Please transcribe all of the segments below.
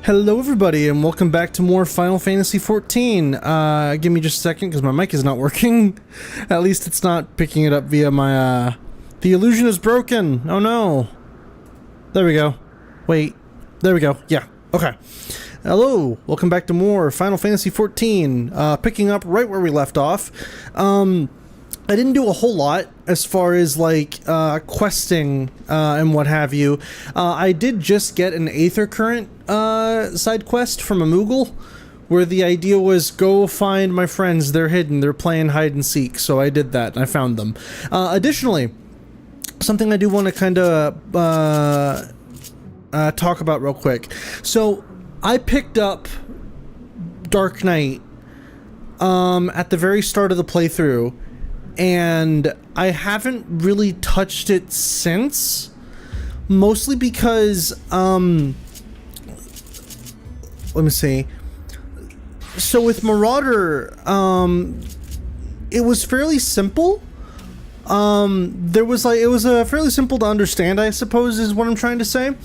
Hello everybody and welcome back to more Final Fantasy XIV. Give me just a second because my mic is not working. At least it's not picking it up via my, the illusion is broken. Oh no. There we go. Wait. There we go. Yeah. Okay. Hello. Welcome back to more Final Fantasy XIV. Picking up right where we left off. I didn't do a whole lot as far as like questing and what have you. I did just get an Aether Current side quest from a Moogle, where the idea was go find my friends. They're hidden. They're playing hide and seek. So I did that and I found them. Additionally, something I do want to kind of talk about real quick. So I picked up Dark Knight at the very start of the playthrough, and I haven't really touched it since, mostly because, let me see. So with Marauder, it was fairly simple. It was fairly simple to understand, I suppose, is what I'm trying to say.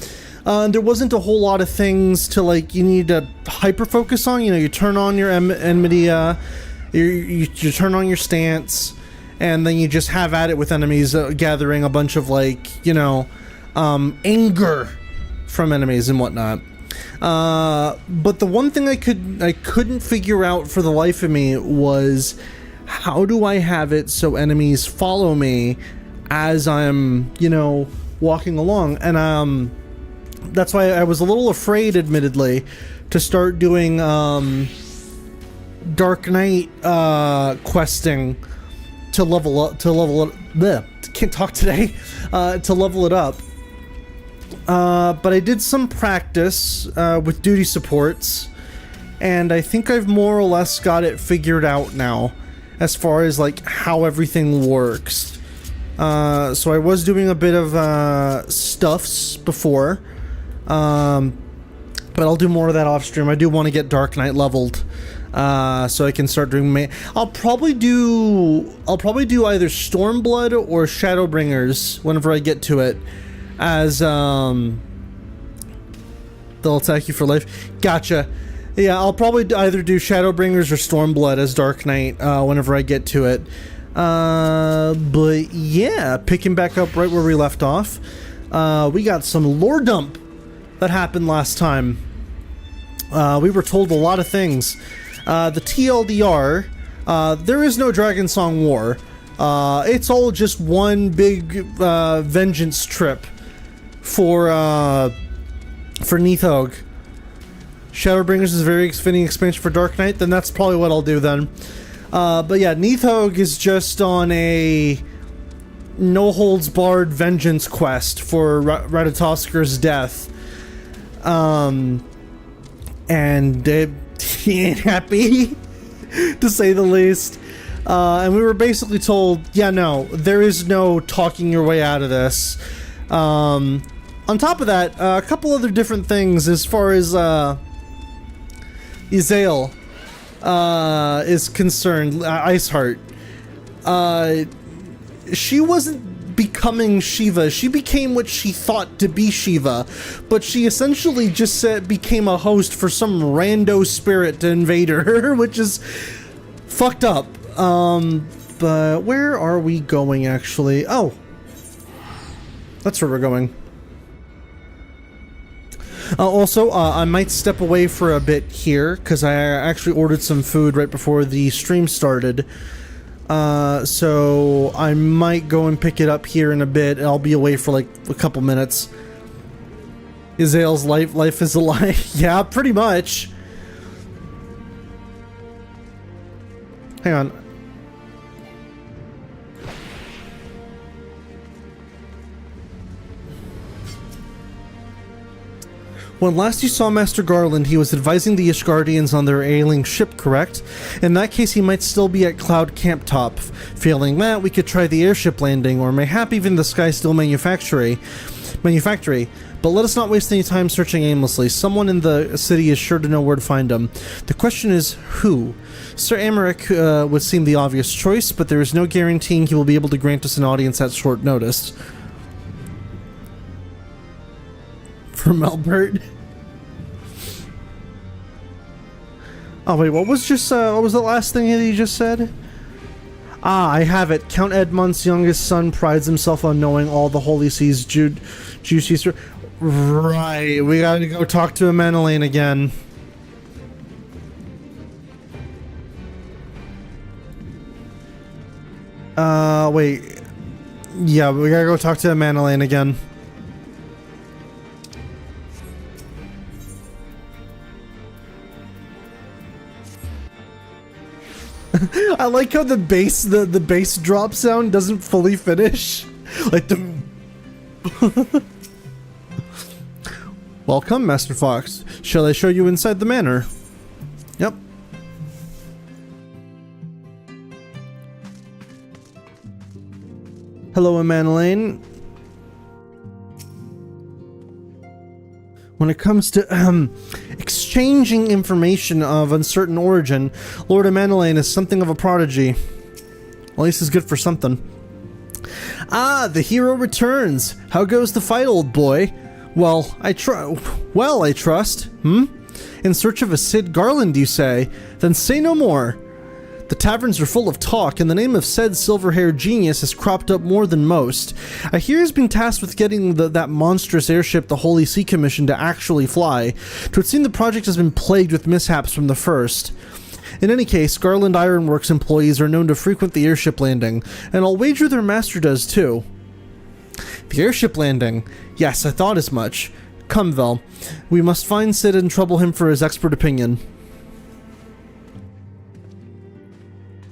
There wasn't a whole lot of things to, like, you need to hyper-focus on. You know, you turn on your enmity, you turn on your stance, and then you just have at it with enemies, gathering a bunch of, like, you know, anger from enemies and whatnot. But the one thing I couldn't figure out for the life of me was, how do I have it so enemies follow me as I'm, you know, walking along? And that's why I was a little afraid, admittedly, to start doing Dark Knight questing to level up, can't talk today, to level it up. But I did some practice with duty supports, and I think I've more or less got it figured out now as far as like how everything works. So I was doing a bit of stuffs before, but I'll do more of that off stream. I do want to get Dark Knight leveled, so I can start doing I'll probably do either Stormblood or Shadowbringers whenever I get to it, as they'll attack you for life. Gotcha. Yeah, I'll probably either do Shadowbringers or Stormblood as Dark Knight whenever I get to it. But yeah, picking back up right where we left off. We got some lore dump that happened last time. We were told a lot of things. The TLDR, there is no Dragonsong War. It's all just one big vengeance trip for Neathog. Shadowbringers is a very fitting expansion for Dark Knight, then that's probably what I'll do then. But yeah, Neathog is just on a no-holds-barred vengeance quest for Radatoskr's death. And he ain't happy, to say the least. And we were basically told, yeah, no, there is no talking your way out of this. On top of that, a couple other different things as far as Izael is concerned, Iceheart. She wasn't becoming Shiva. She became what she thought to be Shiva, but she essentially just became a host for some rando spirit to invade her, which is fucked up. But where are we going, actually? Oh, that's where we're going. Also, I might step away for a bit here, because I actually ordered some food right before the stream started. So I might go and pick it up here in a bit. I'll be away for like a couple minutes. Izael's life is a lie. Yeah, pretty much. Hang on. When last you saw Master Garland, he was advising the Ishgardians on their ailing ship, correct? In that case, he might still be at Cloud Camp Top. Failing that, we could try the airship landing, or mayhap even the Sky Steel Manufactory. But let us not waste any time searching aimlessly. Someone in the city is sure to know where to find him. The question is, who? Sir Aymeric would seem the obvious choice, but there is no guaranteeing he will be able to grant us an audience at short notice. From Albert. Oh wait, what was the last thing that he just said? Ah, I have it. Count Edmond's youngest son prides himself on knowing all the Holy See's juicy. Right, we gotta go talk to Amenelaine again. Wait. Yeah, we gotta go talk to Amenelaine again. I like how the bass drop sound doesn't fully finish. Like the Welcome, Master Fox. Shall I show you inside the manor? Yep. Hello, Amenelaine. When it comes to exchanging information of uncertain origin, Lord Amenelaine is something of a prodigy. At least it's good for something. Ah, the hero returns. How goes the fight, old boy? Well, I trust. In search of a Cid Garland, you say? Then say no more. The taverns are full of talk, and the name of said silver-haired genius has cropped up more than most. I hear he's been tasked with getting that monstrous airship the Holy See commissioned to actually fly. It would seem the project has been plagued with mishaps from the first. In any case, Garland Ironworks employees are known to frequent the airship landing, and I'll wager their master does too. The airship landing? Yes, I thought as much. Come, Vel. We must find Cid and trouble him for his expert opinion.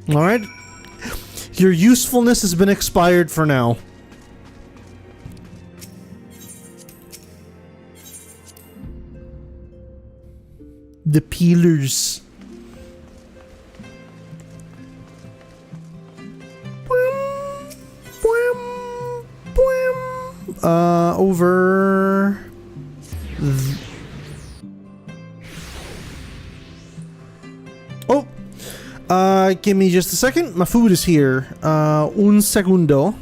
Alright. Your usefulness has been expired for now. The peelers. Over... Oh! Give me just a second. My food is here. Un segundo.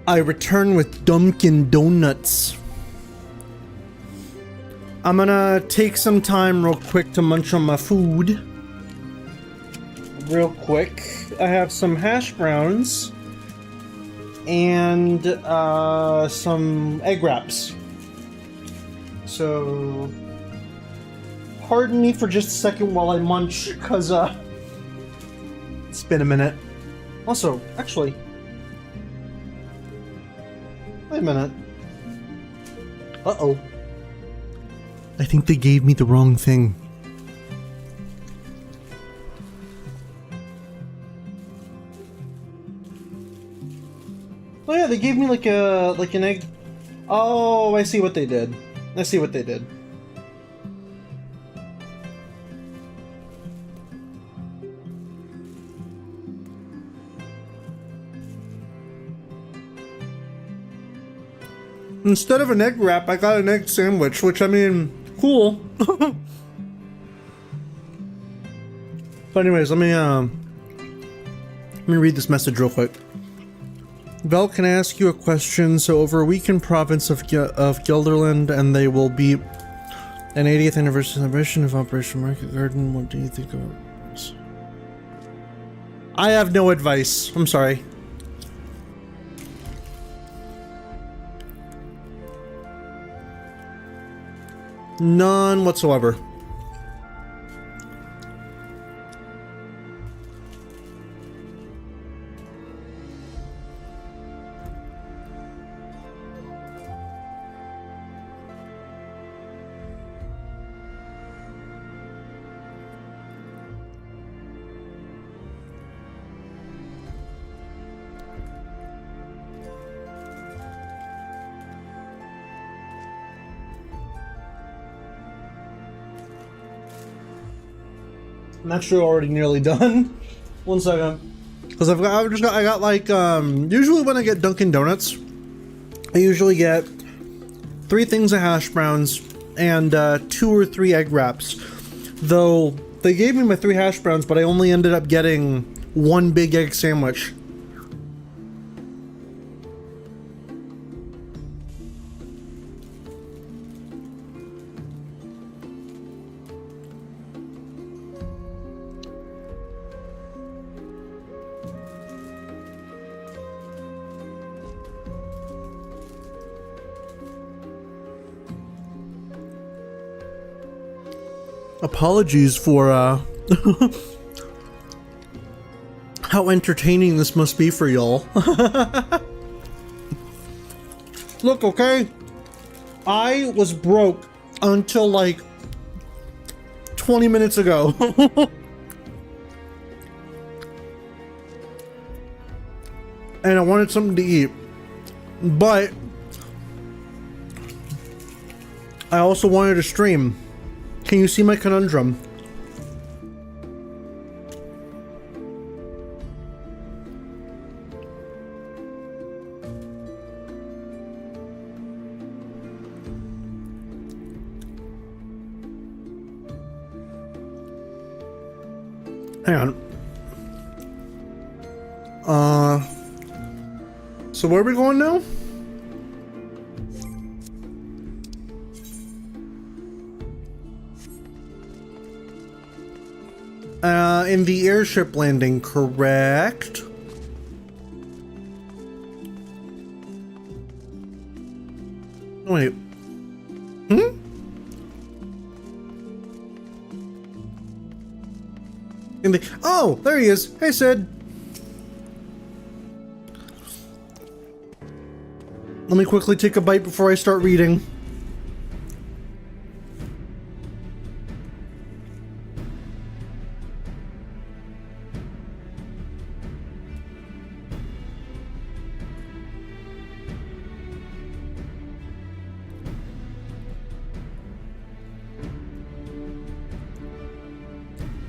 I return with Dunkin' Donuts. I'm gonna take some time real quick to munch on my food. Real quick. I have some hash browns and some egg wraps. So pardon me for just a second while I munch, because it's been a minute. Also, actually, wait a minute. Uh-oh. I think they gave me the wrong thing. Oh yeah, they gave me like an egg. Oh, I see what they did. I see what they did. Instead of an egg wrap, I got an egg sandwich, which, I mean, cool. But anyways, let me read this message real quick. Vel, can I ask you a question? So over a week in province of Gelderland, and they will be an 80th anniversary celebration of Operation Market Garden. What do you think about this? I have no advice. I'm sorry. None whatsoever. I'm actually already nearly done. 1 second. Because I got like, usually when I get Dunkin' Donuts, I usually get 3 things of hash browns and 2 or 3 egg wraps. Though they gave me my 3 hash browns, but I only ended up getting 1 big egg sandwich. Apologies for how entertaining this must be for y'all. Look, okay, I was broke until like 20 minutes ago. And I wanted something to eat, but I also wanted to stream. Can you see my conundrum? Hang on. So where are we going now? In the airship landing, correct? Wait. In the, oh, there he is. Hey, Sid. Let me quickly take a bite before I start reading.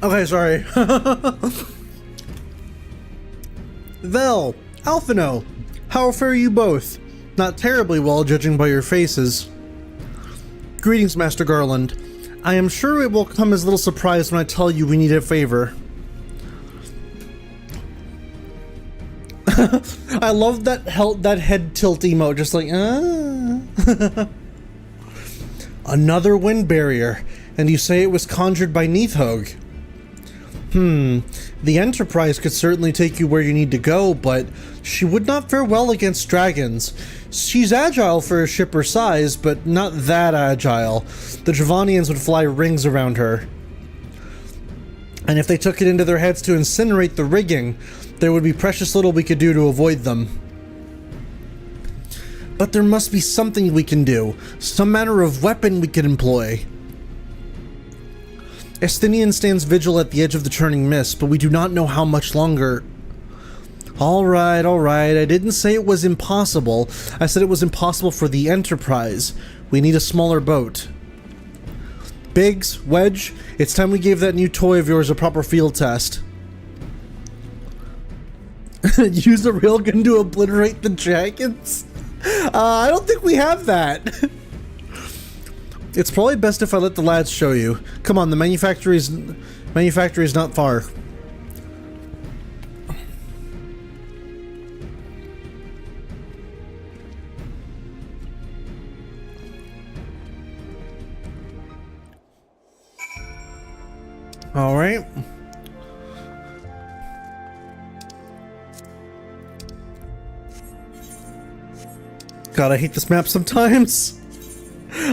Okay, sorry. Vel, Alphino, how fare you both? Not terribly well, judging by your faces. Greetings, Master Garland. I am sure it will come as little surprise when I tell you we need a favor. I love that head tilt emote, just like, Another wind barrier, and you say it was conjured by Neithog. The Enterprise could certainly take you where you need to go, but she would not fare well against dragons. She's agile for a ship her size, but not that agile. The Dravanians would fly rings around her. And if they took it into their heads to incinerate the rigging, there would be precious little we could do to avoid them. But there must be something we can do, some manner of weapon we could employ. Estinian stands vigil at the edge of the churning mist, but we do not know how much longer. Alright, I didn't say it was impossible. I said it was impossible for the Enterprise. We need a smaller boat. Biggs, Wedge, it's time we gave that new toy of yours a proper field test. Use a railgun to obliterate the dragons? I don't think we have that. It's probably best if I let the lads show you. Come on, the manufactory is not far. All right. God, I hate this map sometimes.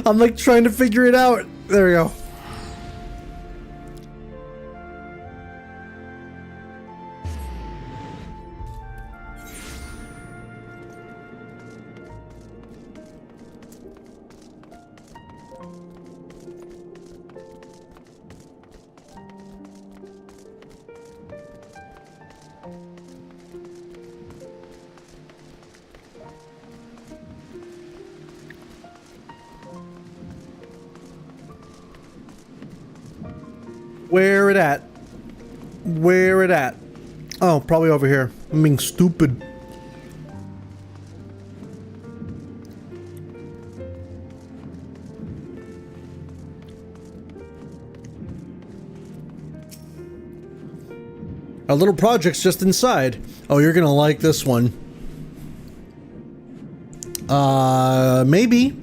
I'm like trying to figure it out. There we go. Where it at? Where it at? Oh, probably over here. I'm being stupid. Our little project's just inside. Oh, you're gonna like this one. Maybe.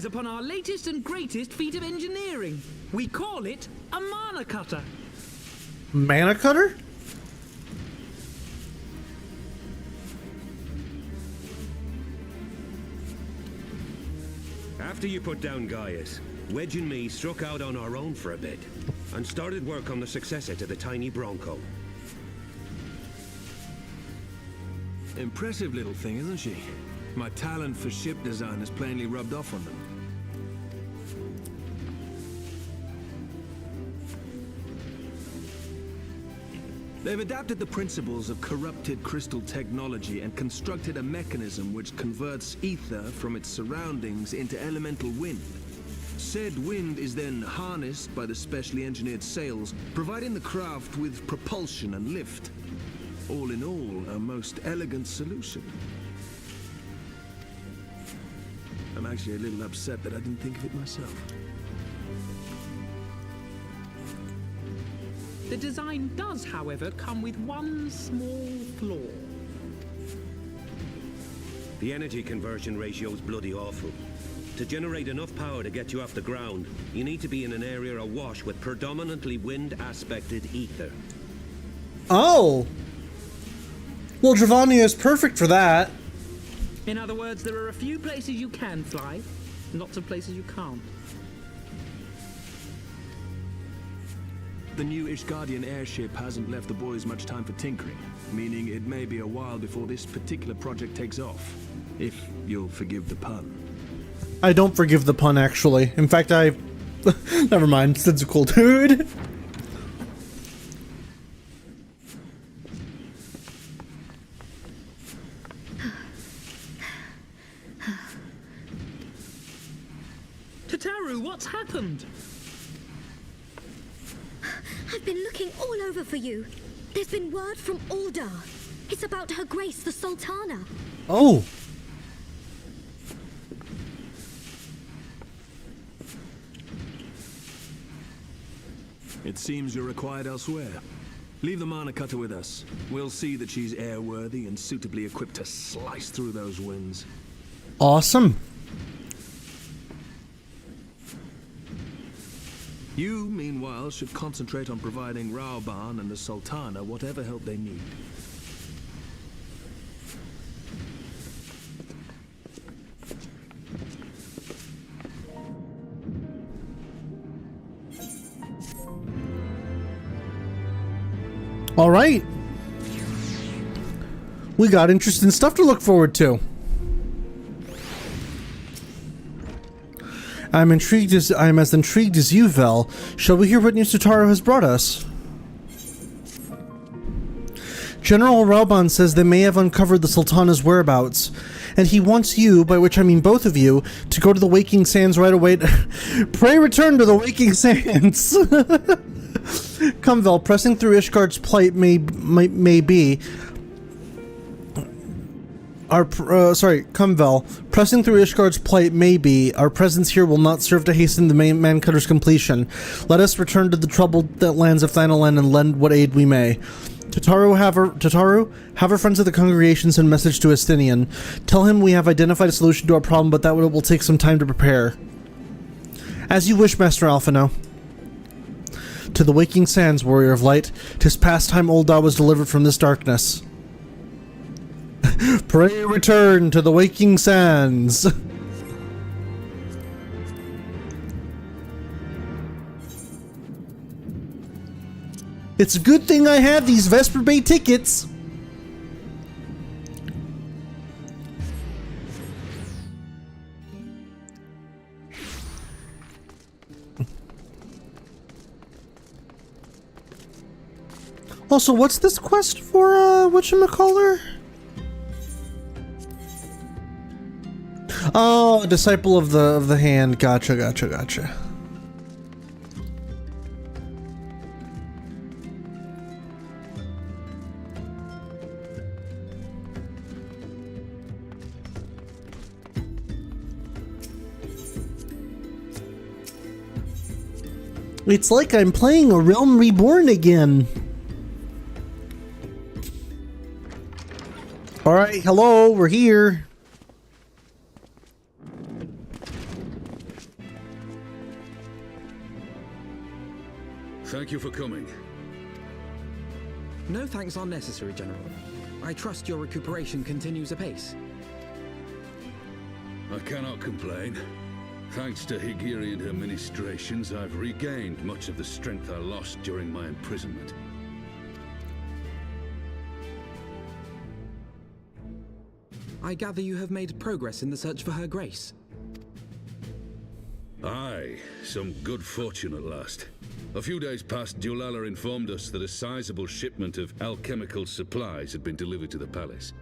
Upon our latest and greatest feat of engineering. We call it a mana cutter. Mana cutter? After you put down Gaius, Wedge and me struck out on our own for a bit and started work on the successor to the tiny Bronco. Impressive little thing, isn't she? My talent for ship design has plainly rubbed off on them. They've adapted the principles of corrupted crystal technology and constructed a mechanism which converts ether from its surroundings into elemental wind. Said wind is then harnessed by the specially engineered sails, providing the craft with propulsion and lift. All in all, a most elegant solution. I'm actually a little upset that I didn't think of it myself. The design does, however, come with one small flaw. The energy conversion ratio is bloody awful. To generate enough power to get you off the ground, you need to be in an area awash with predominantly wind-aspected ether. Oh! Well, Dravania is perfect for that. In other words, there are a few places you can fly, lots of places you can't. The new Ishgardian airship hasn't left the boys much time for tinkering, meaning it may be a while before this particular project takes off, if you'll forgive the pun. I don't forgive the pun, actually. In fact, never mind, Sid's a cool dude. Tataru, what's happened? I've been looking all over for you. There's been word from Aldar. It's about Her Grace the Sultana. Oh. It seems you're required elsewhere. Leave the Mana Cutter with us. We'll see that she's airworthy and suitably equipped to slice through those winds. Awesome. You, meanwhile, should concentrate on providing Raoban and the Sultana whatever help they need. All right. We got interesting stuff to look forward to. I'm as intrigued as you, Vel. Shall we hear what news Totaro has brought us? General Raoban says they may have uncovered the Sultana's whereabouts, and he wants you, by which I mean both of you, to go to the Waking Sands right away. Pray return to the Waking Sands. Come, Vel, pressing through Ishgard's plight may be. Come, Vel. Pressing through Ishgard's plight may be. Our presence here will not serve to hasten the Man Cutter's completion. Let us return to the troubled lands of Thanalan and lend what aid we may. Totaro, have our friends of the congregation send message to Estinian. Tell him we have identified a solution to our problem, but that will take some time to prepare. As you wish, Master Alphino. To the Waking Sands, Warrior of Light. 'Tis past time Ul'dah was delivered from this darkness. Pray return to the Waking Sands. It's a good thing I have these Vesper Bay tickets. Also, what's this quest for, whatchamacallit? Oh, a disciple of the hand. Gotcha. It's like I'm playing a Realm Reborn again. Alright, hello, we're here. Thank you for coming. No thanks are necessary, General. I trust your recuperation continues apace. I cannot complain. Thanks to Higiri and her ministrations, I've regained much of the strength I lost during my imprisonment. I gather you have made progress in the search for Her Grace. Aye, some good fortune at last. A few days past, Dulala informed us that a sizable shipment of alchemical supplies had been delivered to the palace.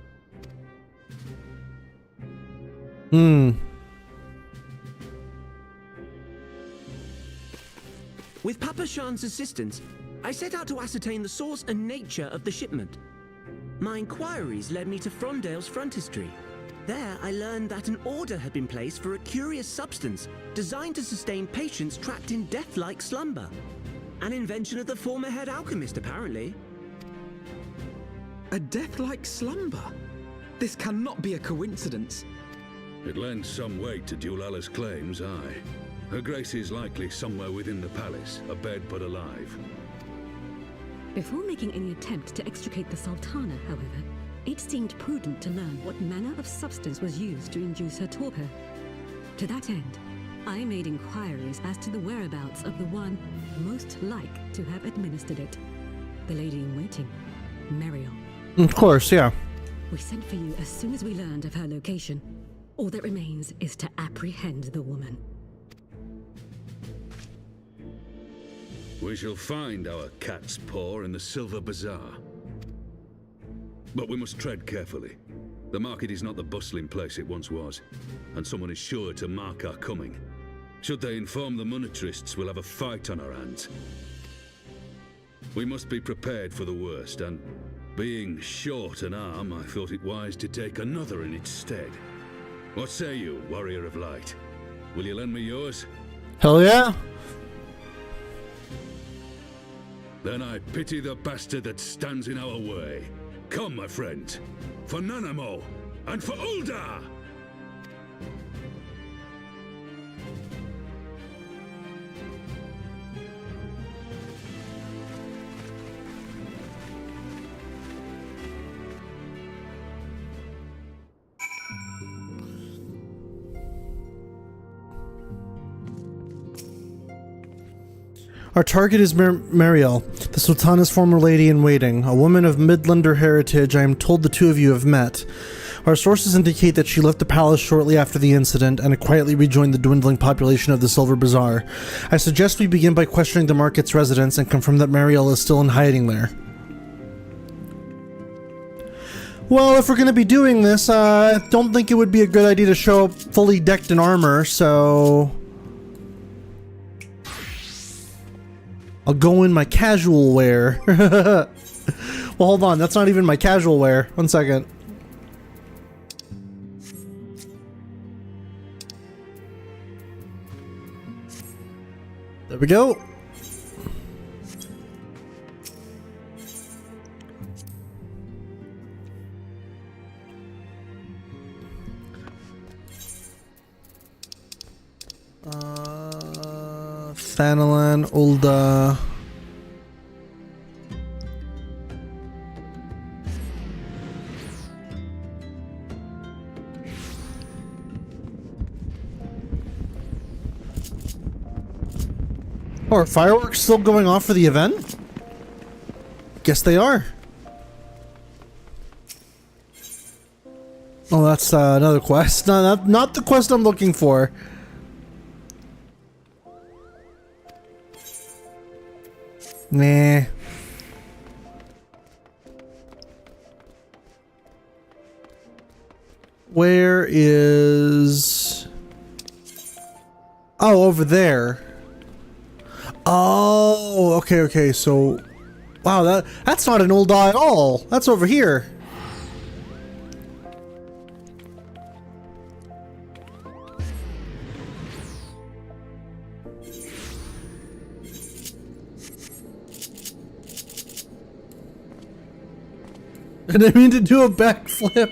With Papa Shan's assistance, I set out to ascertain the source and nature of the shipment. My inquiries led me to Frondale's frontistery. There, I learned that an order had been placed for a curious substance designed to sustain patients trapped in death-like slumber. An invention of the former head alchemist, apparently. A death-like slumber? This cannot be a coincidence. It lends some weight to Dulala's claims, aye. Her Grace is likely somewhere within the palace, abed but alive. Before making any attempt to extricate the Sultana, however, it seemed prudent to learn what manner of substance was used to induce her torpor. To that end, I made inquiries as to the whereabouts of the one most like to have administered it. The lady-in-waiting, Meriel. Of course, yeah. We sent for you as soon as we learned of her location. All that remains is to apprehend the woman. We shall find our cat's paw in the Silver Bazaar. But we must tread carefully. The market is not the bustling place it once was, and someone is sure to mark our coming. Should they inform the monetarists, we'll have a fight on our hands. We must be prepared for the worst, and being short an arm, I thought it wise to take another in its stead. What say you, warrior of light? Will you lend me yours? Hell yeah. Then I pity the bastard that stands in our way. Come, my friend, for Nanamo and for Ulda! Our target is Mariel, the Sultana's former lady-in-waiting, a woman of Midlander heritage I am told the two of you have met. Our sources indicate that she left the palace shortly after the incident and quietly rejoined the dwindling population of the Silver Bazaar. I suggest we begin by questioning the market's residents and confirm that Mariel is still in hiding there. Well, if we're going to be doing this, I don't think it would be a good idea to show up fully decked in armor, so... I'll go in my casual wear. Well, hold on. That's not even my casual wear. One second. There we go. Thanalan, Ulda. Oh, are fireworks still going off for the event? Guess they are. Oh, that's another quest. No, not the quest I'm looking for. Nah. Where is... Oh, over there. Oh, okay, so... Wow, that's not an old eye at all. That's over here. I didn't mean to do a backflip.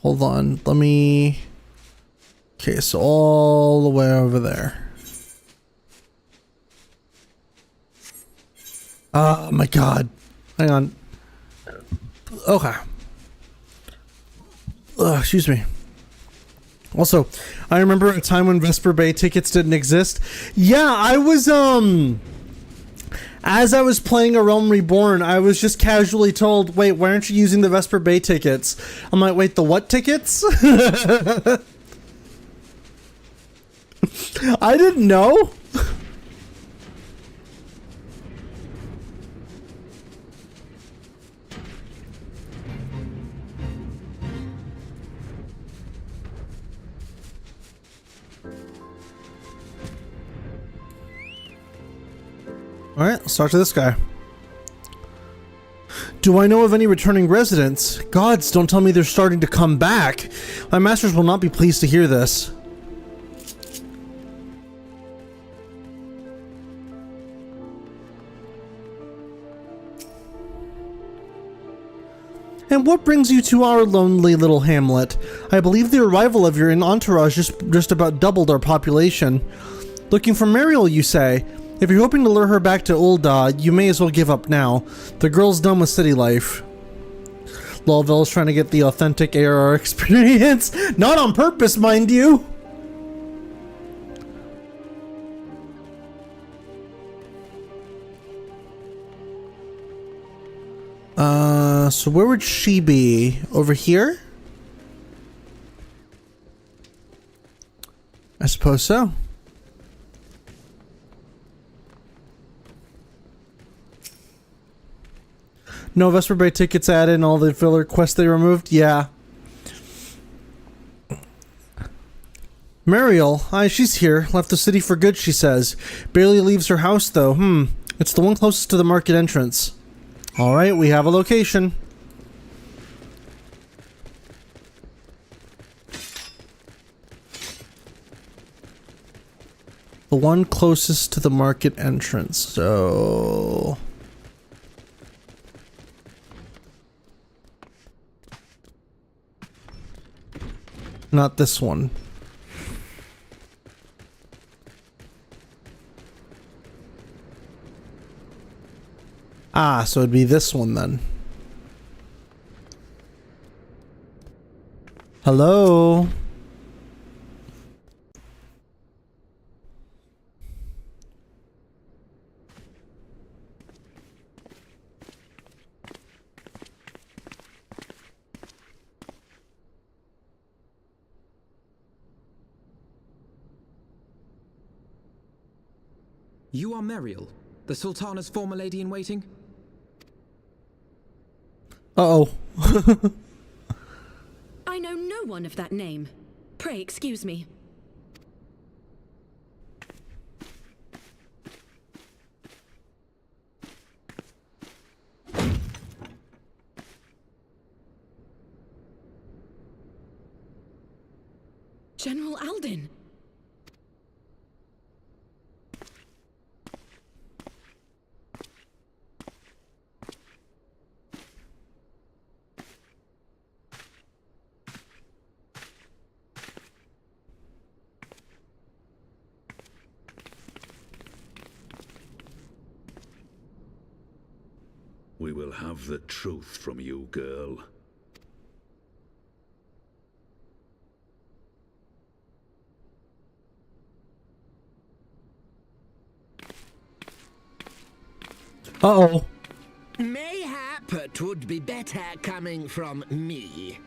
Hold on, let me... Okay, so all the way over there. Oh my god. Hang on. Okay. Excuse me. Also, I remember a time when Vesper Bay tickets didn't exist. Yeah, I was, as I was playing A Realm Reborn, I was just casually told, wait, why aren't you using the Vesper Bay tickets? I'm like, wait, the what tickets? I didn't know. Alright, let's talk to this guy. Do I know of any returning residents? Gods, don't tell me they're starting to come back. My masters will not be pleased to hear this. And what brings you to our lonely little hamlet? I believe the arrival of your entourage just about doubled our population. Looking for Mariel, you say? If you're hoping to lure her back to Ulda, you may as well give up now. The girl's done with city life. Lolvel's trying to get the authentic ARR experience. Not on purpose, mind you. So where would she be? Over here? I suppose so. No Vesper Bay tickets added and all the filler quests they removed? Yeah. Mariel, aye, she's here. Left the city for good, she says. Barely leaves her house, though. It's the one closest to the market entrance. Alright, we have a location. The one closest to the market entrance, so... Not this one. Ah, so it'd be this one then. Hello? You are Mariel, the Sultana's former lady-in-waiting? Uh-oh. I know no one of that name. Pray excuse me. General Alden. We will have the truth from you, girl. Uh-oh. Mayhap it would be better coming from me.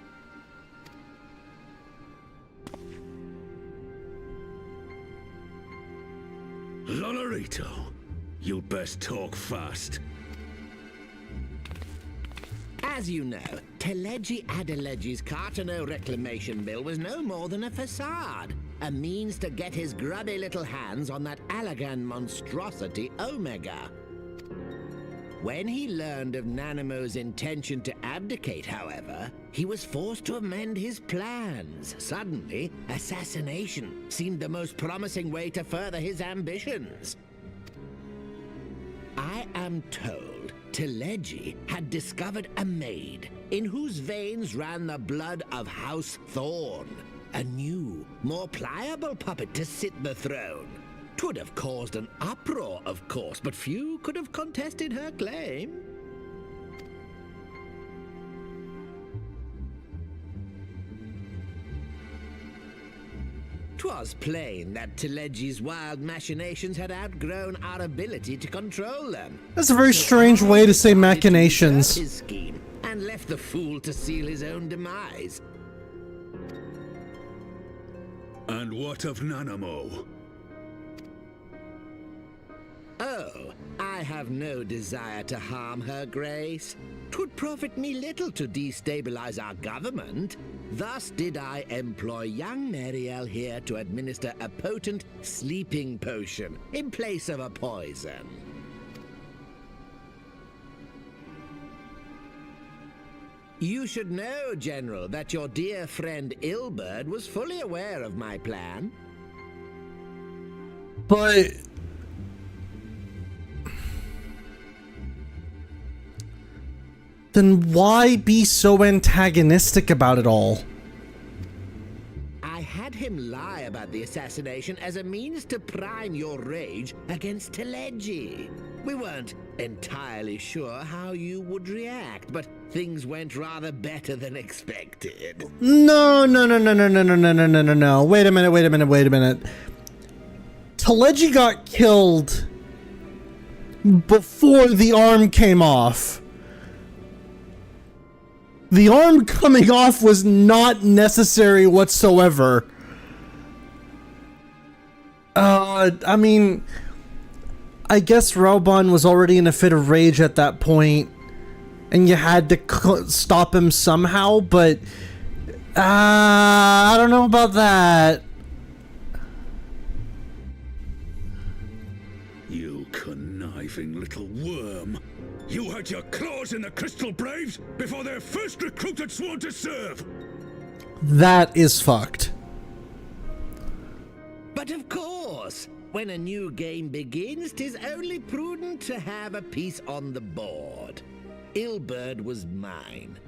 Lolorito, you best talk fast. As you know, Teleji Adeleji's Cartano reclamation bill was no more than a facade. A means to get his grubby little hands on that Allagan monstrosity Omega. When he learned of Nanamo's intention to abdicate, however, he was forced to amend his plans. Suddenly, assassination seemed the most promising way to further his ambitions. I am told Teleji had discovered a maid in whose veins ran the blood of House Thorn, a new, more pliable puppet to sit the throne. 'Twould have caused an uproar, of course, but few could have contested her claim. 'Twas plain that Teleji's wild machinations had outgrown our ability to control them. That's a very strange way to say machinations. His scheme and left the fool to seal his own demise. And what of Nanamo? Oh, I have no desire to harm her grace. 'Twould profit me little to destabilize our government. Thus did I employ young Mariel here to administer a potent sleeping potion in place of a poison. You should know, General, that your dear friend Ilberd was fully aware of my plan. But... then why be so antagonistic about it all? I had him lie about the assassination as a means to prime your rage against Teleji. We weren't entirely sure how you would react, but things went rather better than expected. No. Wait a minute. Teleji got killed before the arm came off. The arm coming off was not necessary whatsoever. I mean, I guess Raoban was already in a fit of rage at that point, and you had to stop him somehow, but I don't know about that. conniving little worm. You had your claws in the Crystal Braves before their first recruit had sworn to serve! That is fucked. But of course, when a new game begins, 'tis only prudent to have a piece on the board. Ilberd was mine.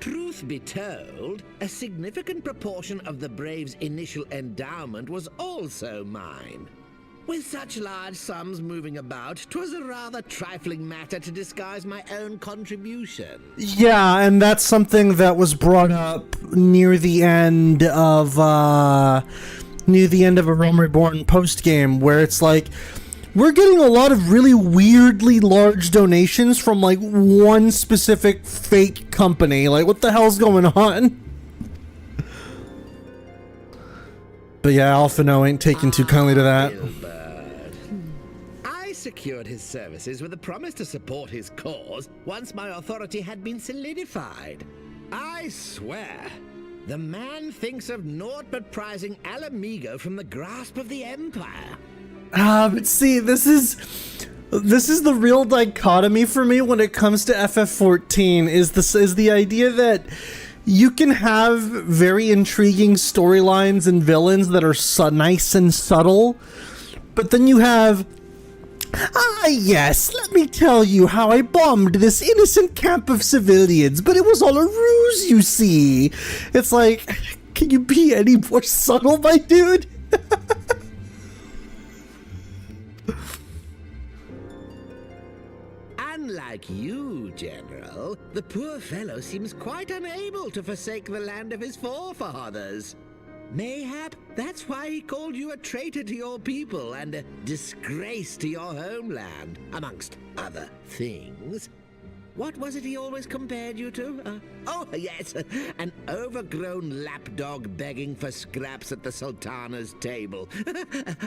Truth be told, a significant proportion of the Braves' initial endowment was also mine. With such large sums moving about, 'twas a rather trifling matter to disguise my own contribution. Yeah, and that's something that was brought up near the end of A Realm Reborn post-game, where it's like, we're getting a lot of really weirdly large donations from, like, one specific fake company. Like, what the hell's going on? But yeah, Alphino ain't taking too kindly to that. I secured his services with a promise to support his cause once my authority had been solidified. I swear, the man thinks of naught but prizing Alamigo from the grasp of the Empire. But see, this is the real dichotomy for me when it comes to FF14 is the idea that you can have very intriguing storylines and villains that are nice and subtle, but then you have, yes, let me tell you how I bombed this innocent camp of civilians, but it was all a ruse, you see. It's like, can you be any more subtle, my dude? Unlike you, General, the poor fellow seems quite unable to forsake the land of his forefathers. Mayhap that's why he called you a traitor to your people and a disgrace to your homeland, amongst other things. What was it he always compared you to? Oh, yes, an overgrown lapdog begging for scraps at the Sultana's table.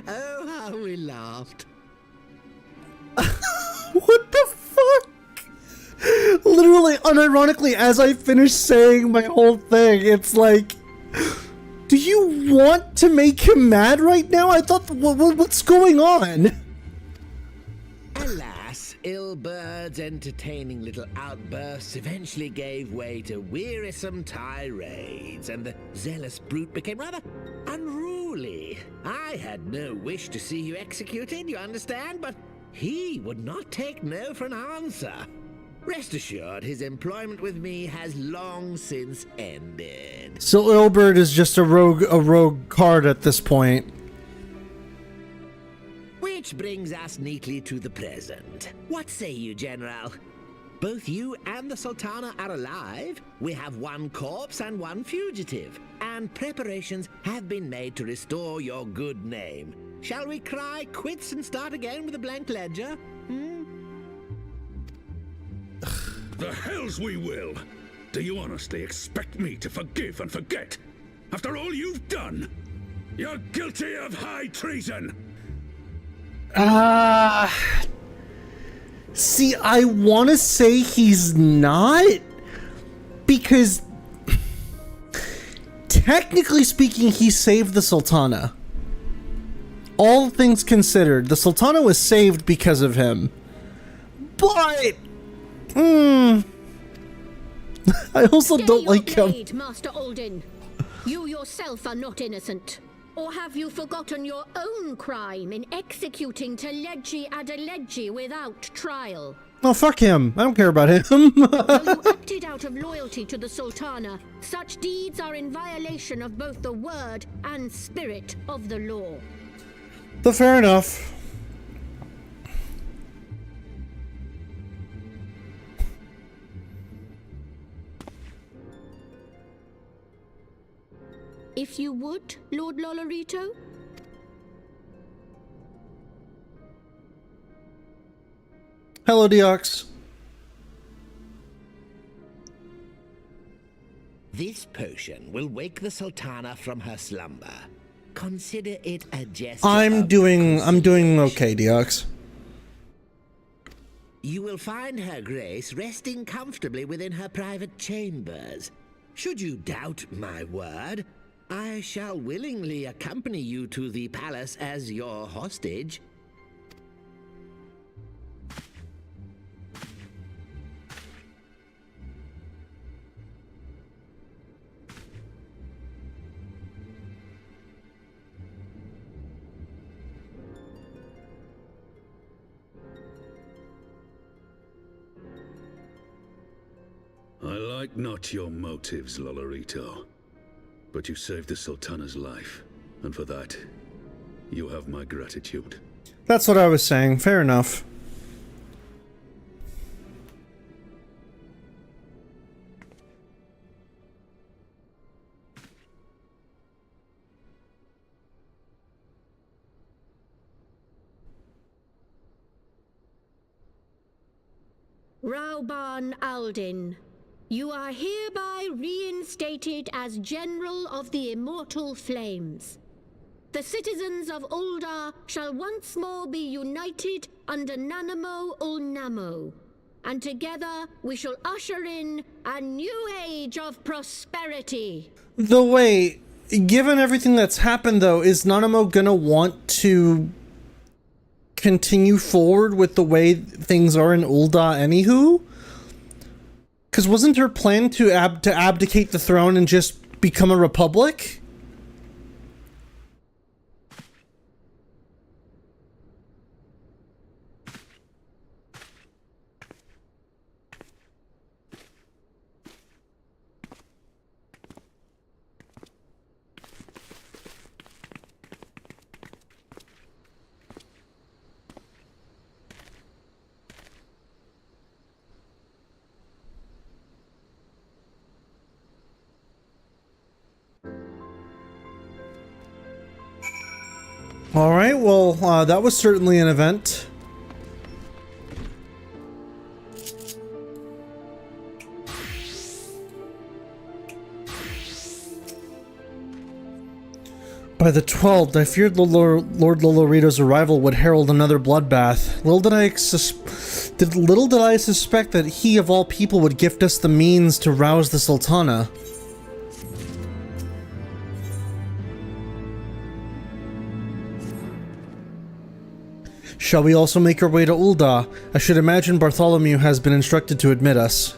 Oh, how we laughed. What the fuck? Literally, unironically, as I finish saying my whole thing, it's like, do you want to make him mad right now? I thought, what's going on? Alas, Ilberd's entertaining little outbursts eventually gave way to wearisome tirades, and the zealous brute became rather unruly. I had no wish to see you executed, you understand, but he would not take no for an answer. Rest assured, his employment with me has long since ended. So Ilberd is just a rogue card at this point. Which brings us neatly to the present. What say you, General? Both you and the Sultana are alive. We have one corpse and one fugitive, and preparations have been made to restore your good name. Shall we cry quits and start again with a blank ledger? The hells we will! Do you honestly expect me to forgive and forget? After all you've done? You're guilty of high treason! See, I want to say he's not, because technically speaking, he saved the Sultana. All things considered, the Sultana was saved because of him. But, I also don't like him. Master Alden. You yourself are not innocent. Or have you forgotten your own crime in executing Teleji Adeleji without trial? Oh, fuck him. I don't care about him. Though you acted out of loyalty to the Sultana, such deeds are in violation of both the word and spirit of the law. So fair enough. If you would, Lord Lolorito? Hello, Deox. This potion will wake the Sultana from her slumber. Consider it a gesture. I'm doing okay, Deox. You will find her grace resting comfortably within her private chambers. Should you doubt my word, I shall willingly accompany you to the palace as your hostage. like not your motives, Lolorito. But you saved the Sultana's life, and for that, you have my gratitude. That's what I was saying. Fair enough. Rauban Aldin, you are hereby reinstated as General of the Immortal Flames. The citizens of Ul'dah shall once more be united under Nanamo Ul'Namo, and together we shall usher in a new age of prosperity. The way, given everything that's happened though, is Nanamo gonna want to continue forward with the way things are in Ul'dah anywho? Because wasn't her plan to abdicate the throne and just become a republic? Alright, well, that was certainly an event. By the 12th, I feared Lord Lolorito's arrival would herald another bloodbath. Little did I suspect that he of all people would gift us the means to rouse the Sultana. Shall we also make our way to Ul'dah? I should imagine Bartholomew has been instructed to admit us.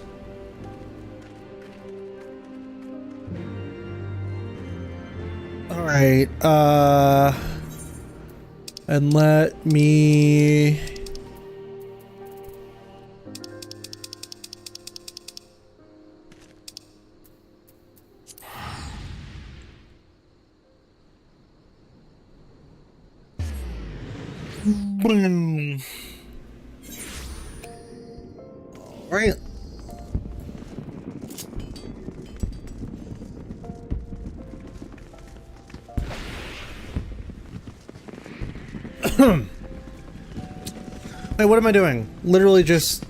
Alright, and let me... Boom. Right. Wait, what am I doing? Literally just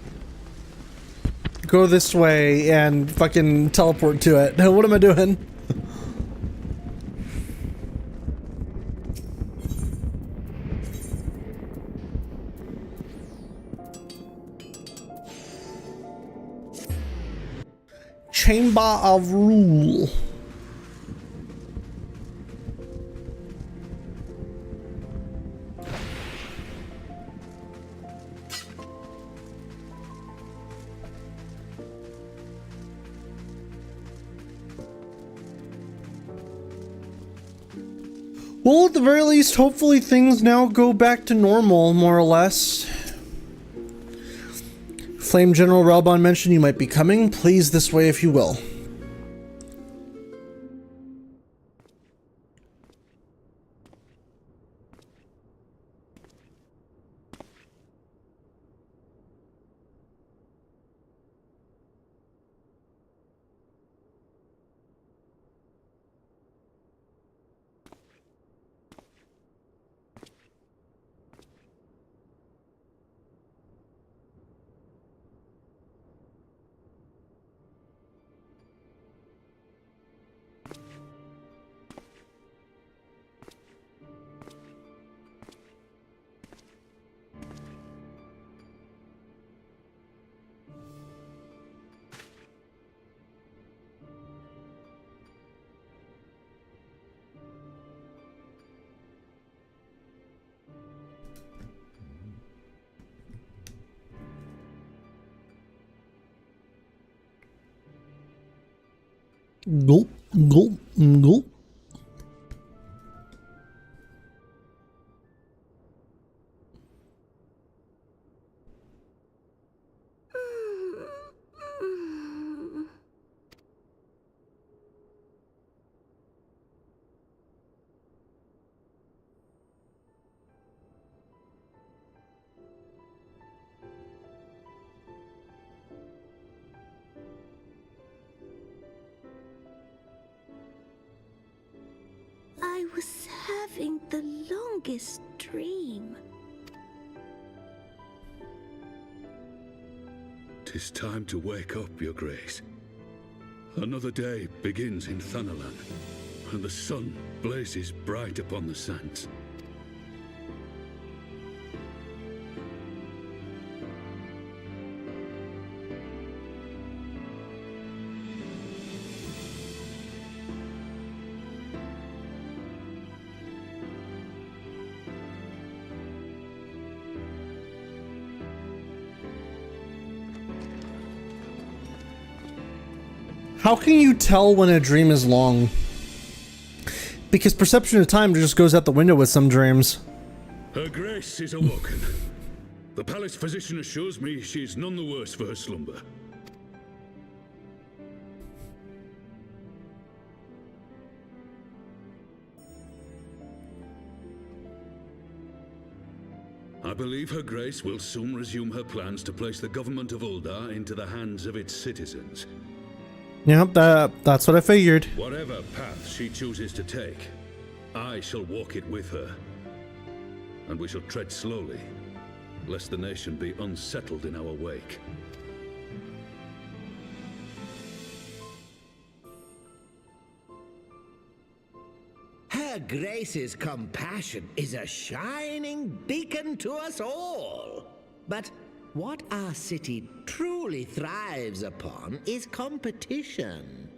go this way and fucking teleport to it. What am I doing? Chamber of Rule. Well, at the very least, hopefully things now go back to normal, more or less. Flame General Rauban mentioned you might be coming. Please this way if you will. Gulp, gulp, gulp. having the longest dream. 'Tis time to wake up, Your Grace. Another day begins in Thanalan, and the sun blazes bright upon the sands. How can you tell when a dream is long? Because perception of time just goes out the window with some dreams. Her Grace is awoken. The palace physician assures me she is none the worse for her slumber. I believe Her Grace will soon resume her plans to place the government of Uldar into the hands of its citizens. Yep, that's what I figured. Whatever path she chooses to take, I shall walk it with her. And we shall tread slowly, lest the nation be unsettled in our wake. Her Grace's compassion is a shining beacon to us all. But what our city truly thrives upon is competition.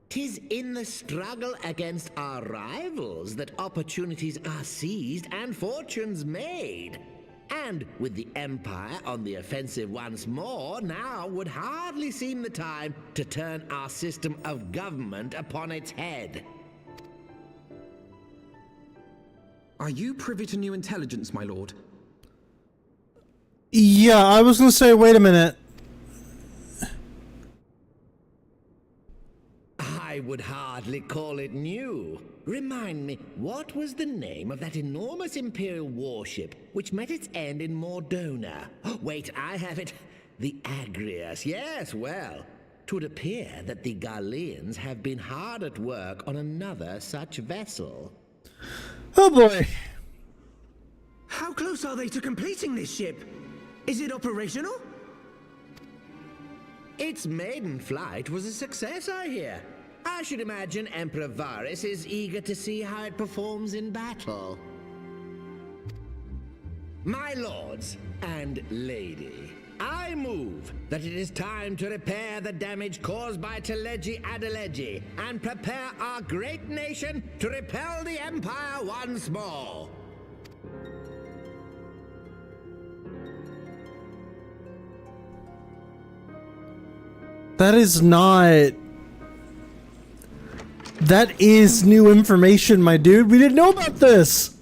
'Tis in the struggle against our rivals that opportunities are seized and fortunes made. And with the Empire on the offensive once more, now would hardly seem the time to turn our system of government upon its head. Are you privy to new intelligence, my lord? Yeah, I was gonna say, wait a minute. I would hardly call it new. Remind me, what was the name of that enormous Imperial warship which met its end in Mordona? Wait, I have it. The Agrias. Yes, well, 'twould appear that the Garleans have been hard at work on another such vessel. Oh boy. How close are they to completing this ship? Is it operational? Its maiden flight was a success, I hear. I should imagine Emperor Varys is eager to see how it performs in battle. My lords and lady, I move that it is time to repair the damage caused by Teleji Adeleji and prepare our great nation to repel the Empire once more. That is not... That is new information, my dude. We didn't know about this.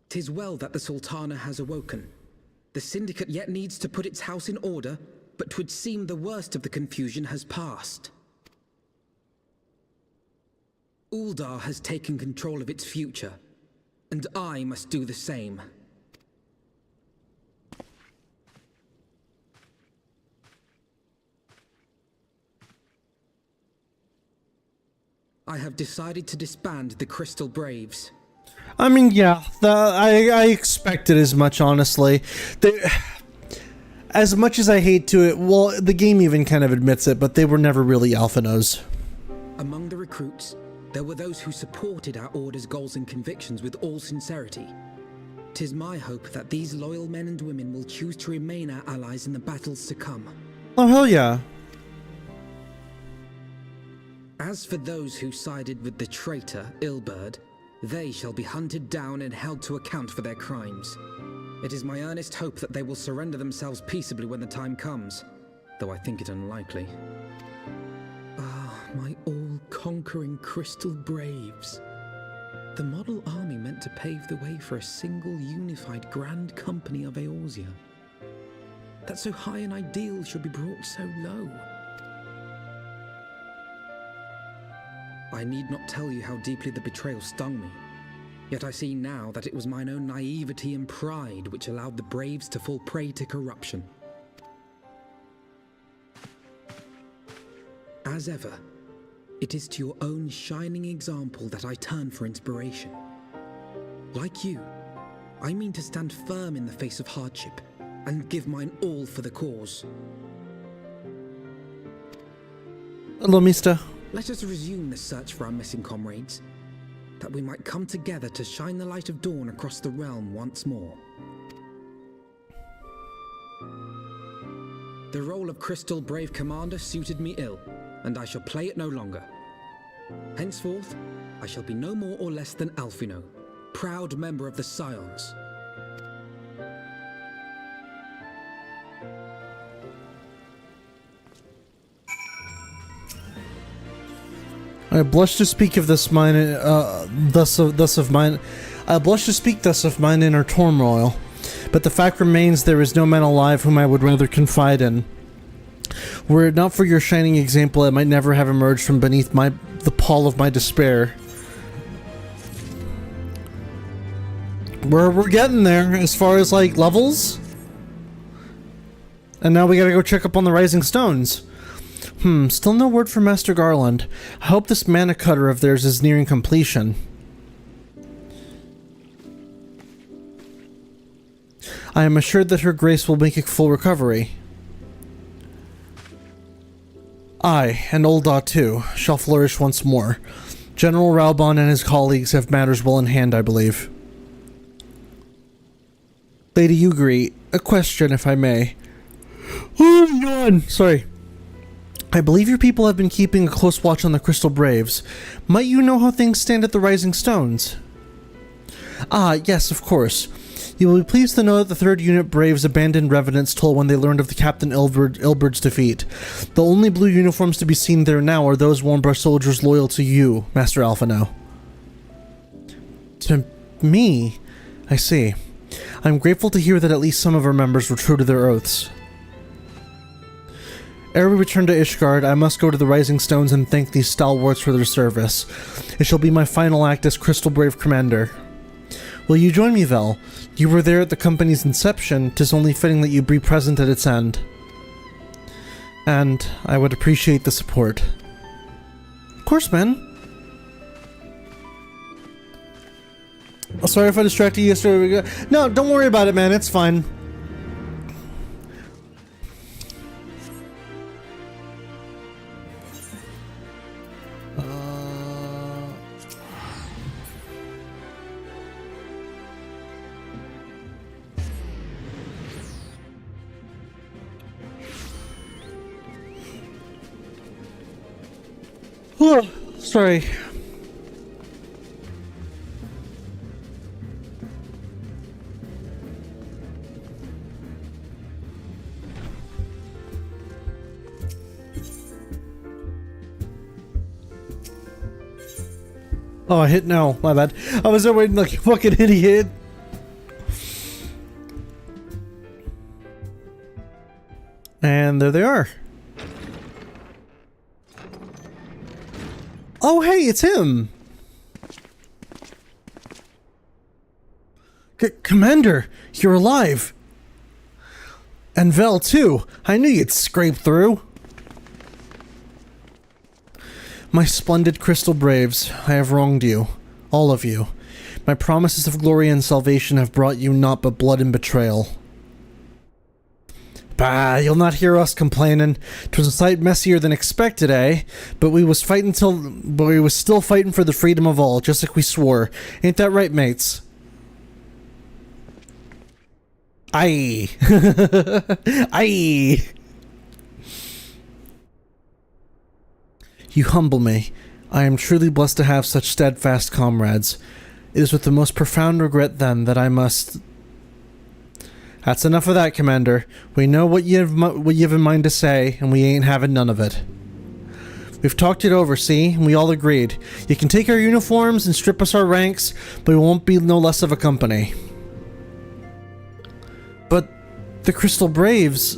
'Tis well that the Sultana has awoken. The Syndicate yet needs to put its house in order, but 'twould seem the worst of the confusion has passed. Uldar has taken control of its future, and I must do the same. I have decided to disband the Crystal Braves. I mean, yeah, I expected as much, honestly. As much as I hate to it, well, the game even kind of admits it, but they were never really Alphanos. Among the recruits, there were those who supported our Order's goals and convictions with all sincerity. 'Tis my hope that these loyal men and women will choose to remain our allies in the battles to come. Oh, hell yeah. As for those who sided with the traitor, Ilberd, they shall be hunted down and held to account for their crimes. It is my earnest hope that they will surrender themselves peaceably when the time comes, though I think it unlikely. Ah, my all-conquering Crystal Braves. The model army meant to pave the way for a single unified Grand Company of Eorzea. That so high an ideal should be brought so low. I need not tell you how deeply the betrayal stung me. Yet I see now that it was mine own naivety and pride which allowed the Braves to fall prey to corruption. As ever, It is to your own shining example that I turn for inspiration. Like you, I mean to stand firm in the face of hardship and give mine all for the cause. Hello, Mista. Let us resume the search for our missing comrades, that we might come together to shine the light of dawn across the realm once more. The role of Crystal Brave Commander suited me ill, and I shall play it no longer. Henceforth, I shall be no more or less than Alphino, proud member of the Scions. I blush to speak of this mine, thus of mine. I blush to speak thus of mine inner turmoil, but the fact remains there is no man alive whom I would rather confide in. Were it not for your shining example, I might never have emerged from beneath the pall of my despair. We're getting there as far as like levels, and now we gotta go check up on the Rising Stones. Still no word from Master Garland. I hope this mana cutter of theirs is nearing completion. I am assured that her grace will make a full recovery. I, and Ul'dah too, shall flourish once more. General Raubon and his colleagues have matters well in hand, I believe. Lady Ugri, a question, if I may. Oh my god! Sorry. I believe your people have been keeping a close watch on the Crystal Braves. Might you know how things stand at the Rising Stones? Ah, yes, of course. You will be pleased to know that the 3rd Unit Braves abandoned Revenant's Toll when they learned of the Captain Ilberd's defeat. The only blue uniforms to be seen there now are those worn by soldiers loyal to you, Master Alphino. To me? I see. I'm grateful to hear that at least some of our members were true to their oaths. Ere we return to Ishgard, I must go to the Rising Stones and thank these stalwarts for their service. It shall be my final act as Crystal Brave Commander. Will you join me, Vel? You were there at the company's inception, 'tis only fitting that you be present at its end. And I would appreciate the support. Of course, man. Oh, sorry if I distracted you yesterday. No, don't worry about it, man. It's fine. Oh, sorry. Oh, I hit no. My bad. I was there waiting like a fucking idiot. And there they are. Oh, hey, it's him! Commander, you're alive! And Vel, too! I knew you'd scrape through! My splendid Crystal Braves, I have wronged you. All of you. My promises of glory and salvation have brought you naught but blood and betrayal. Bah, you'll not hear us complaining. 'Twas a sight messier than expected, eh? But we was still fighting for the freedom of all, just like we swore. Ain't that right, mates? Aye. Aye. You humble me. I am truly blessed to have such steadfast comrades. It is with the most profound regret, then, that I must... That's enough of that, Commander. We know what you have in mind to say, and we ain't having none of it. We've talked it over, see? And we all agreed. You can take our uniforms and strip us our ranks, but we won't be no less of a company. But the Crystal Braves...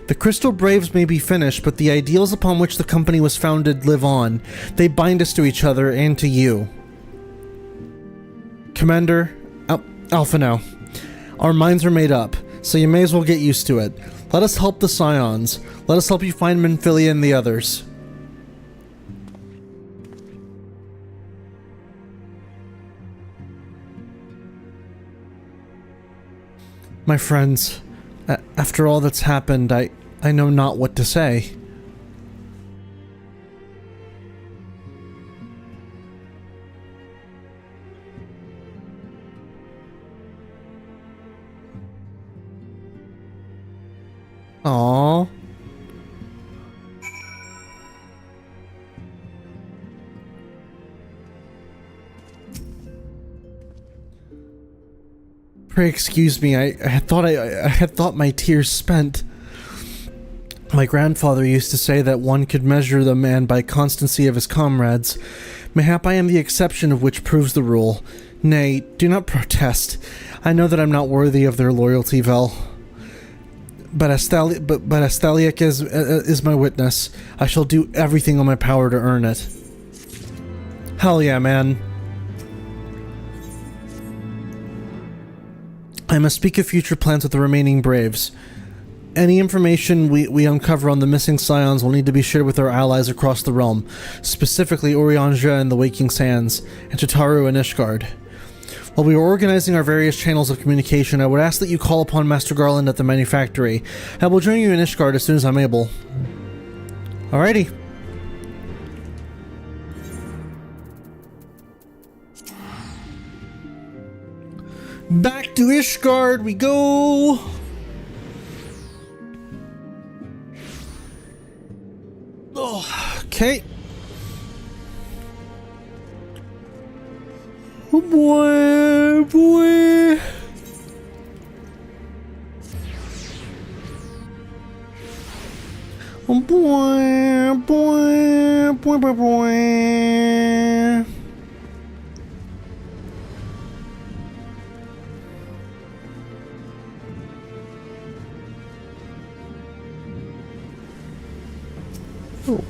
The Crystal Braves may be finished, but the ideals upon which the company was founded live on. They bind us to each other and to you. Commander Alphino. Our minds are made up, so you may as well get used to it. Let us help the Scions. Let us help you find Menphilia and the others. My friends, after all that's happened, I know not what to say. Aww. Pray excuse me, I had thought my tears spent. My grandfather used to say that one could measure the man by constancy of his comrades. Mayhap I am the exception of which proves the rule. Nay, do not protest. I know that I'm not worthy of their loyalty, Vel. But Astaliak is my witness. I shall do everything in my power to earn it. Hell yeah, man. I must speak of future plans with the remaining Braves. Any information we uncover on the missing Scions will need to be shared with our allies across the realm, specifically Urianger and the Waking Sands, and Tataru and Ishgard. While we are organizing our various channels of communication, I would ask that you call upon Master Garland at the manufactory. I will join you in Ishgard as soon as I'm able. Alrighty. Back to Ishgard we go! Oh, okay. Oh boy, boy. Oh boy, boy, boy, boy, boy. Oh.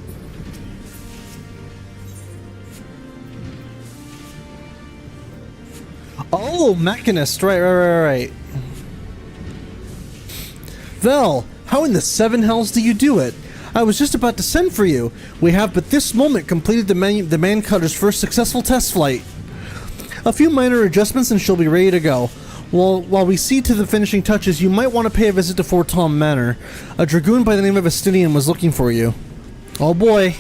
Oh, Mechanist, right. Vel, how in the seven hells do you do it? I was just about to send for you. We have but this moment completed the Man Cutter's first successful test flight. A few minor adjustments and she'll be ready to go. While we see to the finishing touches, you might want to pay a visit to Fort Tom Manor. A dragoon by the name of Estinian was looking for you. Oh boy.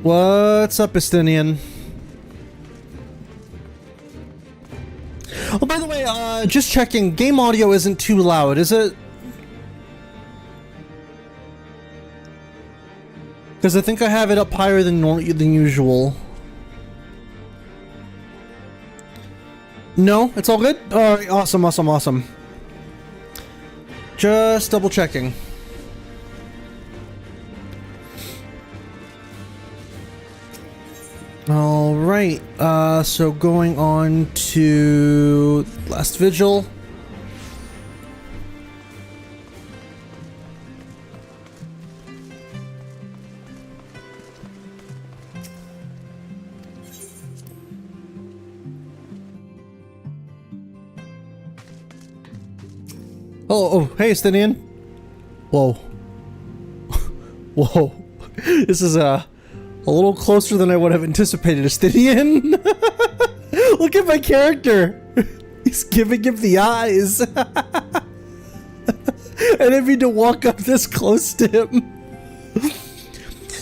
What's up, Estinian? Oh, by the way, just checking, game audio isn't too loud, is it? Because I think I have it up higher than usual. No, it's all good? Alright, awesome. Just double checking. Alright, so going on to Last Vigil. Oh, hey, Stinian. Whoa. Whoa. This is, a little closer than I would have anticipated, Estinian. Look at my character. He's giving him the eyes. I didn't mean to walk up this close to him.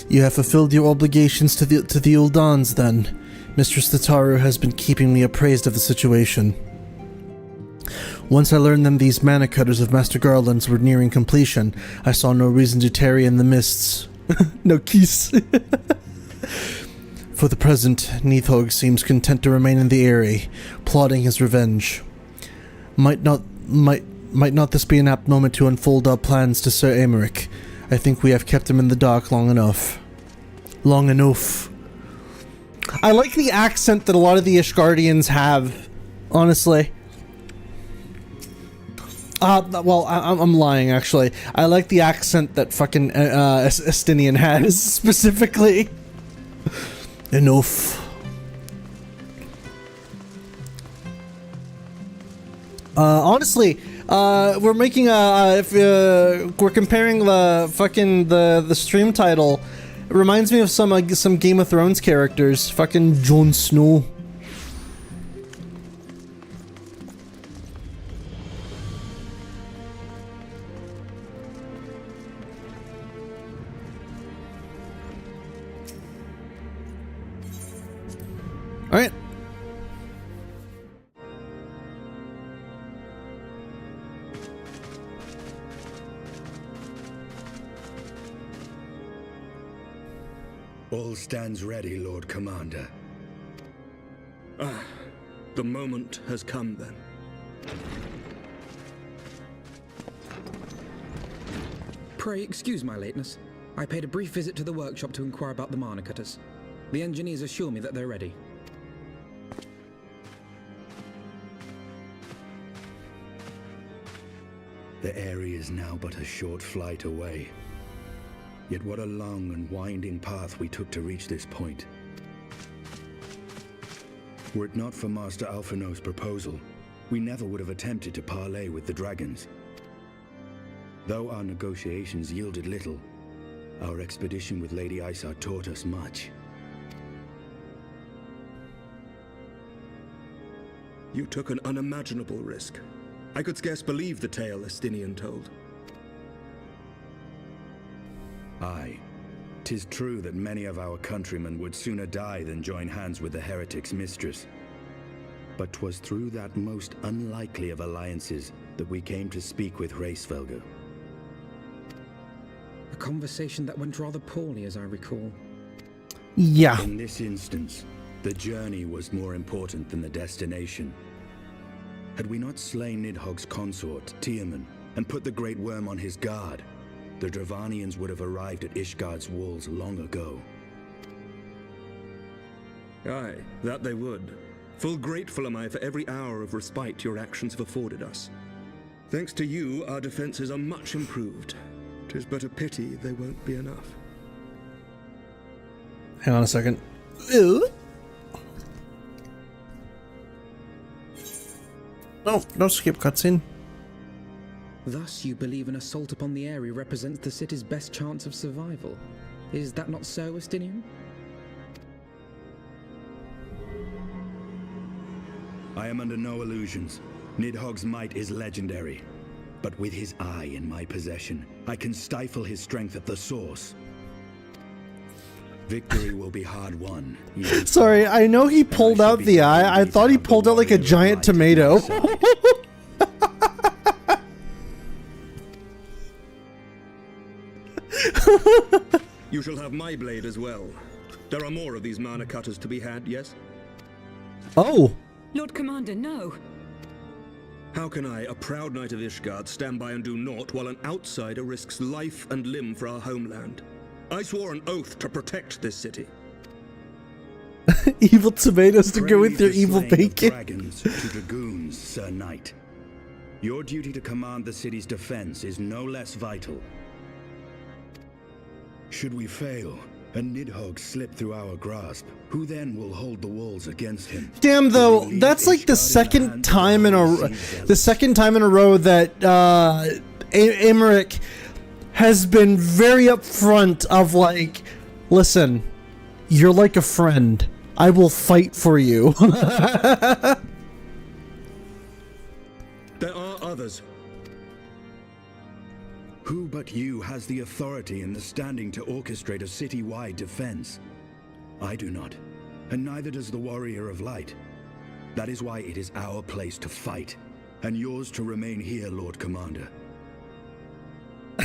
You have fulfilled your obligations to the Uldans, then. Mistress Tataru has been keeping me appraised of the situation. Once I learned that these mana cutters of Master Garland's were nearing completion, I saw no reason to tarry in the mists. No keys. For the present, Nidhogg seems content to remain in the Eyrie, plotting his revenge. Might not this be an apt moment to unfold our plans to Sir Aymeric? I think we have kept him in the dark long enough. Long enough. I like the accent that a lot of the Ishgardians have, honestly. Well, I'm lying, actually. I like the accent that fucking Estinian has, specifically. Enough. Honestly, we're making we're comparing the fucking the stream title It reminds me of some Game of Thrones characters. Fucking Jon Snow. All right. All stands ready, Lord Commander. The moment has come then. Pray excuse my lateness. I paid a brief visit to the workshop to inquire about the mana cutters. The engineers assure me that they're ready. The area is now but a short flight away. Yet what a long and winding path we took to reach this point. Were it not for Master Alphino's proposal, we never would have attempted to parley with the dragons. Though our negotiations yielded little, our expedition with Lady Isar taught us much. You took an unimaginable risk. I could scarce believe the tale Estinian told. Aye, 'tis true that many of our countrymen would sooner die than join hands with the heretic's mistress. But 'twas through that most unlikely of alliances that we came to speak with Hraesvelgr. A conversation that went rather poorly, as I recall. Yeah. In this instance, the journey was more important than the destination. Had we not slain Nidhogg's consort, Tiaman, and put the Great Worm on his guard, the Dravanians would have arrived at Ishgard's walls long ago. Aye, that they would. Full grateful am I for every hour of respite your actions have afforded us. Thanks to you, our defenses are much improved. 'Tis but a pity they won't be enough. Hang on a second. Ew. Oh, no skip cutscene. Thus, you believe an assault upon the area represents the city's best chance of survival. Is that not so, Estinian? I am under no illusions. Nidhogg's might is legendary. But with his eye in my possession, I can stifle his strength at the source. Victory will be hard won. Sorry, I know he pulled out the eye. I thought he pulled out like a giant tomato. You shall have my blade as well. There are more of these mana cutters to be had, yes? Oh. Lord Commander, no. How can I, a proud knight of Ishgard, stand by and do naught while an outsider risks life and limb for our homeland? I swore an oath to protect this city. Evil tomatoes to go with your evil bacon. Dragons to dragoons, Sir Knight. Your duty to command the city's defense is no less vital. Should we fail, and Nidhogg slip through our grasp, who then will hold the walls against him? Damn, though, that's like the second time in a row that Emmerich has been very upfront of like, listen, you're like a friend. I will fight for you. There are others. Who but you has the authority and the standing to orchestrate a city-wide defense? I do not, and neither does the Warrior of Light. That is why it is our place to fight, and yours to remain here, Lord Commander.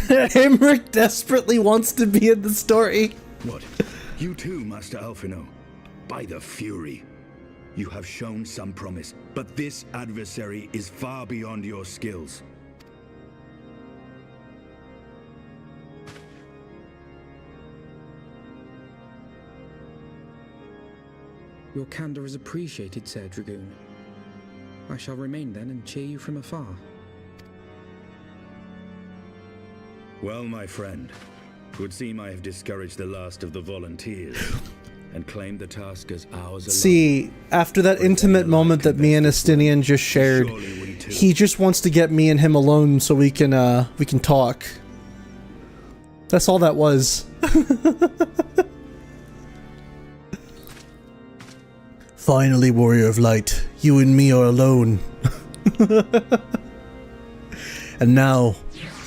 Emmerich desperately wants to be in the story. What? You too, Master Alphino? By the Fury. You have shown some promise, but this adversary is far beyond your skills. Your candor is appreciated, Sir Dragoon. I shall remain then and cheer you from afar. Well, my friend, it would seem I have discouraged the last of the volunteers and claimed the task as ours alone. See, after that intimate moment that me and Estinian just shared, he just wants to get me and him alone so we can talk. That's all that was. Finally, Warrior of Light, you and me are alone. And now,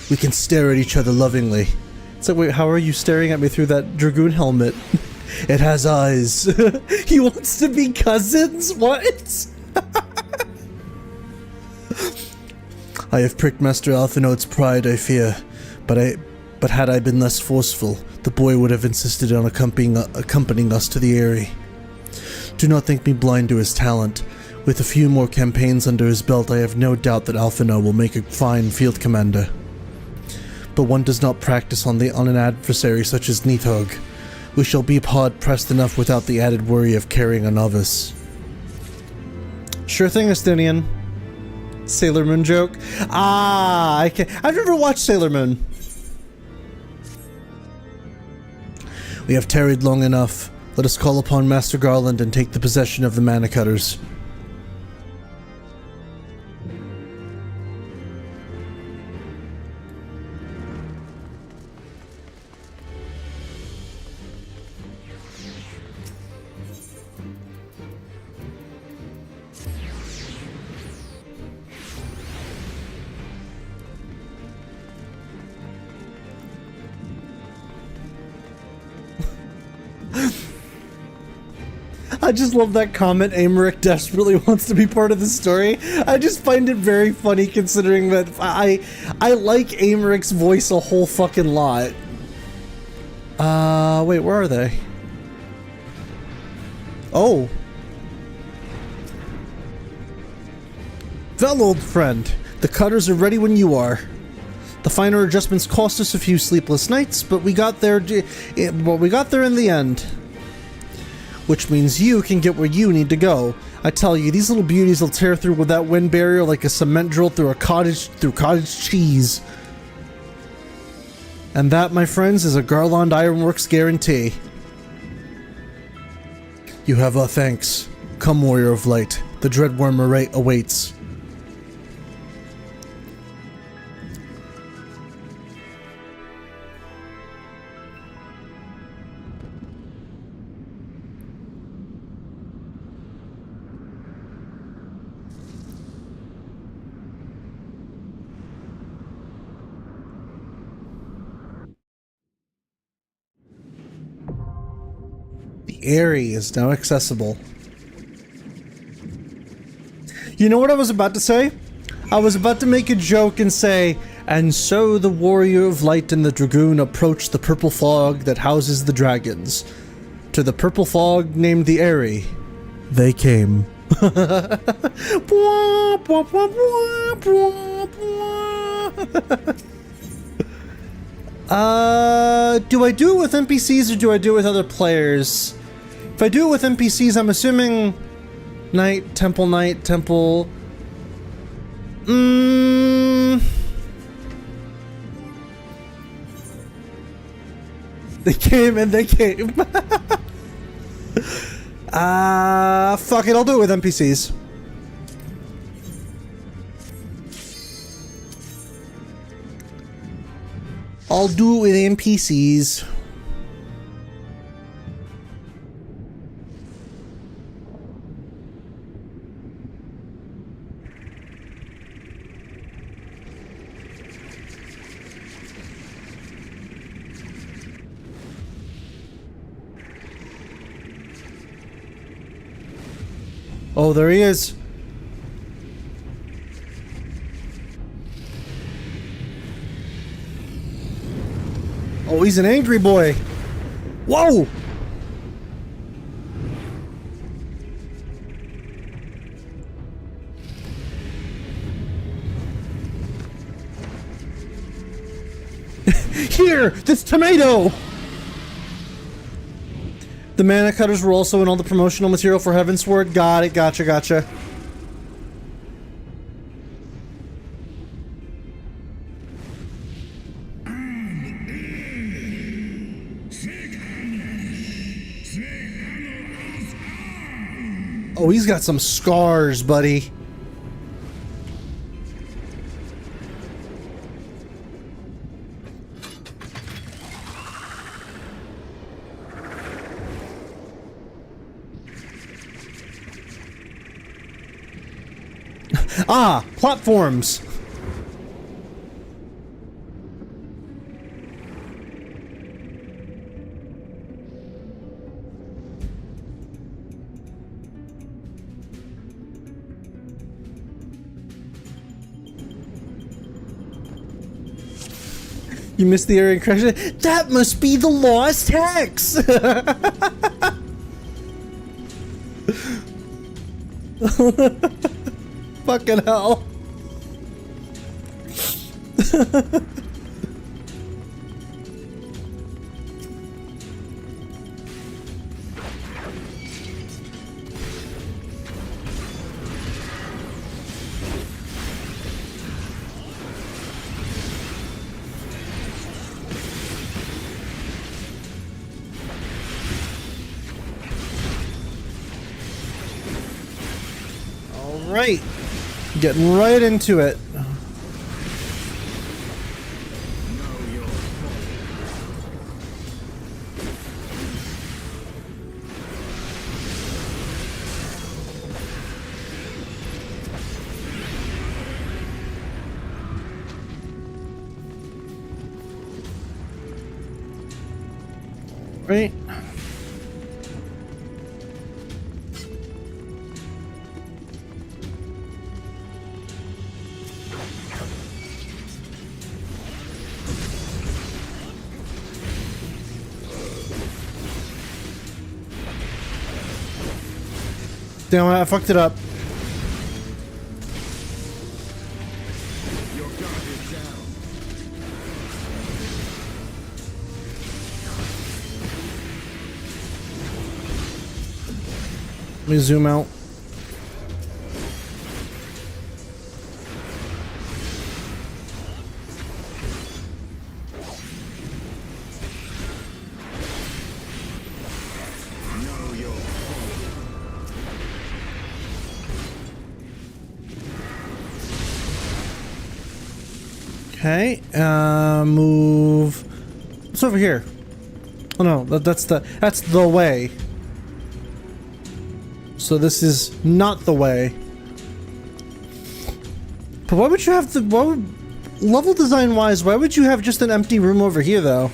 we can stare at each other lovingly. It's like, wait, how are you staring at me through that Dragoon helmet? It has eyes. He wants to be cousins? What? I have pricked Master Alphinaud's pride, I fear. But had I been less forceful, the boy would have insisted on accompanying us to the Eyrie. Do not think me blind to his talent. With a few more campaigns under his belt, I have no doubt that Alphinaud will make a fine field commander. But one does not practice on an adversary such as Nidhogg. We shall be hard-pressed enough without the added worry of carrying a novice. Sure thing, Estonian. Sailor Moon joke? Ah, I've never watched Sailor Moon. We have tarried long enough. Let us call upon Master Garland and take the possession of the Mana Cutters. I just love that comment. Aymeric desperately wants to be part of the story. I just find it very funny considering that I like Aymeric's voice a whole fucking lot. Wait, where are they? Oh. Well, old friend, the cutters are ready when you are. The finer adjustments cost us a few sleepless nights, but we got there in the end. Which means you can get where you need to go. I tell you, these little beauties will tear through with that wind barrier like a cement drill through cottage cheese. And that, my friends, is a Garland Ironworks guarantee. You have our thanks. Come, Warrior of Light. The Dreadworm awaits. Eyrie is now accessible. You know what I was about to say? I was about to make a joke and say, and so the Warrior of Light and the Dragoon approached the purple fog that houses the dragons. To the purple fog named the Eyrie, they came. Do I do it with NPCs or do I do it with other players? If I do it with NPCs, I'm assuming Knight, Temple. They came and they came. Fuck it, I'll do it with NPCs. I'll do it with NPCs. Oh, there he is. Oh, he's an angry boy. Whoa! Here, this tomato! The Mana Cutters were also in all the promotional material for Heavensward. Got it, gotcha. Oh, he's got some scars, buddy. Ah, platforms. You missed the area crash. That must be the lost hex. Fucking hell. Right, getting right into it. Right. Damn, I fucked it up. Let me zoom out. Okay, move. It's over here. Oh no, that's the way. So this is not the way. But why would you have level design wise, why would you have just an empty room over here though?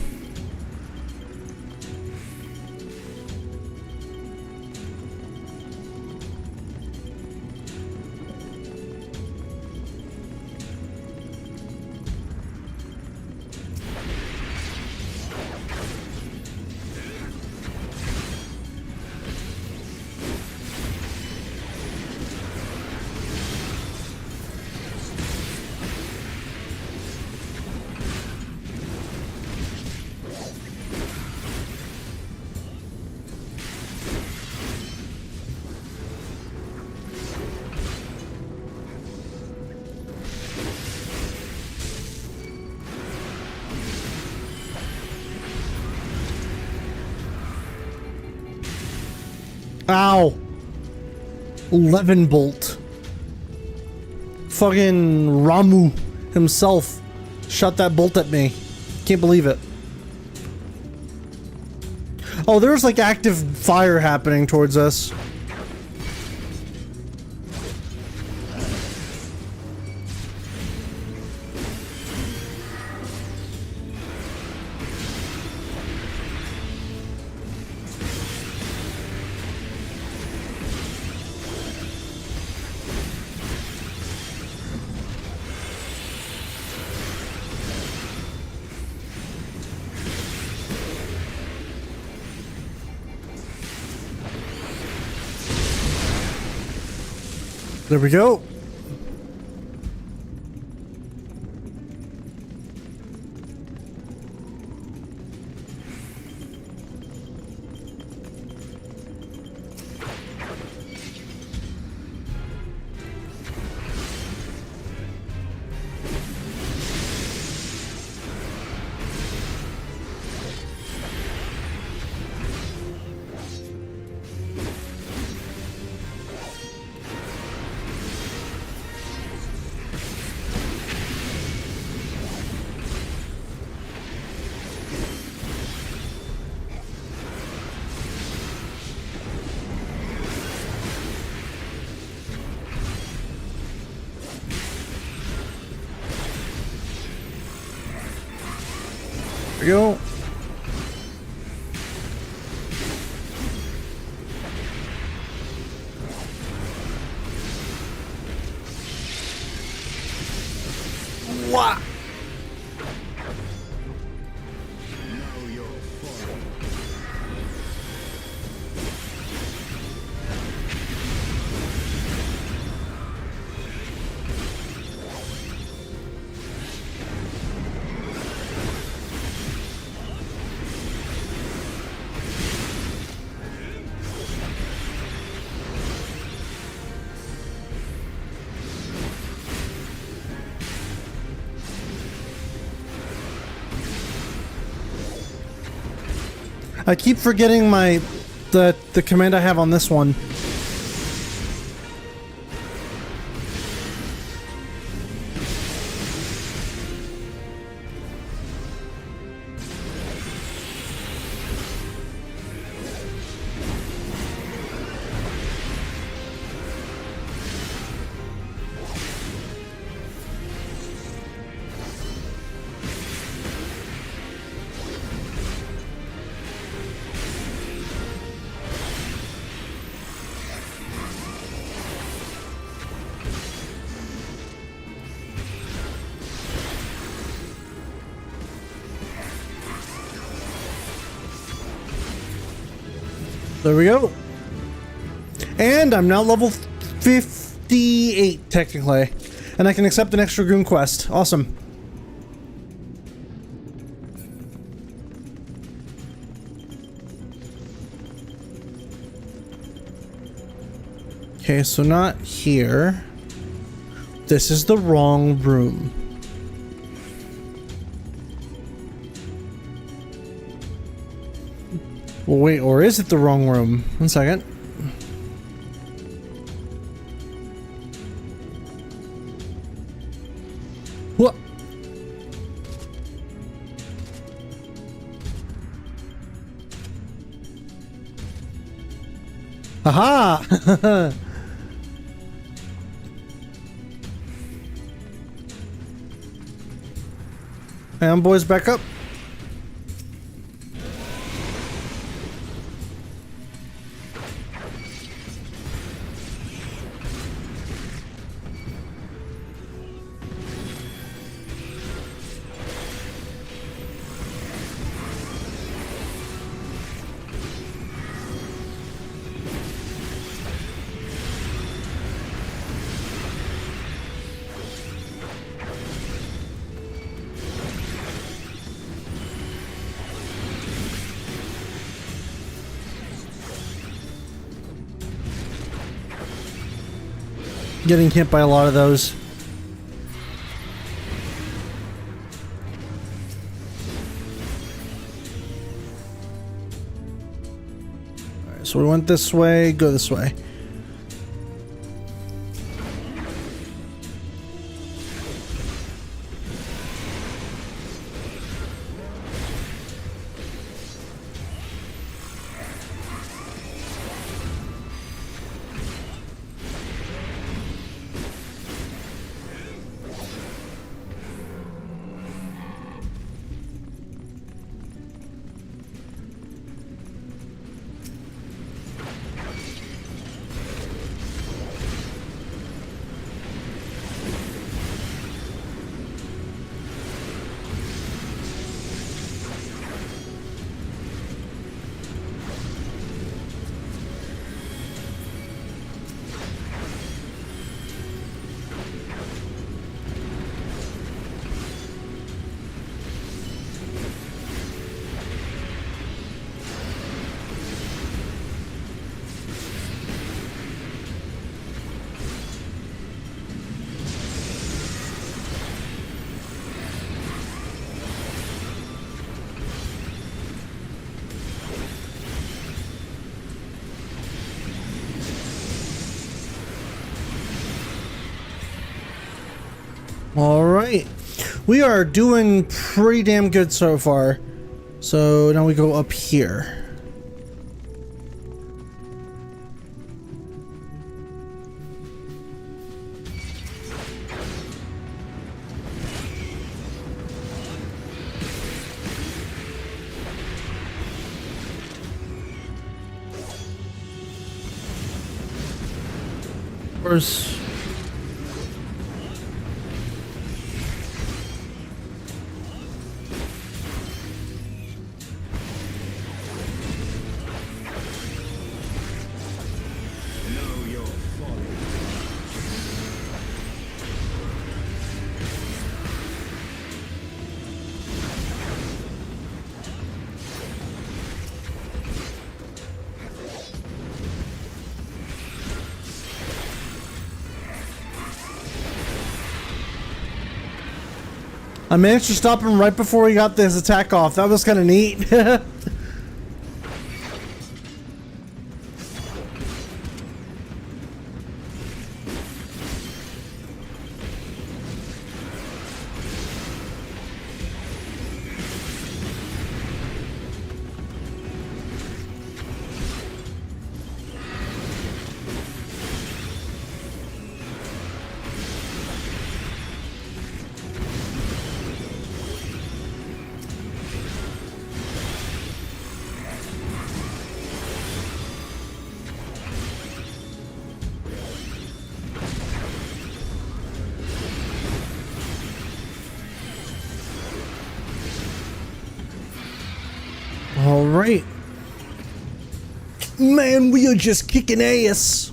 Ow. 11 bolt. Fucking Ramu himself shot that bolt at me. Can't believe it. Oh, there's like active fire happening towards us. There we go. go. Wah! I keep forgetting the command I have on this one. There we go. And I'm now level 58, technically. And I can accept an extra Goon quest. Awesome. Okay, so not here. This is the wrong room. Well, wait, or is it the wrong room? 1 second. What? Aha! And boys, back up. Getting hit by a lot of those. Alright, so we went this way, go this way. Alright, we are doing pretty damn good so far. So now we go up here. course. I managed to stop him right before he got this attack off. That was kind of neat. All right. Man, we are just kicking ass.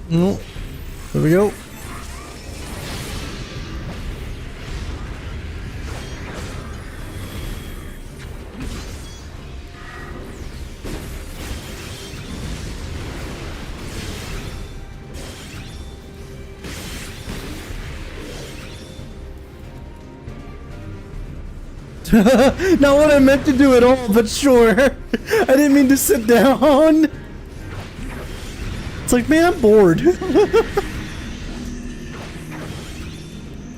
No. There we go. Not what I meant to do at all, but sure. I didn't mean to sit down. It's like, man, I'm bored.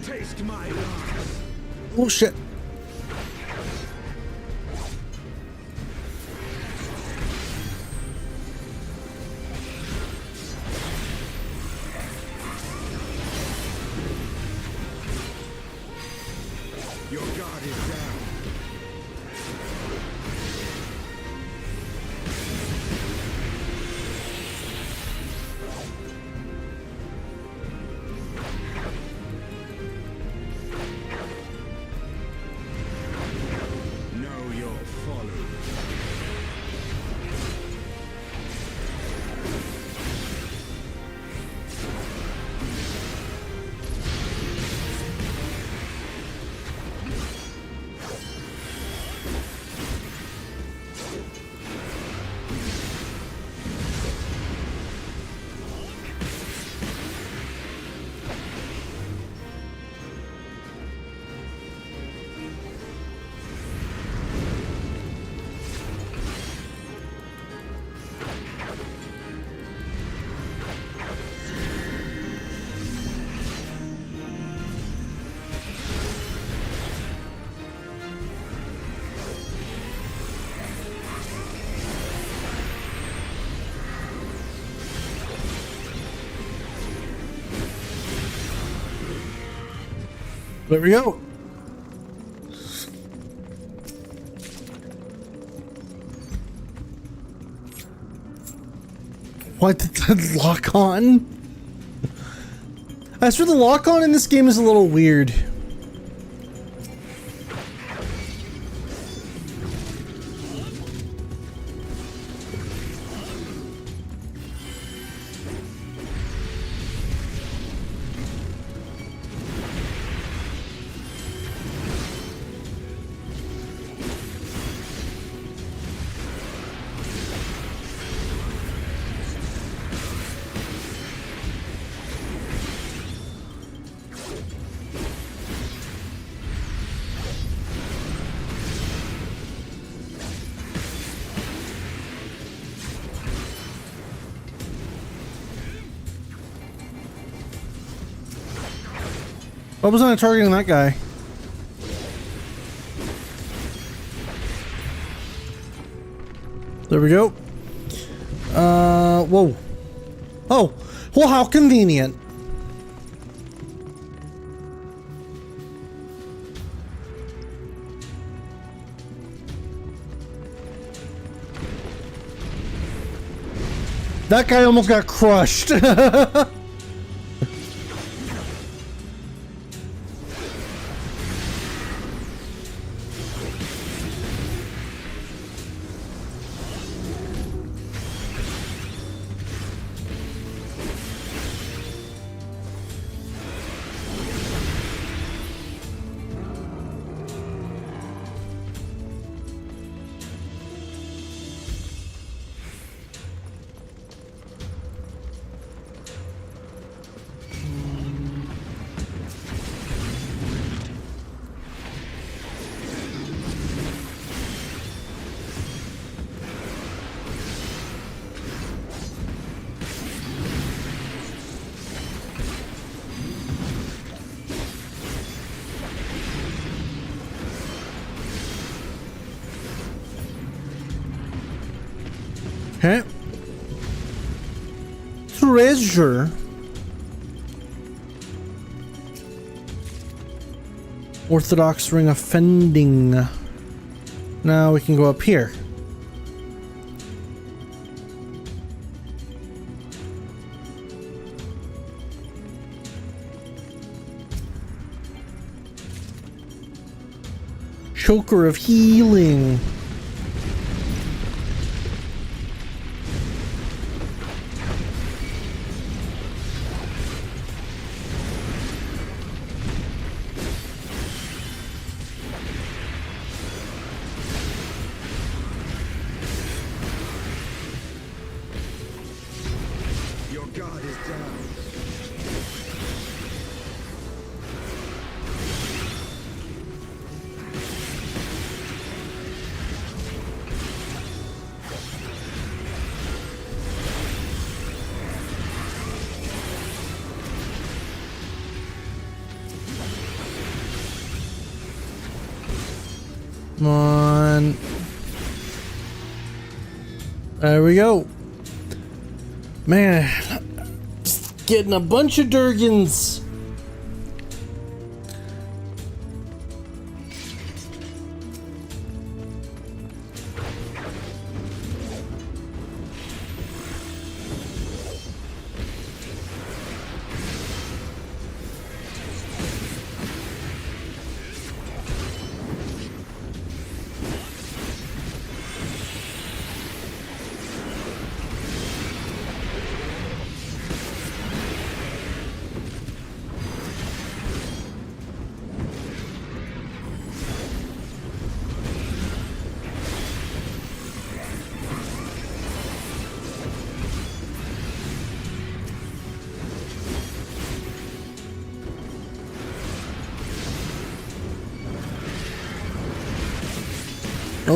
Taste my wrath. Oh shit. Your guard is down. Know your folly. There we go. What did that lock on? As for the lock on in this game is a little weird. Why wasn't I targeting that guy? There we go. Whoa. Oh, well, how convenient. That guy almost got crushed. Okay. Treasure. Orthodox ring offending. Now we can go up here. Choker of healing. Come on. There we go. Man, just getting a bunch of Durgans.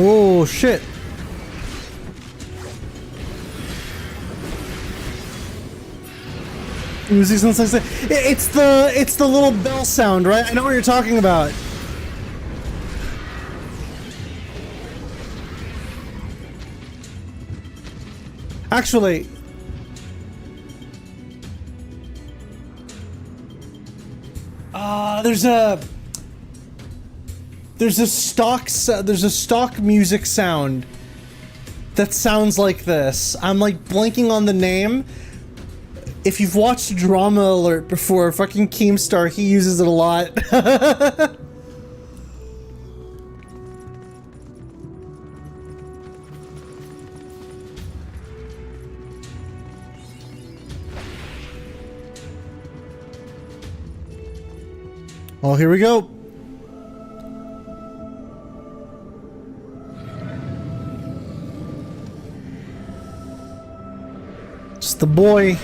Oh shit. It's the little bell sound, right? I know what you're talking about. Actually, there's a stock music sound that sounds like this. I'm like blanking on the name. If you've watched Drama Alert before, fucking Keemstar, he uses it a lot. Oh, here we go. It's the boy.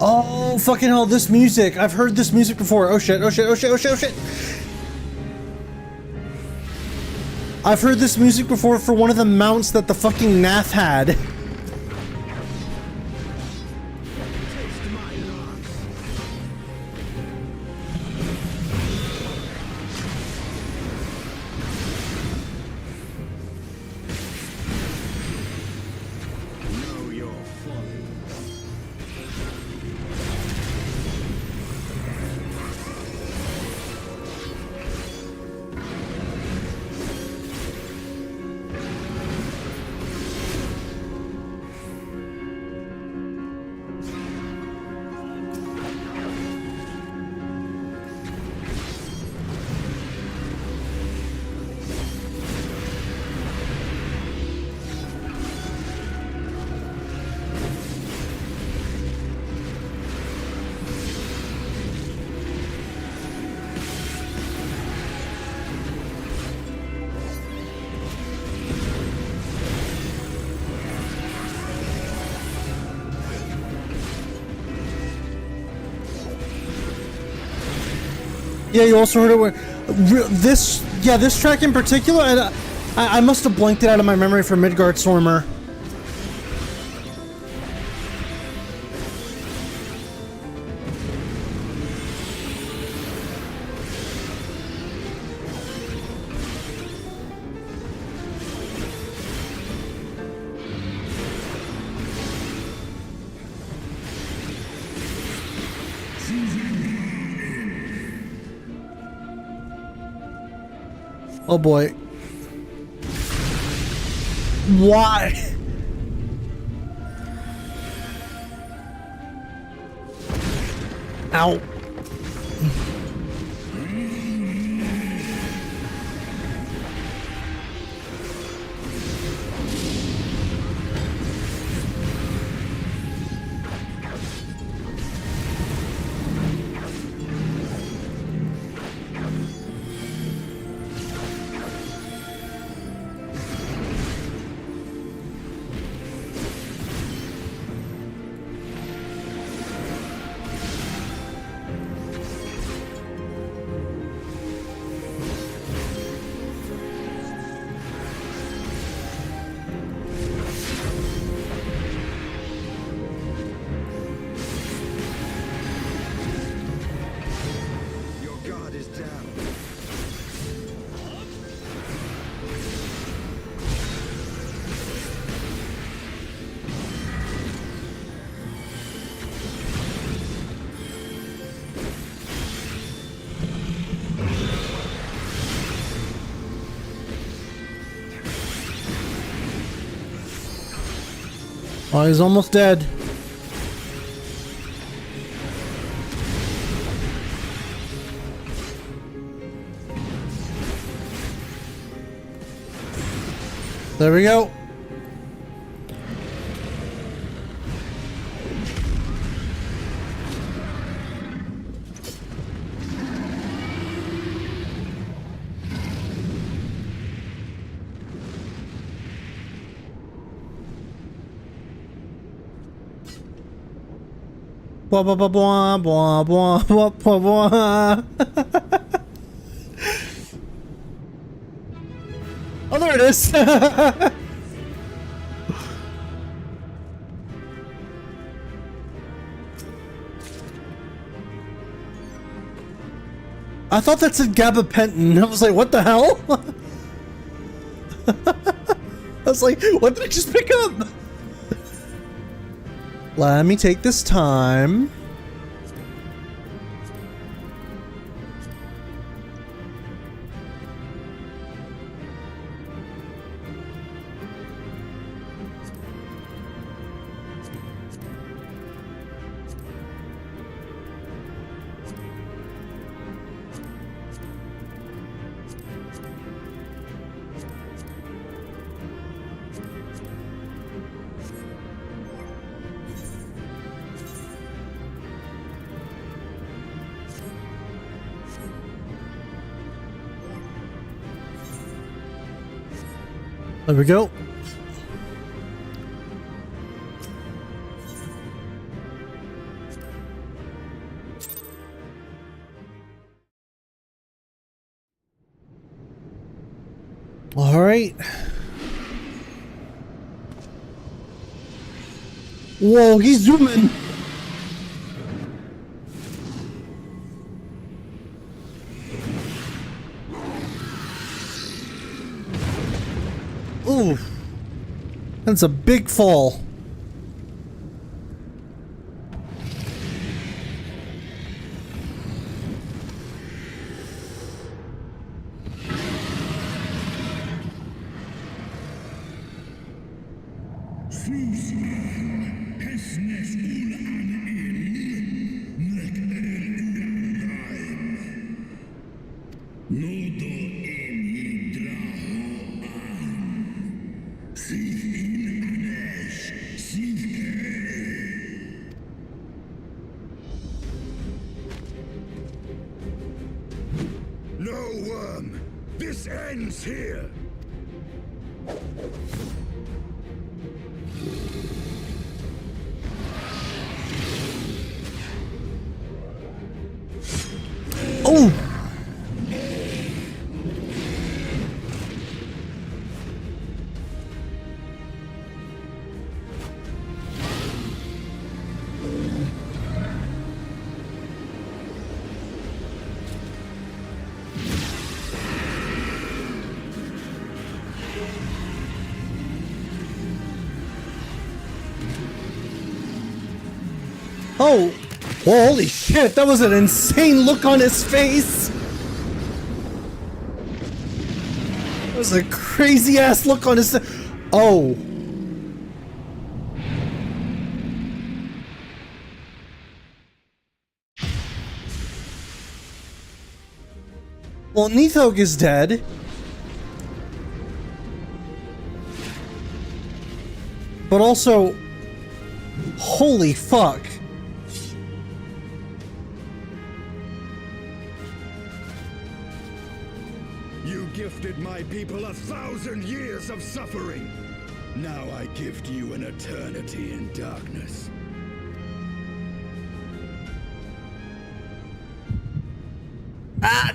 Oh, fucking hell, this music. I've heard this music before. Oh shit, oh shit, oh shit, oh shit, oh shit. I've heard this music before for one of the mounts that the fucking Nath had. Yeah, you also heard it where this track in particular, I must have blanked it out of my memory for Midgard Stormer. Oh boy. Why? Ow. Oh, he's almost dead. There we go. Blah blah blah blah blah blah blah blah blah. Oh, there it is. I thought that said gabapentin. I was like, what the hell? I was like, what did I just pick up? Let me take this time. There we go. All right. Whoa, he's zooming. Ooh. That's a big fall. No worm! This ends here! Oh! Oh! Holy shit, that was an insane look on his face! That was a crazy ass look on his... Oh. Well, Nidhogg is dead. But also... Holy fuck. You gifted my people 1,000 years of suffering. Now I gift you an eternity in darkness. Ah!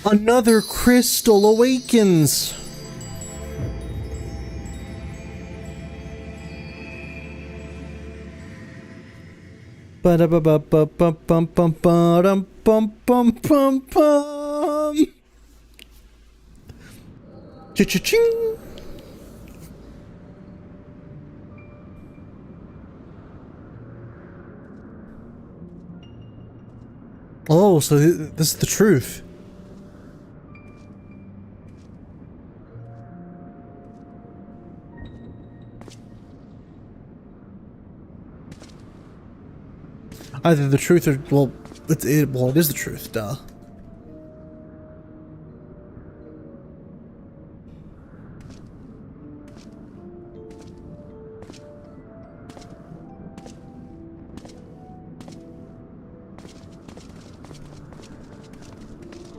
Another crystal awakens. Ba-da-ba-ba-ba-bum-bum-ba-dum-bum-bum-bum. Cha-cha-ching. Oh, so this is the truth. Either the truth or, well, it is the truth, duh.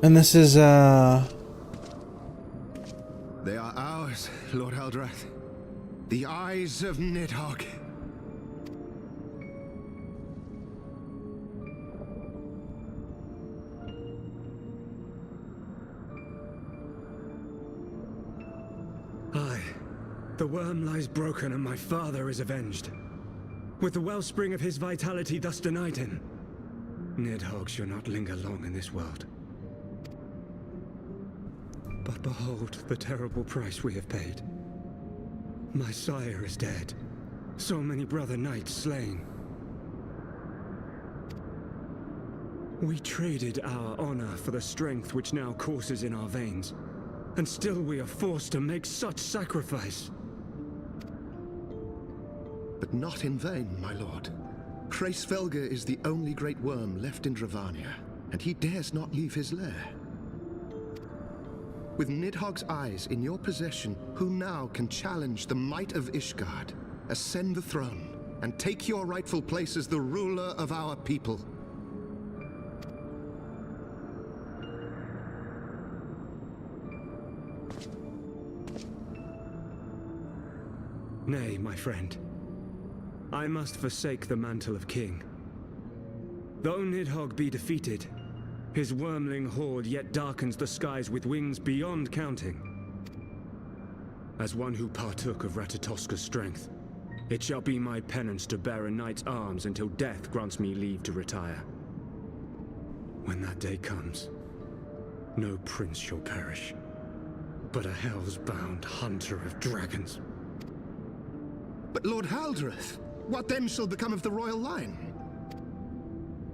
And this is, They are ours, Lord Eldrath. The eyes of Nidhogg. Aye. The worm lies broken and my father is avenged. With the wellspring of his vitality thus denied him, Nidhogg shall not linger long in this world. But behold the terrible price we have paid. My sire is dead. So many brother knights slain. We traded our honor for the strength which now courses in our veins. And still we are forced to make such sacrifice. But not in vain, my lord. Hraesvelgr is the only great worm left in Dravania, and he dares not leave his lair. With Nidhogg's eyes in your possession, who now can challenge the might of Ishgard, ascend the throne, and take your rightful place as the ruler of our people? Nay, my friend. I must forsake the mantle of king. Though Nidhogg be defeated, his wormling horde yet darkens the skies with wings beyond counting. As one who partook of Ratatoska's strength, it shall be my penance to bear a knight's arms until death grants me leave to retire. When that day comes, no prince shall perish, but a hell's-bound hunter of dragons. But Lord Haldreth, what then shall become of the royal line?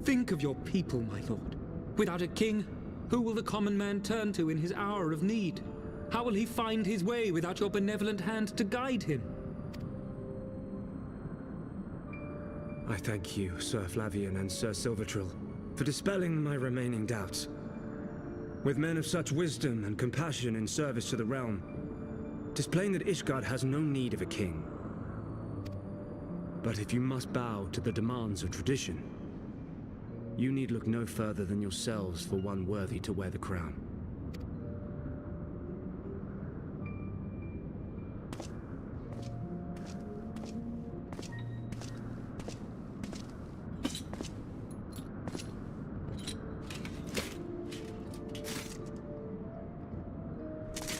Think of your people, my lord. Without a king, who will the common man turn to in his hour of need? How will he find his way without your benevolent hand to guide him? I thank you, Sir Flavian and Sir Silvertrill, for dispelling my remaining doubts. With men of such wisdom and compassion in service to the realm, 'tis plain that Ishgard has no need of a king. But if you must bow to the demands of tradition, you need look no further than yourselves for one worthy to wear the crown.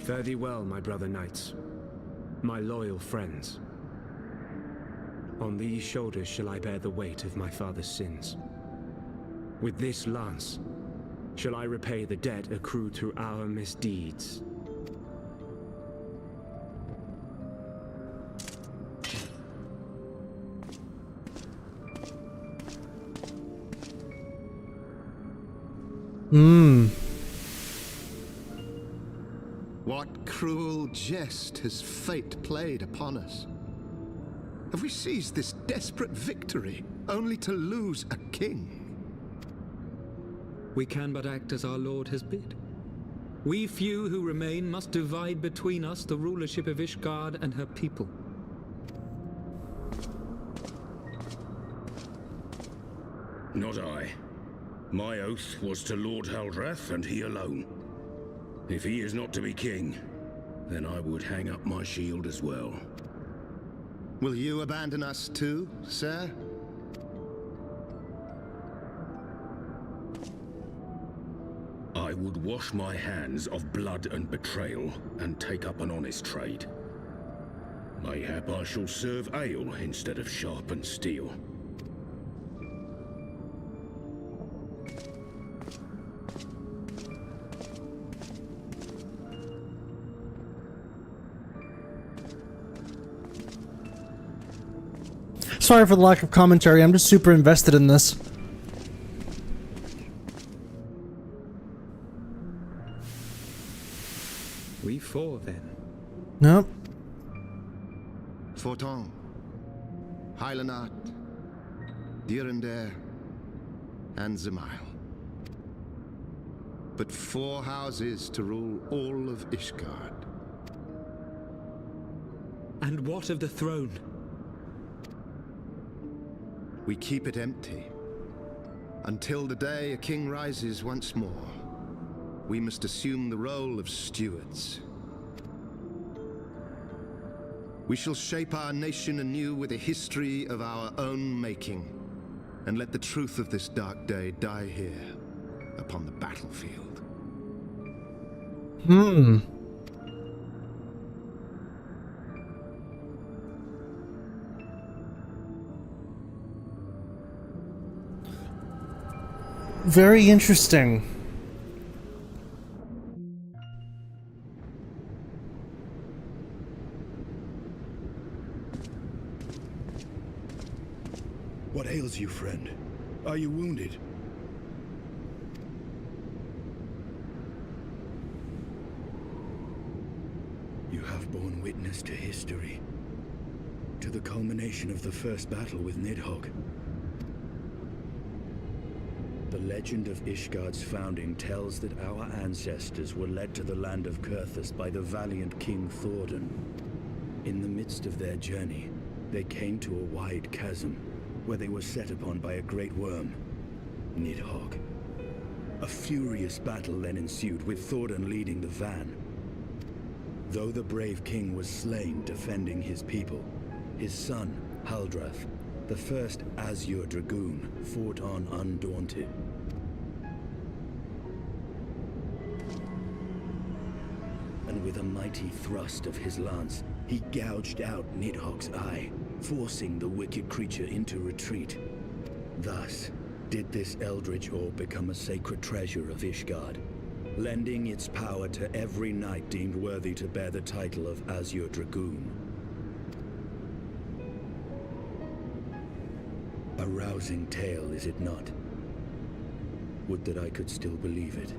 Fare thee well, my brother knights, my loyal friends. On these shoulders shall I bear the weight of my father's sins. With this lance shall I repay the debt accrued through our misdeeds. What cruel jest has fate played upon us? Have we seized this desperate victory only to lose a king? We can but act as our lord has bid. We few who remain must divide between us the rulership of Ishgard and her people. Not I. My oath was to Lord Haldreth and he alone. If he is not to be king, then I would hang up my shield as well. Will you abandon us too, sir? I would wash my hands of blood and betrayal and take up an honest trade. Mayhap I shall serve ale instead of sharpened steel. Sorry for the lack of commentary, I'm just super invested in this. We four, then. Nope. Forton, Heilenat, Dyrender, and Zemail. But 4 houses to rule all of Ishgard. And what of the throne? We keep it empty. Until the day a king rises once more, we must assume the role of stewards. We shall shape our nation anew with a history of our own making, and let the truth of this dark day die here, upon the battlefield. Very interesting. What ails you, friend? Are you wounded? You have borne witness to history, to the culmination of the first battle with Nidhogg. The legend of Ishgard's founding tells that our ancestors were led to the land of Kurthus by the valiant King Thordan. In the midst of their journey, they came to a wide chasm, where they were set upon by a great worm, Nidhogg. A furious battle then ensued, with Thordan leading the van. Though the brave king was slain defending his people, his son, Haldrath, the first Azure Dragoon, fought on undaunted. And with a mighty thrust of his lance, he gouged out Nidhogg's eye, forcing the wicked creature into retreat. Thus, did this eldritch orb become a sacred treasure of Ishgard, lending its power to every knight deemed worthy to bear the title of Azure Dragoon. A rousing tale, is it not? Would that I could still believe it.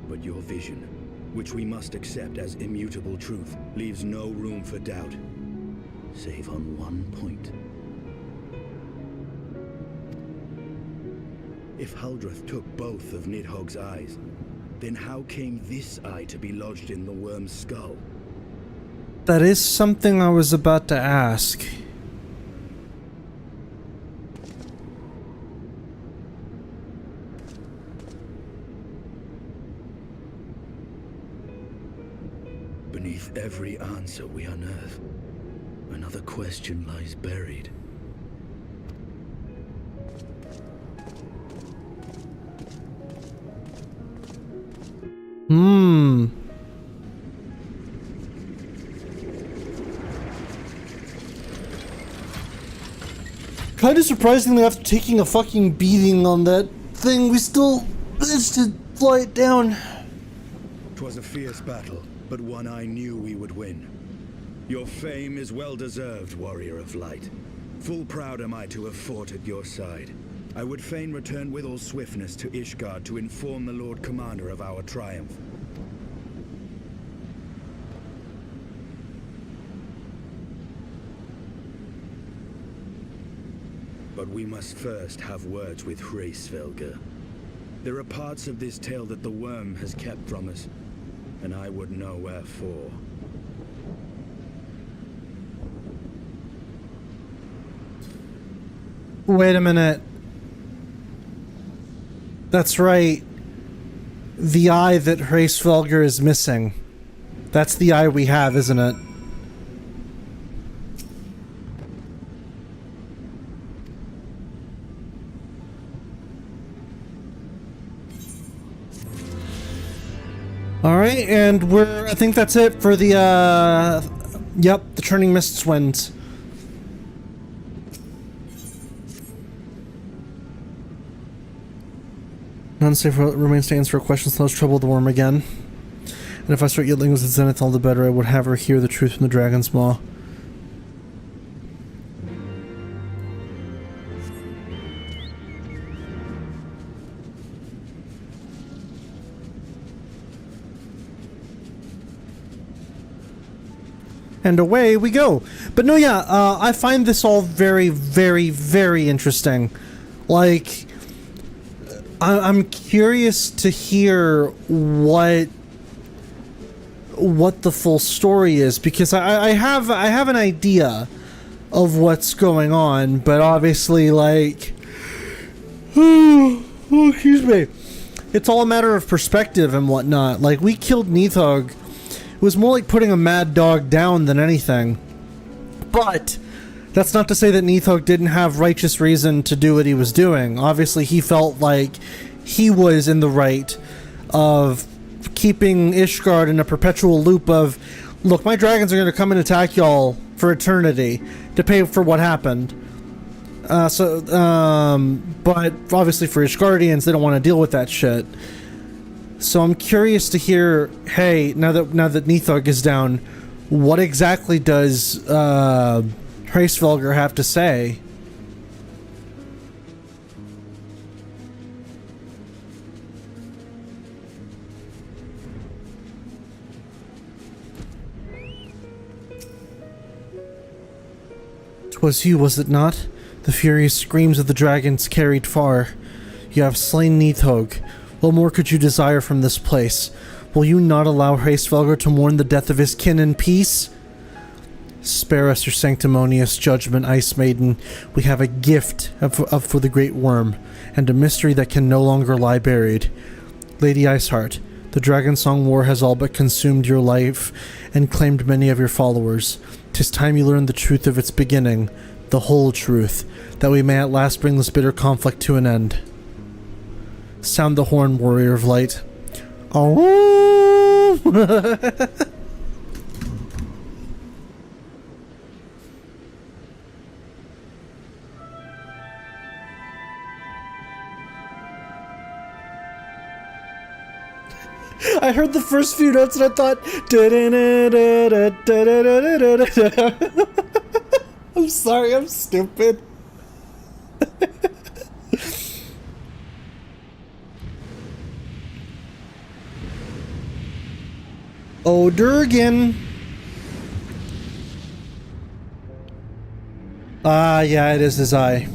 But your vision, which we must accept as immutable truth, leaves no room for doubt, save on one point. If Haldrath took both of Nidhogg's eyes, then how came this eye to be lodged in the worm's skull? That is something I was about to ask. Beneath every answer we unearth, another question lies buried. Kind of surprisingly, after taking a fucking beating on that thing, we still managed to fly it down. 'Twas a fierce battle, but one I knew we would win. Your fame is well deserved, warrior of light. Full proud am I to have fought at your side. I would fain return with all swiftness to Ishgard to inform the Lord Commander of our triumph. But we must first have words with Hraesvelgr. There are parts of this tale that the worm has kept from us, and I would know wherefore. Wait a minute. That's right. The eye that Hraesvelgr is missing. That's the eye we have, isn't it? Alright, and I think that's it for the, yep, the Churning Mists wins. Unsafe remains to answer questions, so let's trouble the worm again. And if I start yelling with Zenith, all the better I would have her hear the truth from the Dragon's Maw. And away we go. But no, yeah, I find this all very, very, very interesting. Like, I'm curious to hear what the full story is, because I have an idea of what's going on, but obviously, like, excuse me, it's all a matter of perspective and whatnot. Like, we killed Nidhogg. It was more like putting a mad dog down than anything. But that's not to say that Nidhogg didn't have righteous reason to do what he was doing. Obviously, he felt like he was in the right of keeping Ishgard in a perpetual loop of, look, my dragons are going to come and attack y'all for eternity to pay for what happened. But obviously for Ishgardians, they don't want to deal with that shit. So I'm curious to hear, hey, now that Nidhogg is down, what exactly does Hraesvelgr have to say? "'Twas you, was it not? The furious screams of the dragons carried far. You have slain Nidhogg. What more could you desire from this place? Will you not allow Hraesvelgr to mourn the death of his kin in peace? Spare us your sanctimonious judgment, Ice Maiden. We have a gift for the Great Worm, and a mystery that can no longer lie buried. Lady Iceheart, the Dragonsong War has all but consumed your life and claimed many of your followers. 'Tis time you learn the truth of its beginning, the whole truth, that we may at last bring this bitter conflict to an end. Sound the horn, warrior of light. Oh. I heard the first few notes and I thought, I'm sorry, I'm stupid. Oh, Durgan. Ah, yeah, it is his eye.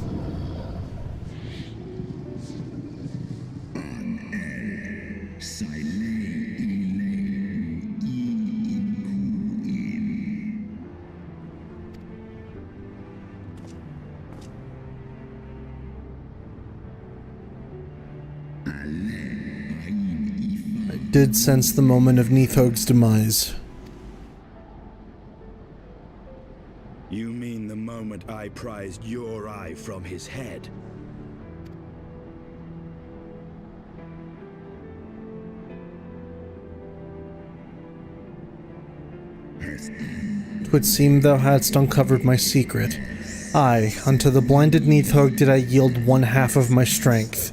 Did sense the moment of Nithog's demise. You mean the moment I prized your eye from his head? Twould seem thou hadst uncovered my secret. Aye, unto the blinded Nithog did I yield one half of my strength.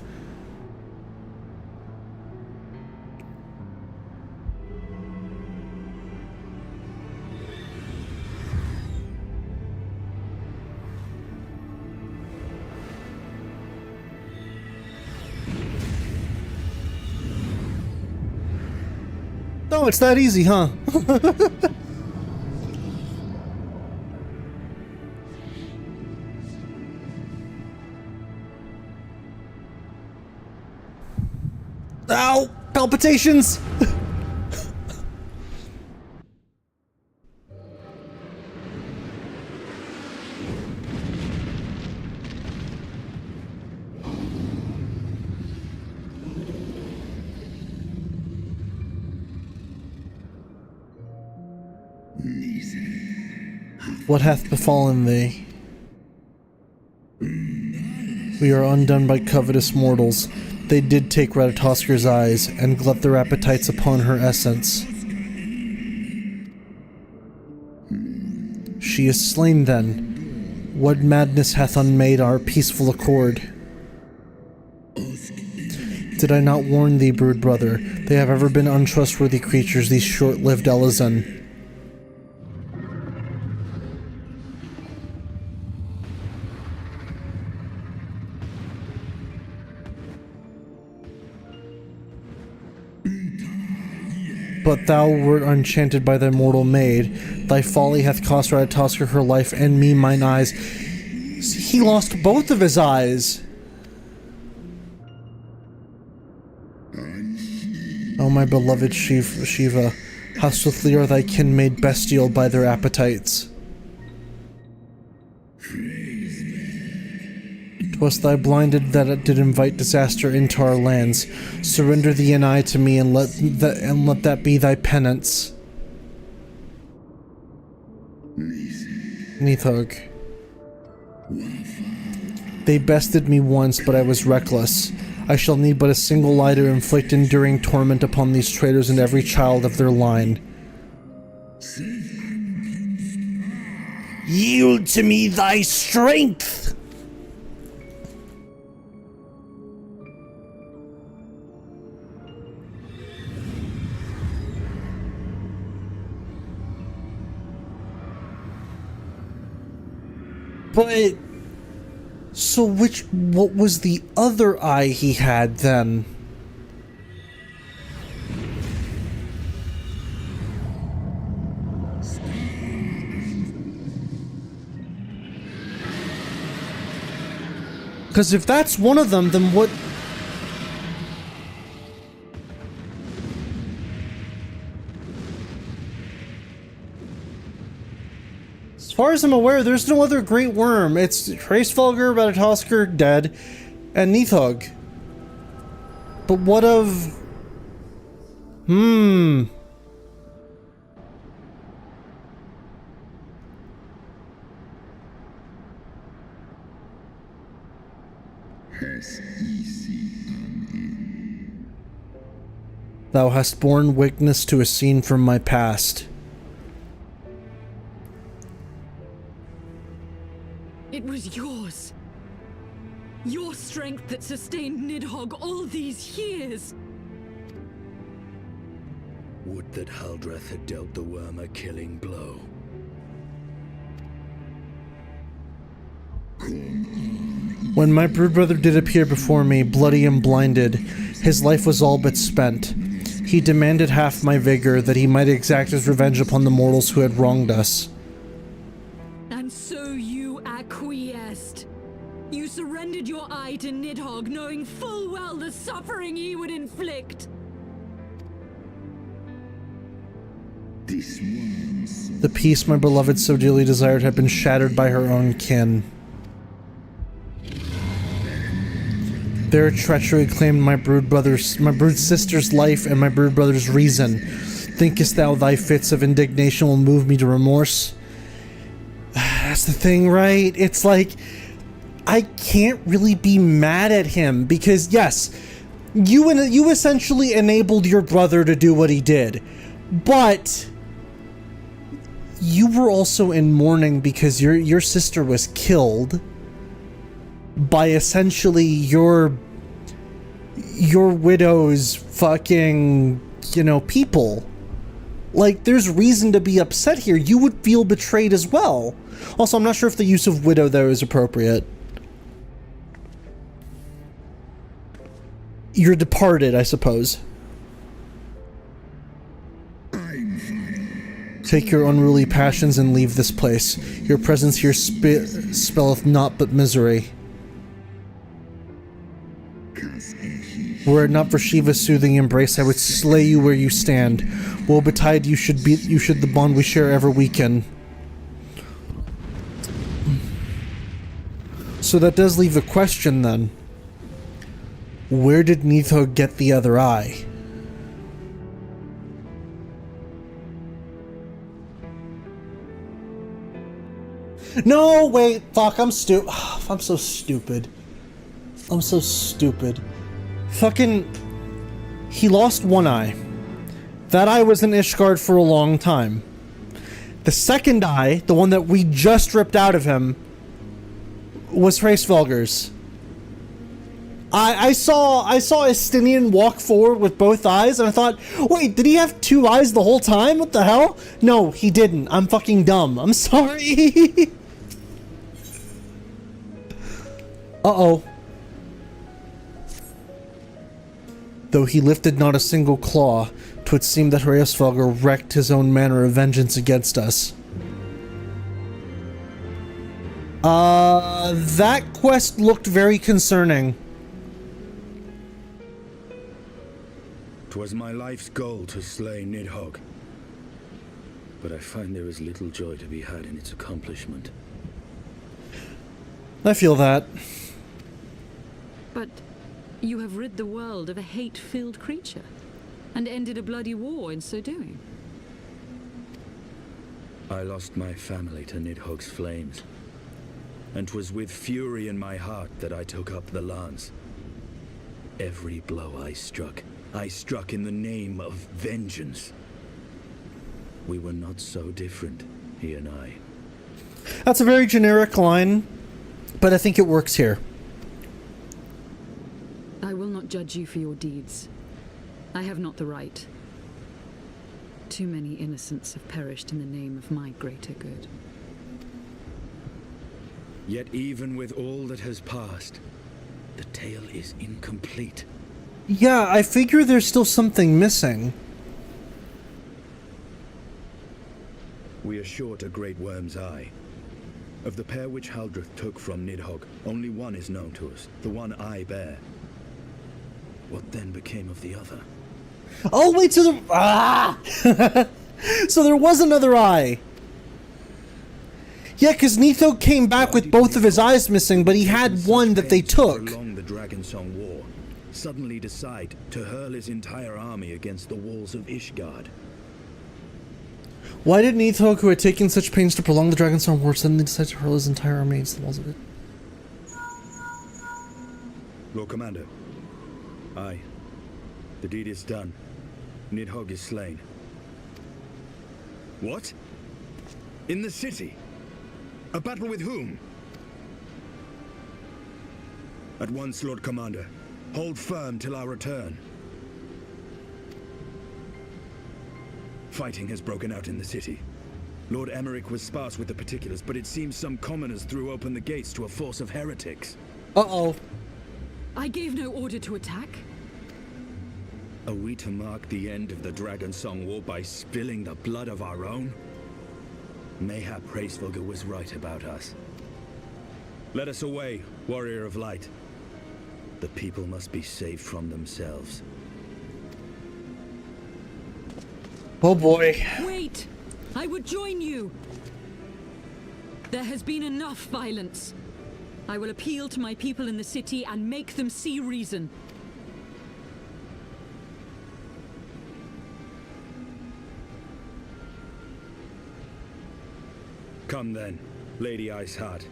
Oh, it's that easy, huh? Ow! Palpitations! What hath befallen thee? We are undone by covetous mortals. They did take Ratatoskr's eyes, and glut their appetites upon her essence. She is slain then. What madness hath unmade our peaceful accord? Did I not warn thee, brood brother? They have ever been untrustworthy creatures, these short-lived Elezen. But thou wert enchanted by thy mortal maid. Thy folly hath cost Ratatoskr her life, and me mine eyes. He lost both of his eyes! O my beloved Shiva, how swiftly are thy kin made bestial by their appetites. 'Twas thy blinded that did invite disaster into our lands. Surrender thee an eye to me, and let that be thy penance. Nithog. They bested me once, but I was reckless. I shall need but a single eye to inflict enduring torment upon these traitors and every child of their line. Yield to me thy strength! But, so what was the other eye he had then? Because if that's one of them, then what? As far as I'm aware, there's no other Great Worm. It's Hraesvelgr, Ratatoskr, dead, and Nithog. But what of... Thou hast borne witness to a scene from my past. It was yours. Your strength that sustained Nidhogg all these years. Would that Haldreth had dealt the worm a killing blow. When my broodbrother did appear before me, bloody and blinded, his life was all but spent. He demanded half my vigor, that he might exact his revenge upon the mortals who had wronged us. And so you acquiesced. You surrendered your eye to Nidhogg, knowing full well the suffering he would inflict. The peace my beloved so dearly desired had been shattered by her own kin. Their treachery claimed my brood sister's life and my brood brother's reason. Thinkest thou thy fits of indignation will move me to remorse? That's the thing, right? It's like, I can't really be mad at him because, yes, you essentially enabled your brother to do what he did, but you were also in mourning because your sister was killed by essentially your widow's fucking, people. Like, there's reason to be upset here. You would feel betrayed as well. Also, I'm not sure if the use of widow there is appropriate. You're departed, I suppose. Take your unruly passions and leave this place. Your presence here spelleth naught but misery. Were it not for Shiva's soothing embrace, I would slay you where you stand. Woe betide you should the bond we share ever weaken. So that does leave the question then. Where did Nidhogg get the other eye? No, wait, fuck, I'm so stupid. I'm so stupid. Fucking, he lost one eye. That eye was in Ishgard for a long time. The second eye, the one that we just ripped out of him, was Hraesvelgr's. I saw Estinian walk forward with both eyes, and I thought, wait, did he have two eyes the whole time? What the hell? No, he didn't. I'm fucking dumb. I'm sorry. Uh-oh. Though he lifted not a single claw, 'twould seem that Hraesvelgr wreaked his own manner of vengeance against us. That quest looked very concerning. 'Twas my life's goal to slay Nidhogg, but I find there is little joy to be had in its accomplishment. I feel that. But you have rid the world of a hate-filled creature, and ended a bloody war in so doing. I lost my family to Nidhogg's flames, and 'twas with fury in my heart that I took up the lance. Every blow I struck in the name of vengeance. We were not so different, he and I. That's a very generic line, but I think it works here. I will not judge you for your deeds. I have not the right. Too many innocents have perished in the name of my greater good. Yet even with all that has passed, the tale is incomplete. Yeah, I figure there's still something missing. We are short a great worm's eye. Of the pair which Haldreth took from Nidhogg, only one is known to us, the one I bear. What then became of the other? Oh, wait, so so there was another eye. Yeah, because Nidhogg came back with both of his eyes missing, but he had one that they took. Prolong the Dragonsong War, suddenly decide to hurl his entire army against the walls of Ishgard. Why did Nidhogg, who had taken such pains to prolong the Dragonsong War, suddenly decide to hurl his entire army against the walls of it? Lord Commander. Aye. The deed is done. Nidhogg is slain. What? In the city? A battle with whom? At once, Lord Commander. Hold firm till our return. Fighting has broken out in the city. Lord Emmerich was sparse with the particulars, but it seems some commoners threw open the gates to a force of heretics. Uh-oh. I gave no order to attack. Are we to mark the end of the Dragonsong War by spilling the blood of our own? Mayhap Hraesvelgr was right about us. Let us away, Warrior of Light. The people must be saved from themselves. Oh boy. Wait! I would join you! There has been enough violence. I will appeal to my people in the city and make them see reason. Come then, Lady Iceheart.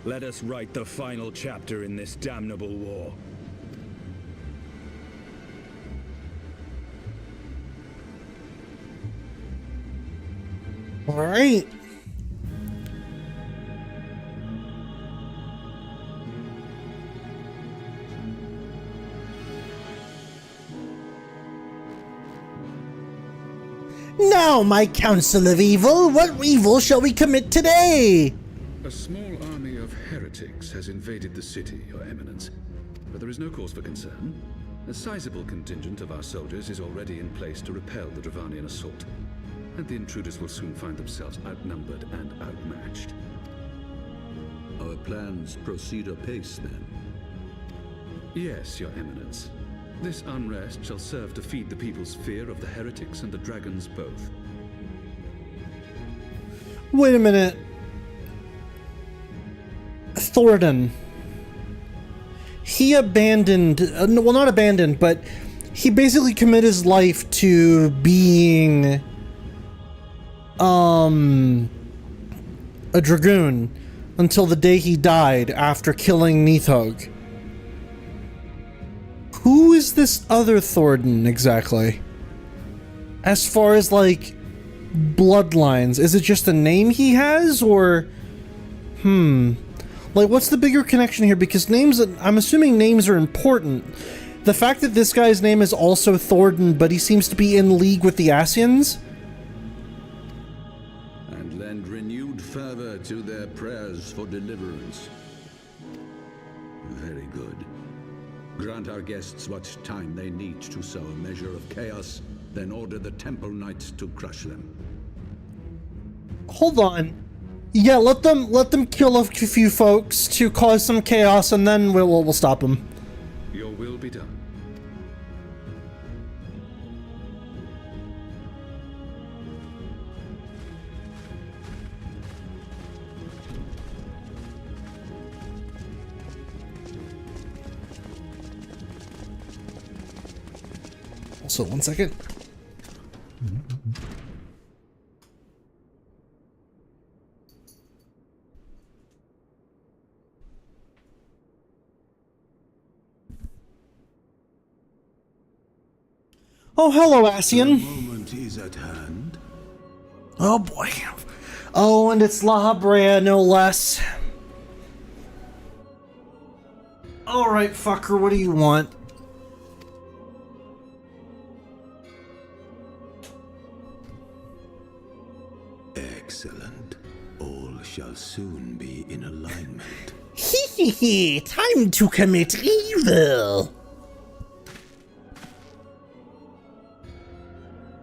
Let us write the final chapter in this damnable war. All right. Now, my counsel of evil, what evil shall we commit today? A small army of heretics has invaded the city, Your Eminence. But there is no cause for concern. A sizable contingent of our soldiers is already in place to repel the Dravanian assault. And the intruders will soon find themselves outnumbered and outmatched. Our plans proceed apace, then? Yes, Your Eminence. This unrest shall serve to feed the people's fear of the heretics and the dragons both. Wait a minute. Thordan. He abandoned, well, not abandoned, but he basically committed his life to being a dragoon until the day he died after killing Nidhogg. Who is this other Thordan exactly? As far as like bloodlines, is it just a name he has, or like what's the bigger connection here? Because names, I'm assuming names are important. The fact that this guy's name is also Thordan, but he seems to be in league with the Asians. And lend renewed fervor to their prayers for deliverance. Very good. Grant our guests what time they need to sow a measure of chaos, then order the Temple Knights to crush them. Hold on. Yeah, let them kill a few folks to cause some chaos, and then we'll stop them. Your will be done. Also, 1 second. Oh, hello, Asian. The moment is at hand. Oh boy. Oh, and it's La Habrea, no less. Alright, fucker, what do you want? Excellent. All shall soon be in alignment. Hee time to commit evil.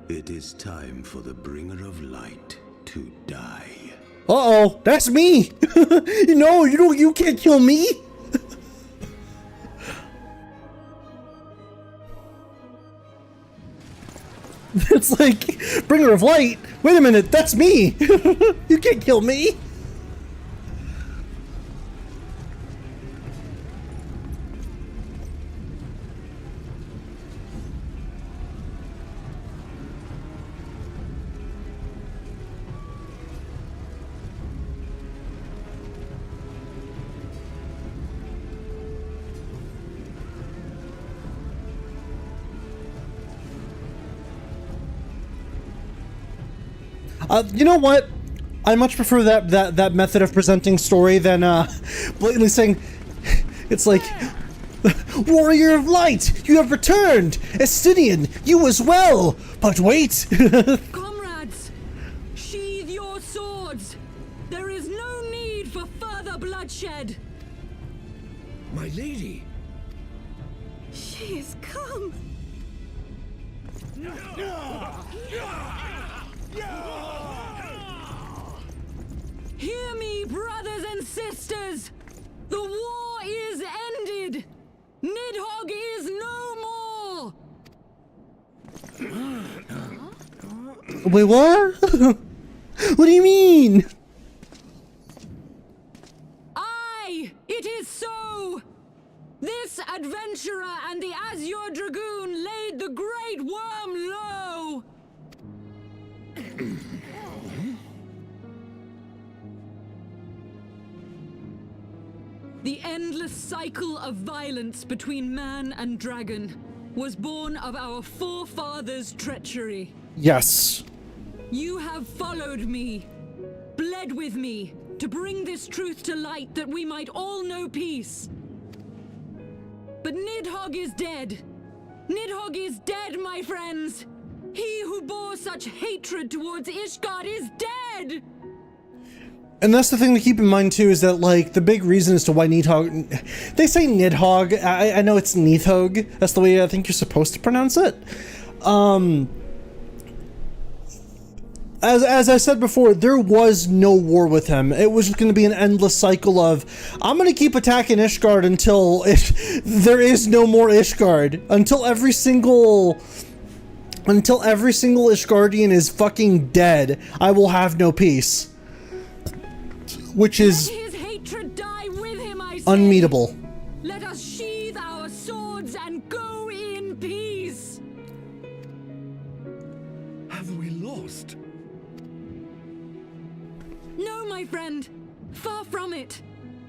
It is time for the bringer of light to die. Uh-oh, that's me. No, you can't kill me. It's like, bringer of light. Wait a minute, that's me. You can't kill me. You know what? I much prefer that method of presenting story than blatantly saying, it's like, Warrior of Light, you have returned! Estinian, you as well! But wait! Comrades, sheathe your swords! There is no need for further bloodshed! My lady! She is come! Hear me, brothers and sisters! The war is ended! Nidhogg is no more! Wait, what? What do you mean? Aye, it is so! This adventurer and the Azure Dragoon laid the Great Worm low! The endless cycle of violence between man and dragon was born of our forefathers' treachery. Yes. You have followed me, bled with me, to bring this truth to light that we might all know peace. But Nidhogg is dead. Nidhogg is dead, my friends! He who bore such hatred towards Ishgard is dead! And that's the thing to keep in mind too, is that like the big reason as to why Nidhogg, they say Nidhogg, I know it's Nidhogg, that's the way I think you're supposed to pronounce it. As I said before, there was no war with him. It was just going to be an endless cycle of, I'm going to keep attacking Ishgard until there is no more Ishgard, until every single Ishgardian is fucking dead. I will have no peace. Which is Let his hatred die with him, I say. unmeetable. Let us sheathe our swords and go in peace. Have we lost? No, my friend. Far from it.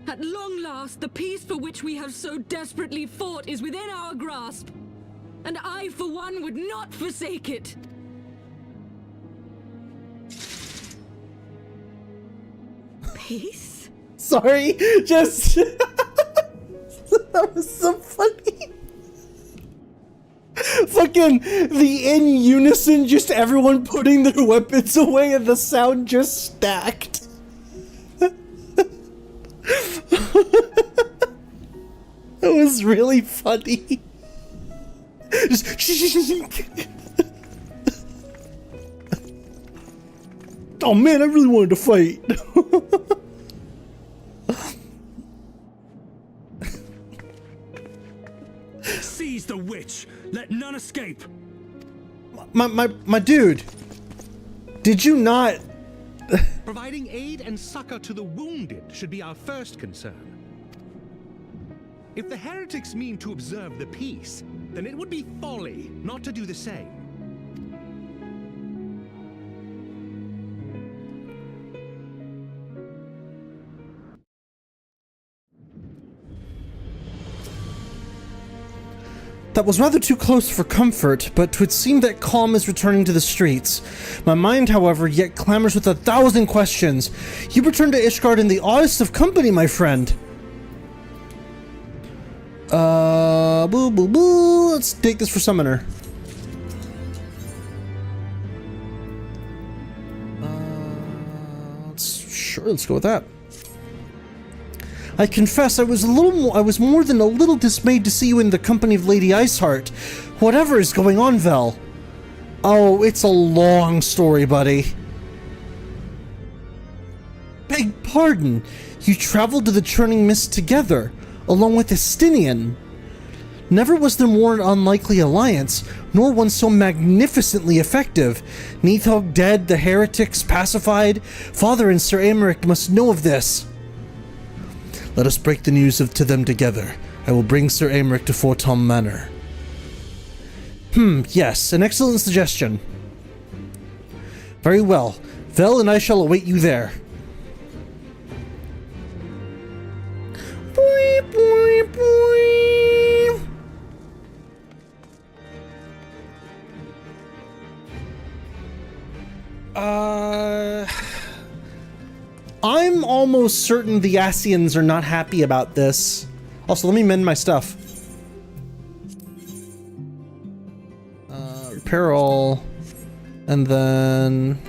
At long last, the peace for which we have so desperately fought is within our grasp. And I, for one, would not forsake it. Peace? Sorry, just that was so funny. Fucking the in unison, just everyone putting their weapons away and the sound just stacked. That was really funny. Just oh man, I really wanted to fight. Seize the witch! Let none escape! My dude, did you not? Providing aid and succor to the wounded should be our first concern. If the heretics mean to observe the peace, then it would be folly not to do the same. That was rather too close for comfort, but 'twould seem that calm is returning to the streets. My mind, however, yet clamors with 1,000 questions. You returned to Ishgard in the oddest of company, my friend. Boo boo boo. Let's take this for Summoner. Let's go with that. I confess I was more than a little dismayed to see you in the company of Lady Iceheart. Whatever is going on, Vel? Oh, it's a long story, buddy. Beg pardon. You traveled to the Churning Mist together, along with Estinian. Never was there more an unlikely alliance, nor one so magnificently effective. Nidhogg dead, the heretics pacified. Father and Sir Aymeric must know of this. Let us break the news to them together. I will bring Sir Aymeric to Fortom Manor. Yes, an excellent suggestion. Very well. Vel and I shall await you there. Boing, boing, boing. I'm almost certain the Asians are not happy about this. Also, let me mend my stuff. Repair all. And then...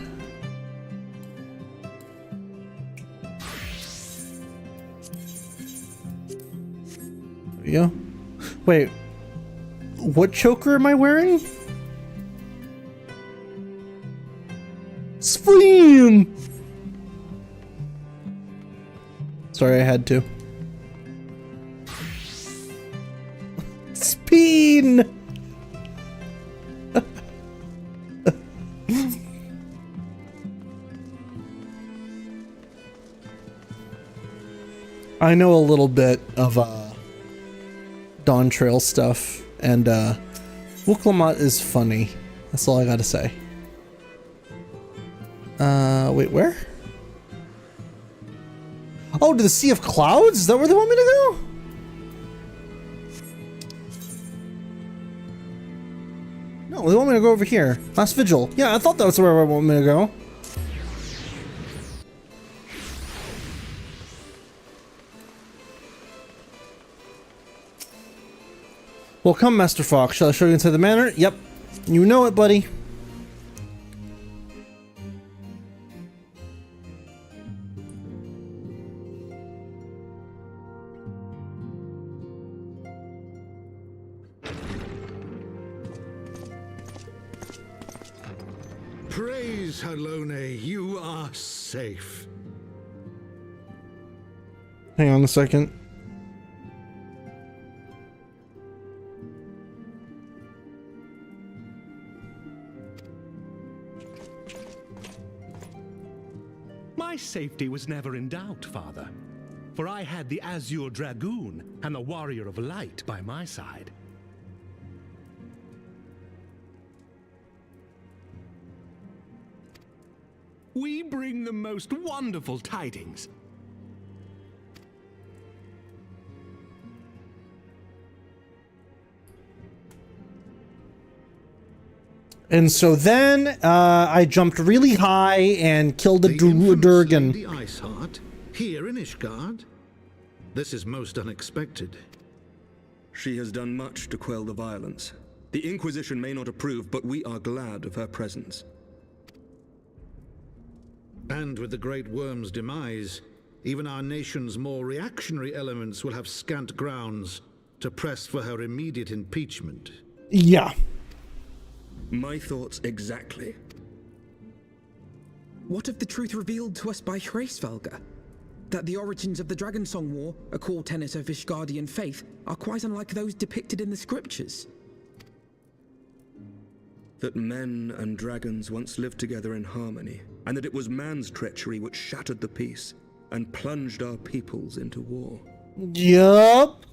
There we go. Wait. What choker am I wearing? Spleen! Sorry, I had to. Speen! I know a little bit of Dawn Trail stuff, and Wuklamot is funny. That's all I gotta say. Wait, where? Oh, to the Sea of Clouds? Is that where they want me to go? No, they want me to go over here. Last Vigil. Yeah, I thought that was where they want me to go. Well, come, Master Fox. Shall I show you inside the manor? Yep. You know it, buddy. Praise Halone, you are safe. Hang on a second. My safety was never in doubt, Father, for I had the Azure Dragoon and the Warrior of Light by my side. We bring the most wonderful tidings. And so then I jumped really high and killed a Durgan. The Ice Heart here in Ishgard. This is most unexpected. She has done much to quell the violence. The Inquisition may not approve, but we are glad of her presence. And with the Great Worm's demise, even our nation's more reactionary elements will have scant grounds to press for her immediate impeachment. Yeah. My thoughts exactly. What of the truth revealed to us by Hraesvelgr? That the origins of the Dragonsong War, a core tenet of Ishgardian faith, are quite unlike those depicted in the scriptures. That men and dragons once lived together in harmony, and that it was man's treachery which shattered the peace and plunged our peoples into war. Yup.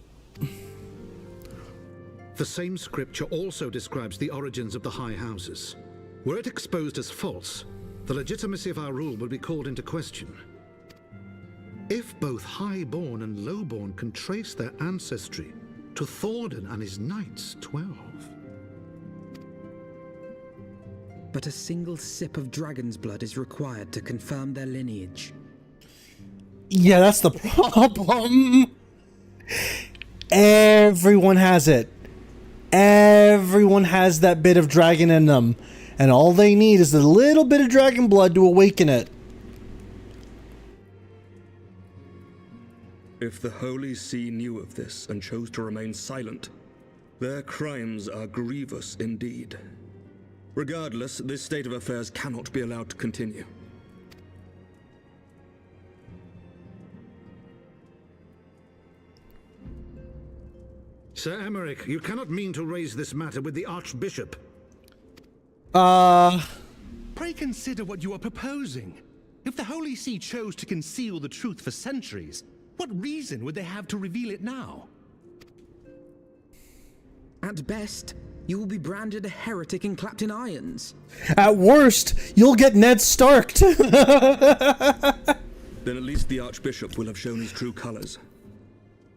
The same scripture also describes the origins of the High Houses. Were it exposed as false, the legitimacy of our rule would be called into question. If both Highborn and Lowborn can trace their ancestry to Thordan and his Knights 12. But a single sip of dragon's blood is required to confirm their lineage. Yeah, that's the problem. Everyone has it. Everyone has that bit of dragon in them. And all they need is a little bit of dragon blood to awaken it. If the Holy See knew of this and chose to remain silent, their crimes are grievous indeed. Regardless, this state of affairs cannot be allowed to continue. Sir Emmerich, you cannot mean to raise this matter with the Archbishop. Pray consider what you are proposing. If the Holy See chose to conceal the truth for centuries, what reason would they have to reveal it now? At best, you will be branded a heretic and clapped in irons. At worst, you'll get Ned Starked. Then at least the Archbishop will have shown his true colors.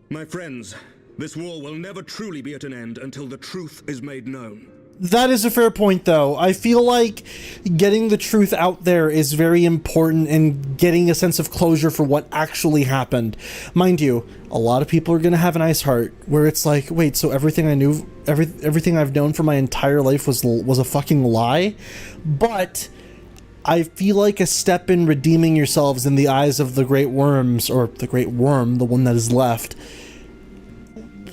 My friends, this war will never truly be at an end until the truth is made known. That is a fair point, though. I feel like getting the truth out there is very important and getting a sense of closure for what actually happened. Mind you, a lot of people are going to have an ice heart where it's like, wait, so everything I knew, everything I've known for my entire life was a fucking lie? But I feel like a step in redeeming yourselves in the eyes of the Great Worms, or the Great Worm, the one that is left.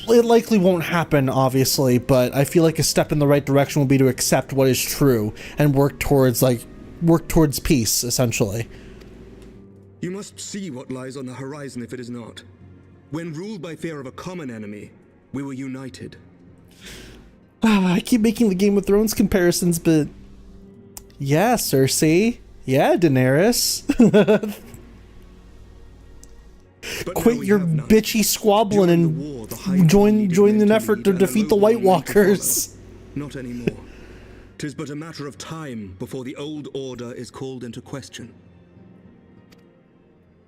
It likely won't happen, obviously, but I feel like a step in the right direction will be to accept what is true and work towards peace, essentially. You must see what lies on the horizon if it is not. When ruled by fear of a common enemy, we were united. I keep making the Game of Thrones comparisons, but yeah, Cersei. Yeah, Daenerys. Quit your bitchy squabbling and join an effort to defeat the White Walkers. Not anymore. 'Tis but a matter of time before the old order is called into question.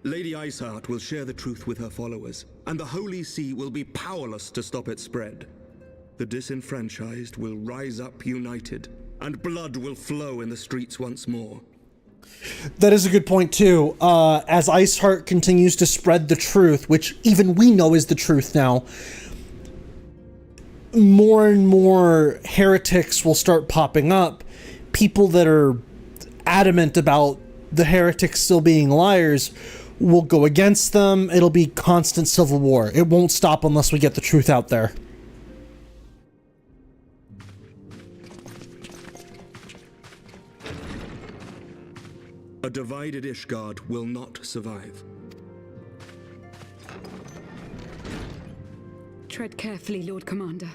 Lady Iceheart will share the truth with her followers, and the Holy See will be powerless to stop its spread. The disenfranchised will rise up united, and blood will flow in the streets once more. That is a good point, too. As Iceheart continues to spread the truth, which even we know is the truth now, more and more heretics will start popping up. People that are adamant about the heretics still being liars will go against them. It'll be constant civil war. It won't stop unless we get the truth out there. A divided Ishgard will not survive. Tread carefully, Lord Commander.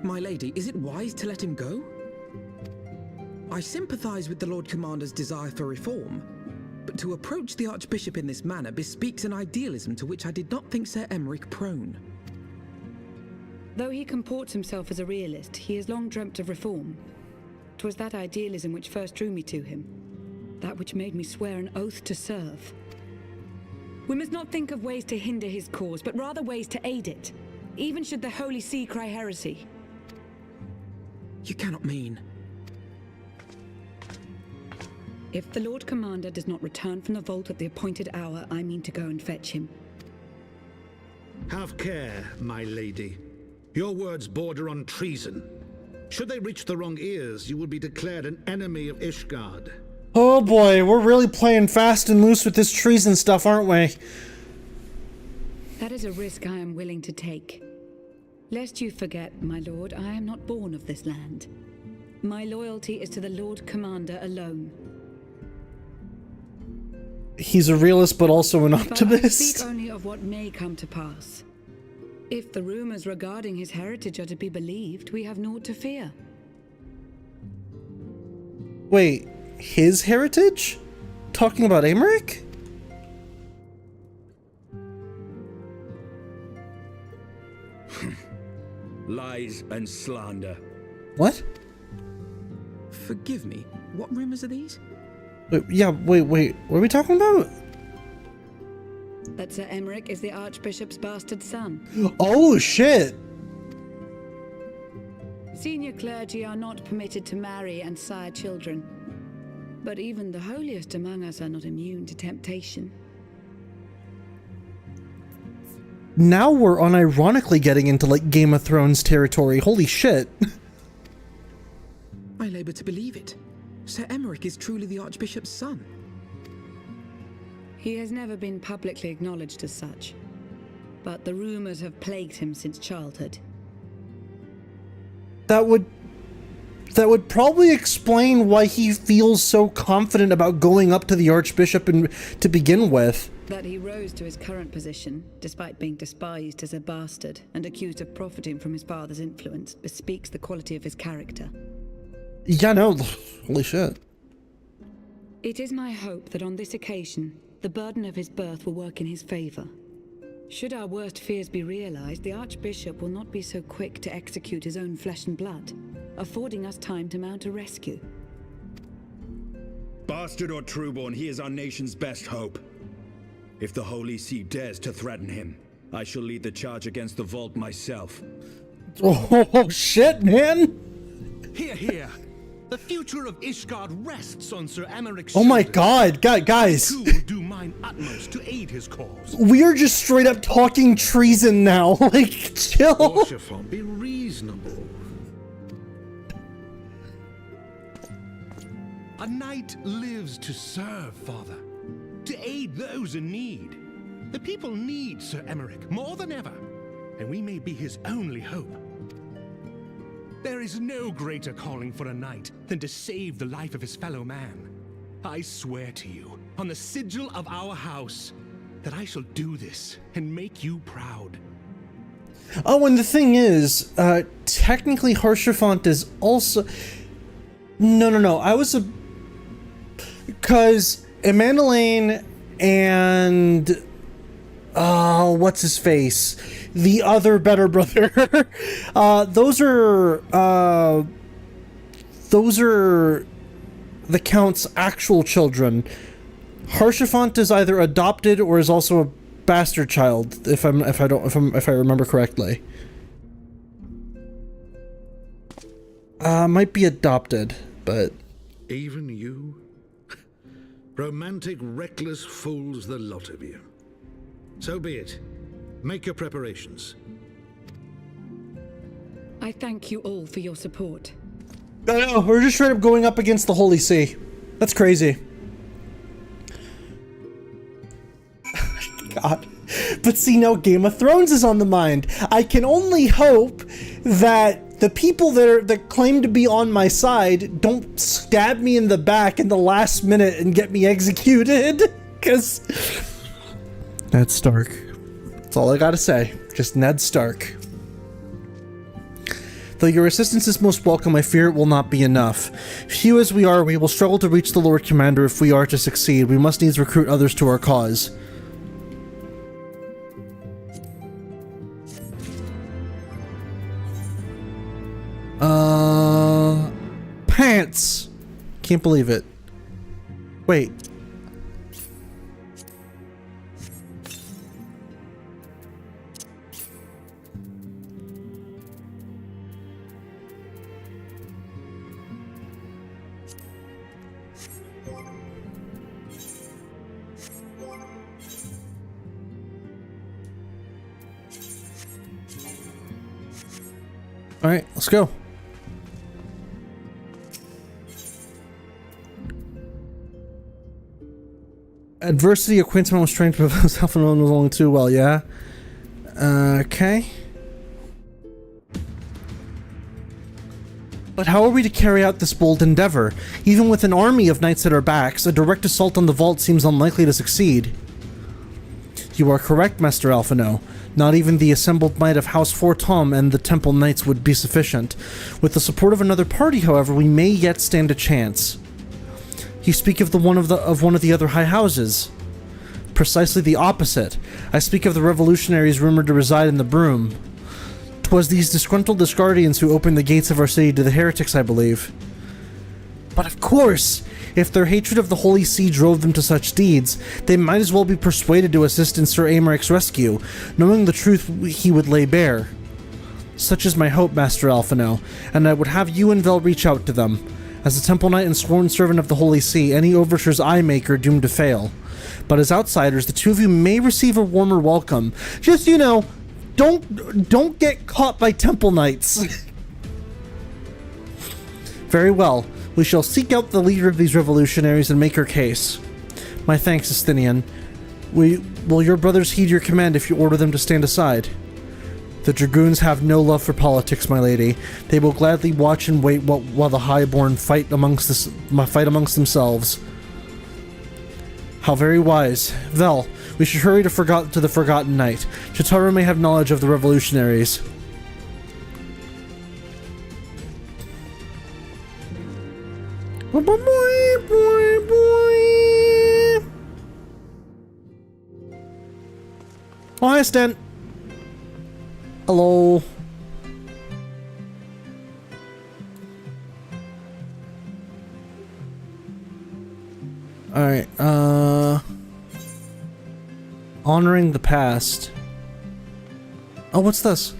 My lady, is it wise to let him go? I sympathize with the Lord Commander's desire for reform, but to approach the Archbishop in this manner bespeaks an idealism to which I did not think Sir Emeric prone. Though he comports himself as a realist, he has long dreamt of reform. 'Twas that idealism which first drew me to him, that which made me swear an oath to serve. We must not think of ways to hinder his cause, but rather ways to aid it, even should the Holy See cry heresy. You cannot mean... If the Lord Commander does not return from the vault at the appointed hour, I mean to go and fetch him. Have care, my lady. Your words border on treason. Should they reach the wrong ears, you will be declared an enemy of Ishgard. Oh boy, we're really playing fast and loose with this treason stuff, aren't we? That is a risk I am willing to take. Lest you forget, my lord, I am not born of this land. My loyalty is to the Lord Commander alone. He's a realist, but also an optimist. But I speak only of what may come to pass. If the rumors regarding his heritage are to be believed, we have naught to fear. Wait, his heritage? Talking about Emeric? Lies and slander. What? Forgive me, what rumors are these? Wait, what are we talking about? That Sir Emeric is the Archbishop's bastard son. Oh, shit! Senior clergy are not permitted to marry and sire children. But even the holiest among us are not immune to temptation. Now we're unironically getting into, like, Game of Thrones territory. Holy shit. I labor to believe it. Sir Emeric is truly the Archbishop's son. He has never been publicly acknowledged as such, but the rumors have plagued him since childhood. That would probably explain why he feels so confident about going up to the Archbishop to begin with. That he rose to his current position, despite being despised as a bastard and accused of profiting from his father's influence, bespeaks the quality of his character. Yeah, no, holy shit. It is my hope that on this occasion, the burden of his birth will work in his favor. Should our worst fears be realized, the Archbishop will not be so quick to execute his own flesh and blood, affording us time to mount a rescue. Bastard or trueborn, he is our nation's best hope. If the Holy See dares to threaten him, I shall lead the charge against the vault myself. Oh, shit, man! Hear, hear. The future of Ishgard rests on Sir Emmerich's Oh my shoulders. god, guys! I too will do mine utmost to aid his cause. We are just straight up talking treason now. Like, chill. Orshafon, be reasonable. A knight lives to serve, Father. To aid those in need. The people need Sir Emmerich more than ever, and we may be his only hope. There is no greater calling for a knight than to save the life of his fellow man. I swear to you, on the sigil of our house, that I shall do this and make you proud. Oh, and the thing is, technically Haurchefant is also... No. I was a... Because Amandalane and... what's his face? The other better brother. Those are the Count's actual children. Haurchefant is either adopted or is also a bastard child, if I remember correctly. Might be adopted, but Even you? Romantic, reckless fools, the lot of you. So be it. Make your preparations. I thank you all for your support. No, we're just straight up going up against the Holy See. That's crazy. God. But see, now Game of Thrones is on the mind. I can only hope that the people that claim to be on my side don't stab me in the back in the last minute and get me executed. Because Ned Stark. That's all I gotta say. Just Ned Stark. Though your assistance is most welcome, I fear it will not be enough. Few as we are, we will struggle to reach the Lord Commander if we are to succeed. We must needs recruit others to our cause. Pants! Can't believe it. Wait. Alright, let's go. Adversity, acquaintance with strength, but himself alone was only too well, yeah? Okay. But how are we to carry out this bold endeavor? Even with an army of knights at our backs, a direct assault on the vault seems unlikely to succeed. You are correct, Master Alphino. Not even the assembled might of House Fortom and the Temple Knights would be sufficient. With the support of another party, however, we may yet stand a chance. You speak of one of the other high houses. Precisely the opposite. I speak of the revolutionaries rumored to reside in the Broom. 'Twas these disgruntled Discardians who opened the gates of our city to the heretics, I believe. But of course, if their hatred of the Holy See drove them to such deeds, they might as well be persuaded to assist in Sir Aymerich's rescue, knowing the truth he would lay bare. Such is my hope, Master Alphino, and I would have you and Vel reach out to them. As a Temple Knight and sworn servant of the Holy See, any overtures I make are doomed to fail. But as outsiders, the two of you may receive a warmer welcome. Just, you know, don't get caught by Temple Knights. Very well. We shall seek out the leader of these revolutionaries and make her case. My thanks, Estinian. Will your brothers heed your command if you order them to stand aside? The Dragoons have no love for politics, my lady. They will gladly watch and wait while the Highborn fight amongst themselves. How very wise. Vel, we should hurry to the Forgotten Knight. Chitaru may have knowledge of the revolutionaries. Oh, hi, Stan. Hello. Alright, honoring the past. Oh, what's this?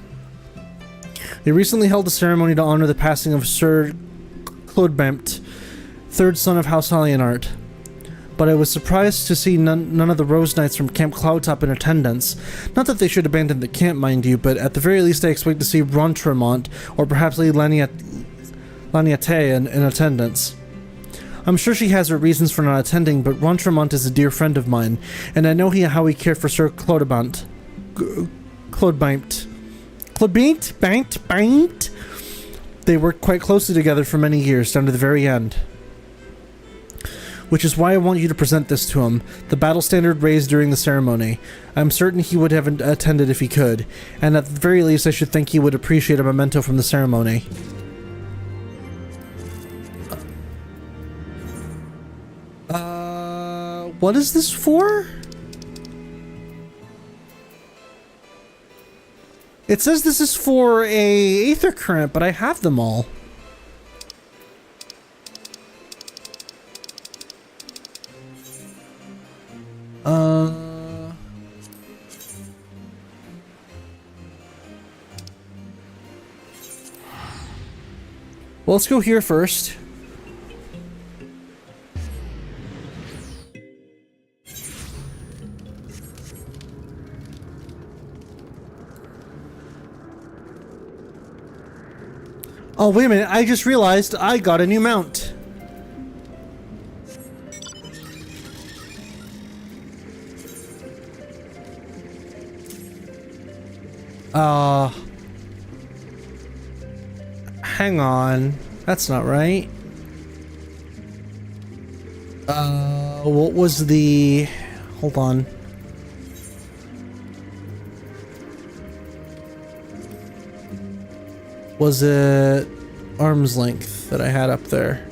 They recently held a ceremony to honor the passing of Sir Clodbempt, third son of House Hallianart. But I was surprised to see none of the Rose Knights from Camp Cloudtop in attendance. Not that they should abandon the camp, mind you, but at the very least I expect to see Rontremont, or perhaps Lady Laniate in attendance. I'm sure she has her reasons for not attending, but Rontremont is a dear friend of mine, and I know how he cared for Sir Clodebant. Clodbempt. Clodbempt? They worked quite closely together for many years, down to the very end. Which is why I want you to present this to him, the battle standard raised during the ceremony. I'm certain he would have attended if he could, and at the very least I should think he would appreciate a memento from the ceremony. What is this for? It says this is for a Aether Current, but I have them all. Well, let's go here first. Oh, wait a minute. I just realized I got a new mount. Hang on. That's not right. What was the... Hold on. Was it arm's length that I had up there?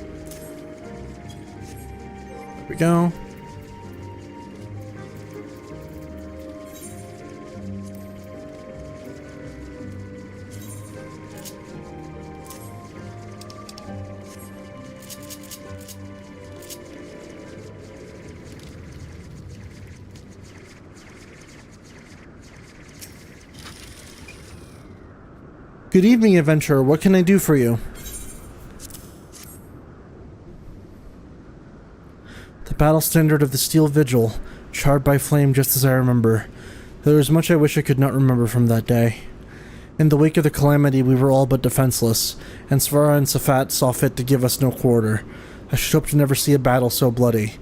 There we go. Good evening, adventurer. What can I do for you? The battle standard of the Steel Vigil, charred by flame just as I remember. There is much I wish I could not remember from that day. In the wake of the calamity, we were all but defenseless, and Svara and Safat saw fit to give us no quarter. I should hope to never see a battle so bloody.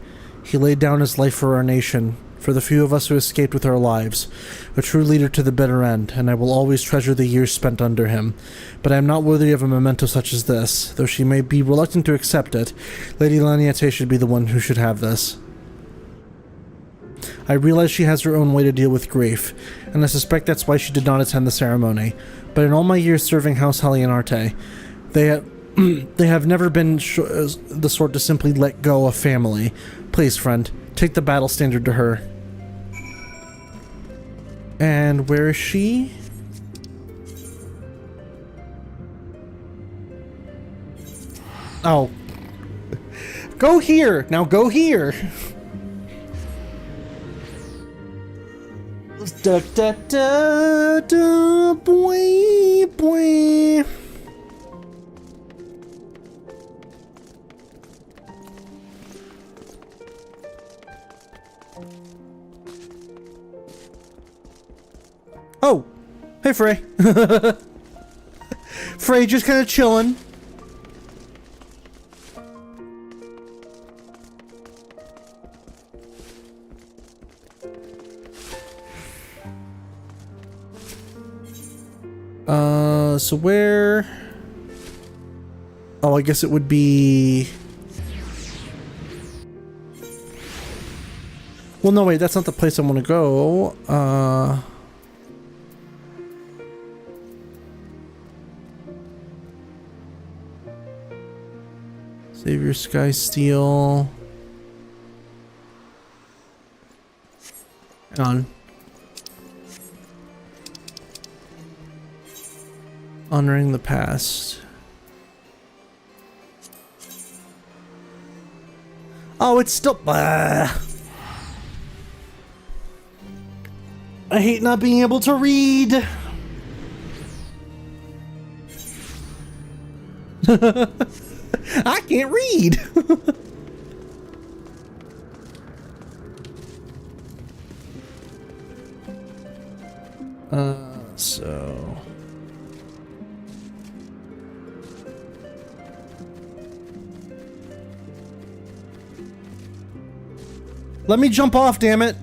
He laid down his life for our nation, for the few of us who escaped with our lives, a true leader to the bitter end, and I will always treasure the years spent under him. But I am not worthy of a memento such as this, though she may be reluctant to accept it. Lady Laniate should be the one who should have this. I realize she has her own way to deal with grief, and I suspect that's why she did not attend the ceremony. But in all my years serving House Hallianarte, they have never been the sort to simply let go of family. Please, friend, take the battle standard to her. And where is she? Oh. Go here! Now go here! Da da da da boy boy. Oh, hey Frey. Frey just kind of chilling. So where? Oh, I guess it would be... Well, no, wait, that's not the place I want to go. Savior Sky Steel. Hang on. Honoring the past. Oh, it's still... I hate not being able to read. I can't read. So... Let me jump off, damn it.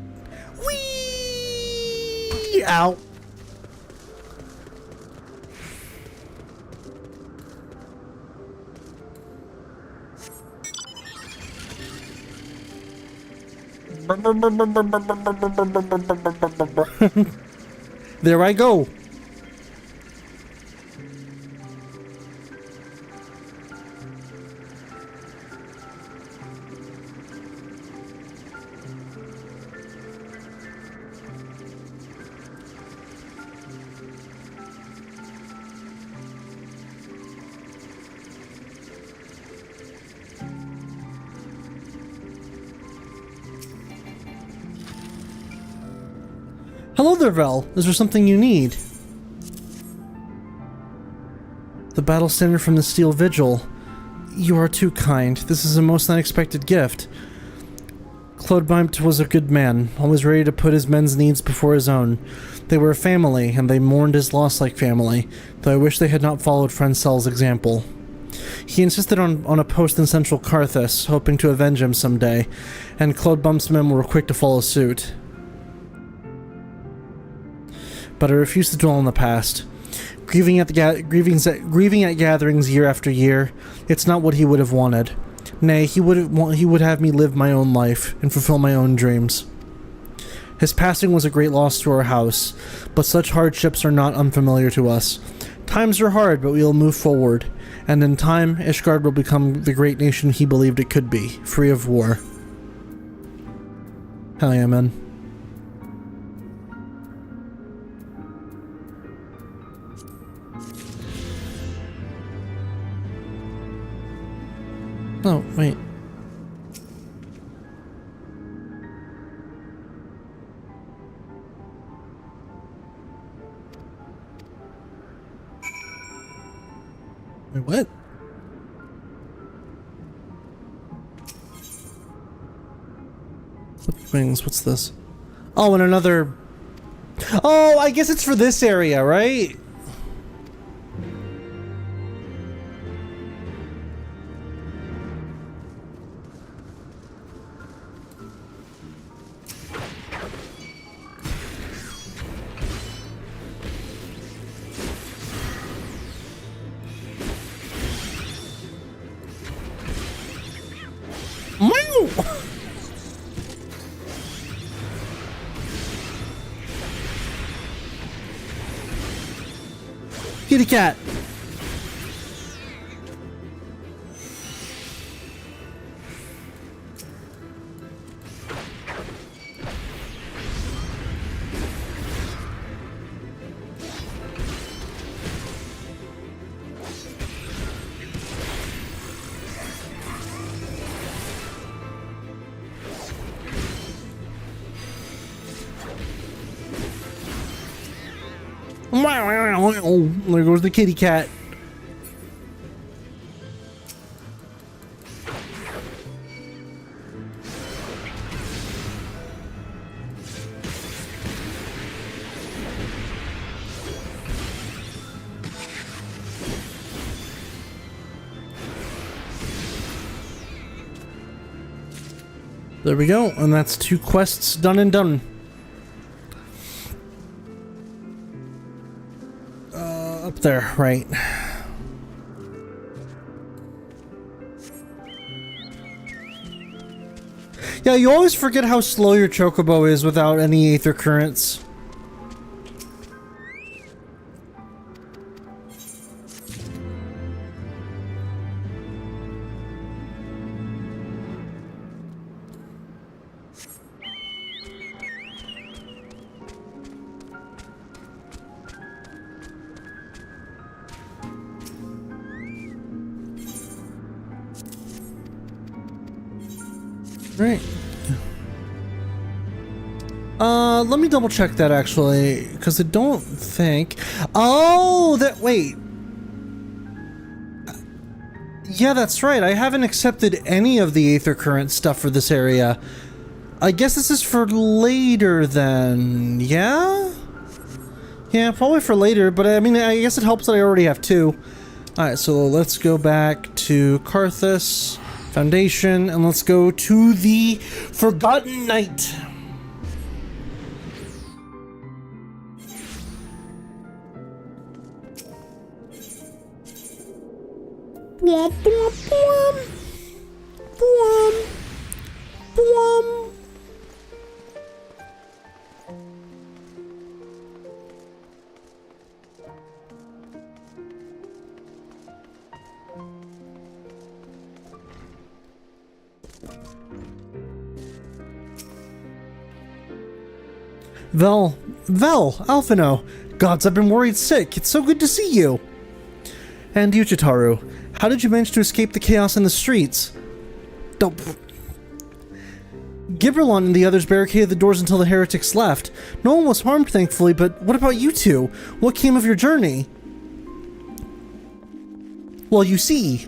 Whee! Ow. There I go. Hello there, Vel. Is there something you need? The battle standard from the Steel Vigil. You are too kind. This is a most unexpected gift. Claude Bimt was a good man, always ready to put his men's needs before his own. They were a family, and they mourned his loss like family, though I wish they had not followed friend Sel's example. He insisted on a post in central Carthus, hoping to avenge him someday, and Claude Bimt's men were quick to follow suit. But I refuse to dwell on the past. Grieving at gatherings year after year, it's not what he would have wanted. Nay, he would have me live my own life and fulfill my own dreams. His passing was a great loss to our house, but such hardships are not unfamiliar to us. Times are hard, but we will move forward, and in time, Ishgard will become the great nation he believed it could be, free of war. Hell yeah, man. Oh, wait. Wait, what? Wings, what's this? Oh, and another... Oh, I guess it's for this area, right? Kitty cat. There goes the kitty cat. There we go, and that's 2 quests done and done. Up there, right. Yeah, you always forget how slow your chocobo is without any aether currents. Right. Let me double check that actually, because I don't think... Oh, that... Wait. Yeah, that's right. I haven't accepted any of the Aether Current stuff for this area. I guess this is for later then. Yeah? Yeah, probably for later, but I mean, I guess it helps that I already have 2. Alright, so let's go back to Karthus Foundation, and let's go to the Forgotten Night. Bwomp, bwomp, bwomp. Bwomp, bwomp. Vel, Alphino. Gods, I've been worried sick. It's so good to see you. And you, Chitaru. How did you manage to escape the chaos in the streets? Don't... Gibberlon and the others barricaded the doors until the heretics left. No one was harmed, thankfully, but what about you two? What came of your journey? Well, you see...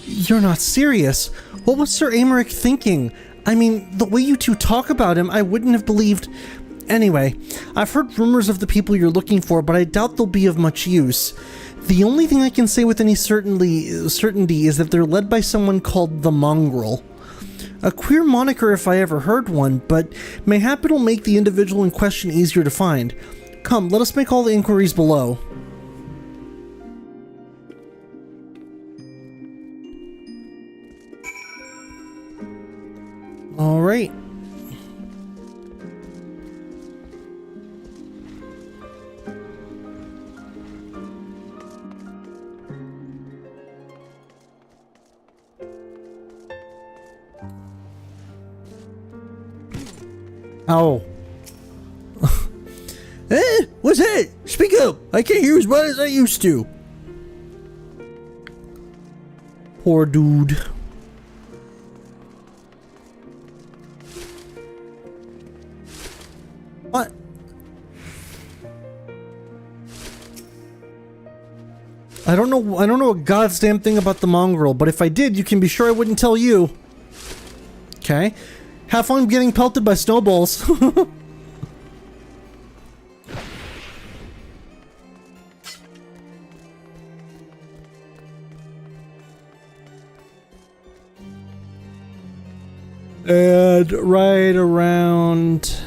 You're not serious. What was Sir Aymeric thinking? I mean, the way you two talk about him, I wouldn't have believed... Anyway, I've heard rumors of the people you're looking for, but I doubt they'll be of much use. The only thing I can say with any certainty is that they're led by someone called the Mongrel. A queer moniker if I ever heard one, but mayhap it'll make the individual in question easier to find. Come, let us make all the inquiries below. Alright. Oh. Eh? What's that? Speak up. I can't hear as well as I used to. Poor dude. What? I don't know a goddamn thing about the Mongrel, but if I did, you can be sure I wouldn't tell you. Okay. Have fun getting pelted by snowballs. And right around...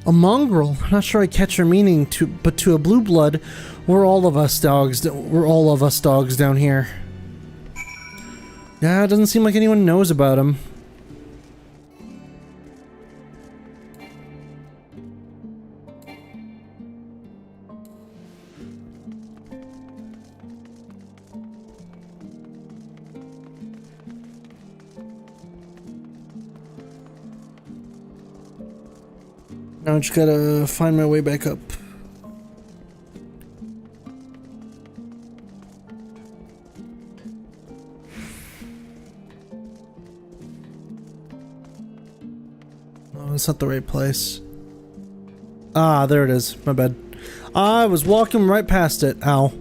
A mongrel. I'm not sure I catch your meaning, but to a blue blood, we're all of us dogs down here. Yeah, it doesn't seem like anyone knows about him. Now I just gotta find my way back up. Oh, that's not the right place. Ah, there it is. My bad. I was walking right past it. Ow.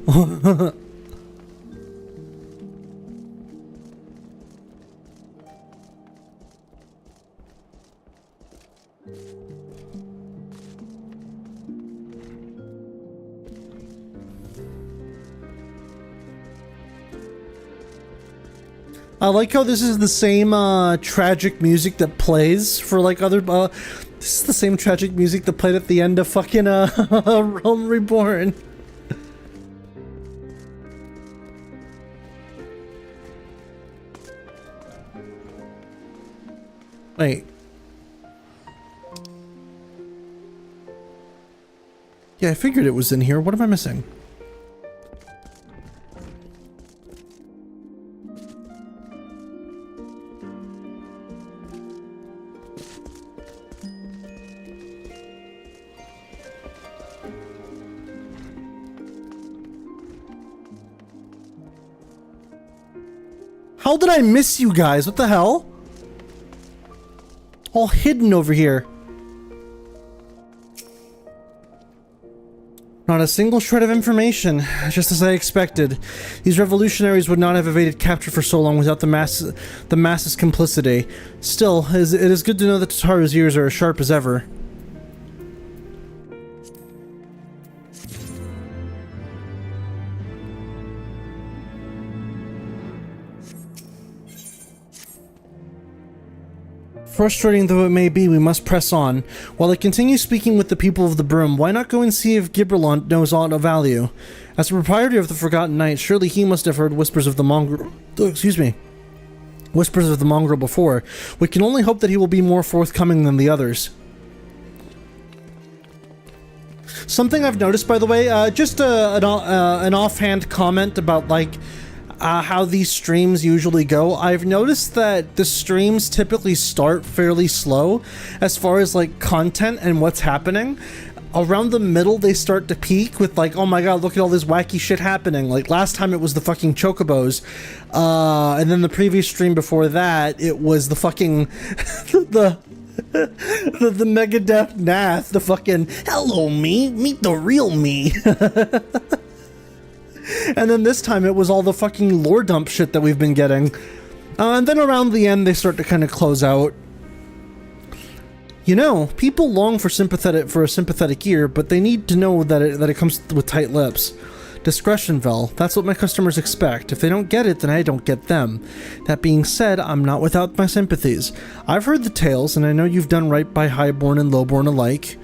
I like how this is the same tragic music that plays for like other this is the same tragic music that played at the end of fucking Realm Reborn. Wait. Yeah, I figured it was in here. What am I missing? How did I miss you guys? What the hell? All hidden over here. Not a single shred of information, just as I expected. These revolutionaries would not have evaded capture for so long without the mass's complicity. Still, it is good to know that Tataru's ears are as sharp as ever. Frustrating though it may be, we must press on. While I continue speaking with the people of the Broom, why not go and see if Gibralont knows aught of value? As the proprietor of the Forgotten Knight, surely he must have heard whispers of the mongrel... Whispers of the mongrel before. We can only hope that he will be more forthcoming than the others. Something I've noticed, by the way, just an offhand comment about, like, how these streams usually go. I've noticed that the streams typically start fairly slow as far as like content and what's happening. Around the middle they start to peak with like, oh my god, look at all this wacky shit happening. Like last time it was the fucking chocobos, and then the previous stream before that it was the fucking the Megadeth Nath, the fucking hello me, meet the real me. And then this time it was all the fucking lore dump shit that we've been getting. And then around the end they start to kind of close out. You know, people long for a sympathetic ear, but they need to know that it comes with tight lips. Discretion, Vel. That's what my customers expect. If they don't get it, then I don't get them. That being said, I'm not without my sympathies. I've heard the tales, and I know you've done right by highborn and lowborn alike.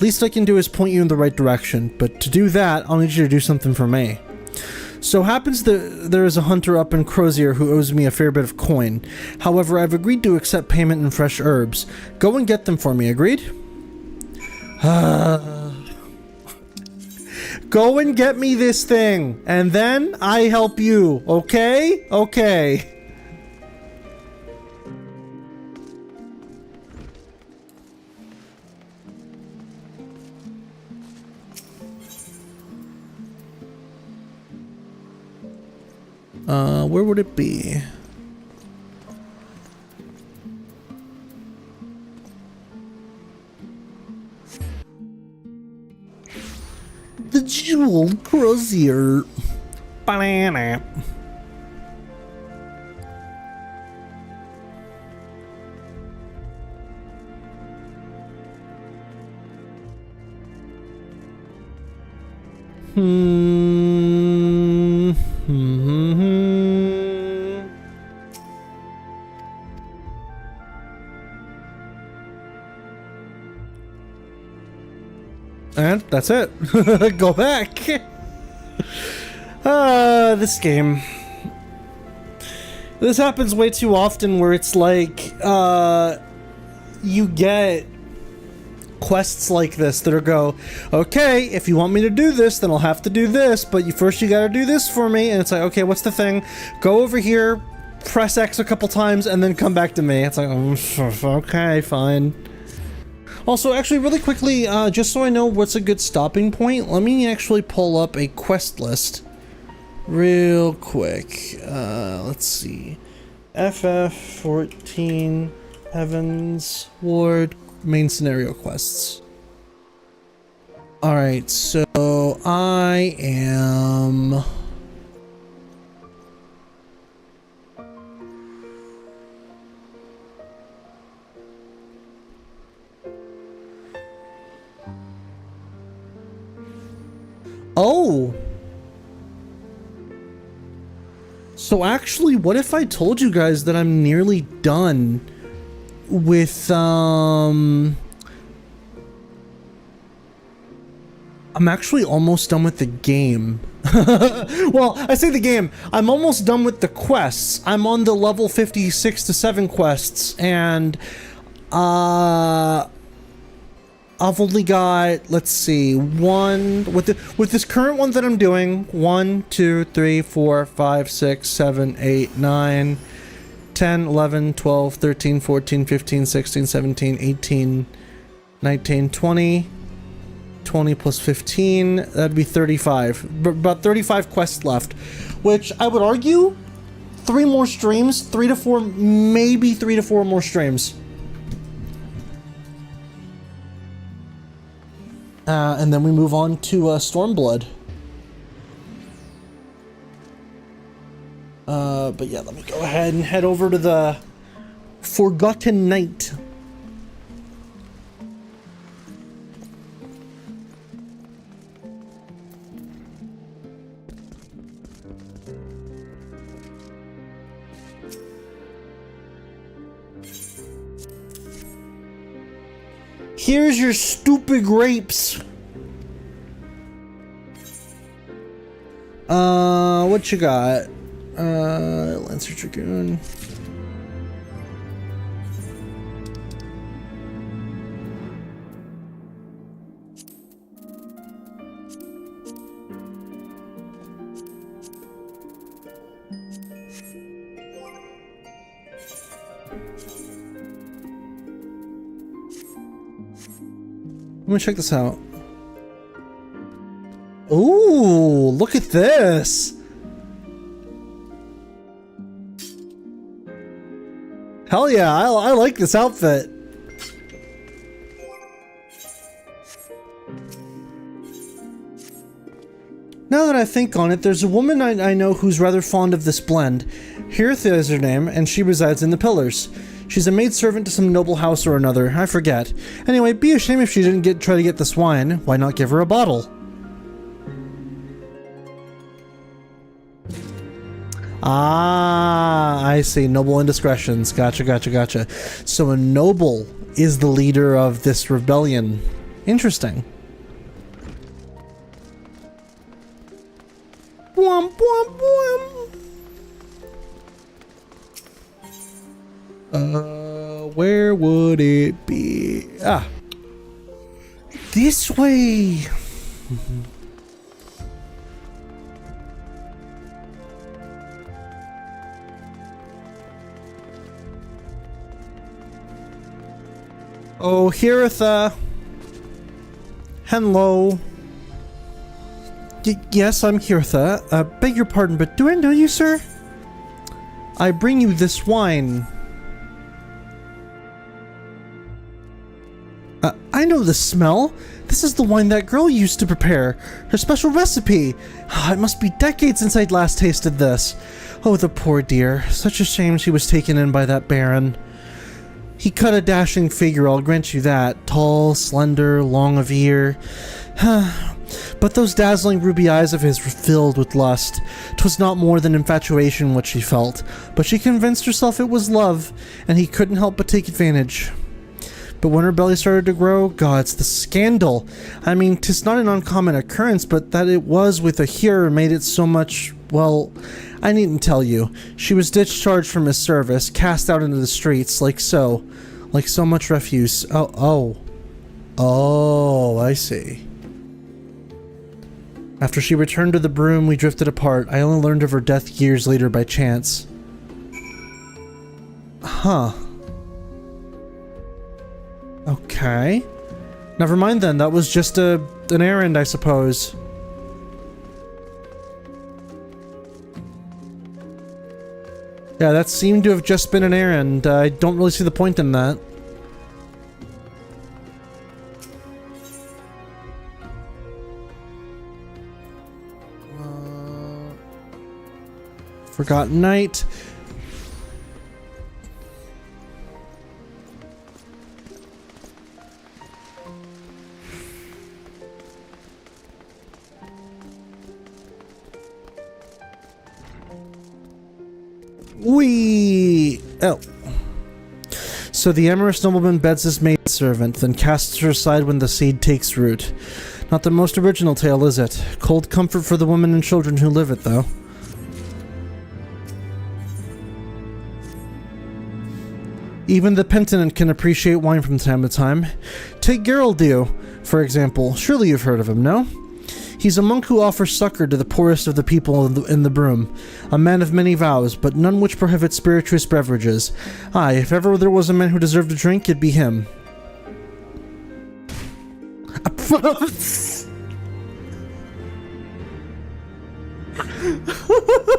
Least I can do is point you in the right direction, but to do that, I'll need you to do something for me. So happens that there is a hunter up in Crozier who owes me a fair bit of coin. However, I've agreed to accept payment in fresh herbs. Go and get them for me, agreed? Go and get me this thing, and then I help you, okay? Okay. Where would it be? The Jeweled Crozier. Banana. And that's it. Go back. This game. This happens way too often where it's like, you get quests like this that are go, okay, if you want me to do this, then I'll have to do this, but first you gotta do this for me, and it's like, okay, what's the thing? Go over here, press X a couple times, and then come back to me. It's like, okay, fine. Also, actually, really quickly, just so I know what's a good stopping point, let me actually pull up a quest list real quick. Let's see. FF14 Heavensward main scenario quests. Alright, so I am... Oh! So actually, what if I told you guys that I'm nearly done with, I'm actually almost done with the game. Well, I say the game. I'm almost done with the quests. I'm on the level 56 to 7 quests, and, I've only got, let's see, one, with this current one that I'm doing, 1, 2, 3, 4, 5, 6, 7, 8, 9, 10, 11, 12, 13, 14, 15, 16, 17, 18, 19, 20, 20 plus 15, that'd be 35. About 35 quests left, which I would argue 3 more streams, 3 to 4, maybe 3 to 4 more streams. And then we move on to Stormblood. But yeah, let me go ahead and head over to the Forgotten Night. Here's your stupid grapes. What you got? Lancer Dragoon. Let me check this out. Ooh, look at this. Hell yeah, I like this outfit. Now that I think on it, there's a woman I know who's rather fond of this blend. Hirtha is her name, and she resides in the Pillars. She's a maidservant to some noble house or another, I forget. Anyway, be a shame if she didn't try to get this wine. Why not give her a bottle? Ah, I see. Noble indiscretions. Gotcha, gotcha, gotcha. So a noble is the leader of this rebellion. Interesting. Bwom, bwom, bwom. Where would it be? Ah. This way. Oh, Hirtha. Hello. Yes, I'm Hirtha. Beg your pardon, but do I know you, sir? I bring you this wine. I know the smell. This is the wine that girl used to prepare. Her special recipe. It must be decades since I'd last tasted this. Oh, the poor dear. Such a shame she was taken in by that baron. He cut a dashing figure, I'll grant you that. Tall, slender, long of ear. But those dazzling ruby eyes of his were filled with lust. 'Twas not more than infatuation what she felt, but she convinced herself it was love, and he couldn't help but take advantage. But when her belly started to grow, gods, the scandal! I mean, 'tis not an uncommon occurrence, but that it was with a hearer made it so much, well, I needn't tell you. She was discharged from his service, cast out into the streets, like so much refuse. Oh, I see. After she returned to the broom, we drifted apart. I only learned of her death years later by chance. Huh. Okay. Never mind then, that was just an errand, I suppose. Yeah, that seemed to have just been an errand. I don't really see the point in that. Forgotten Night. Oh. So the amorous nobleman beds his maidservant, then casts her aside when the seed takes root. Not the most original tale, is it? Cold comfort for the women and children who live it, though. Even the penitent can appreciate wine from time to time. Take Geraldine, for example. Surely you've heard of him, no? He's a monk who offers succor to the poorest of the people in the broom. A man of many vows, but none which prohibit spirituous beverages. Aye, if ever there was a man who deserved a drink, it'd be him.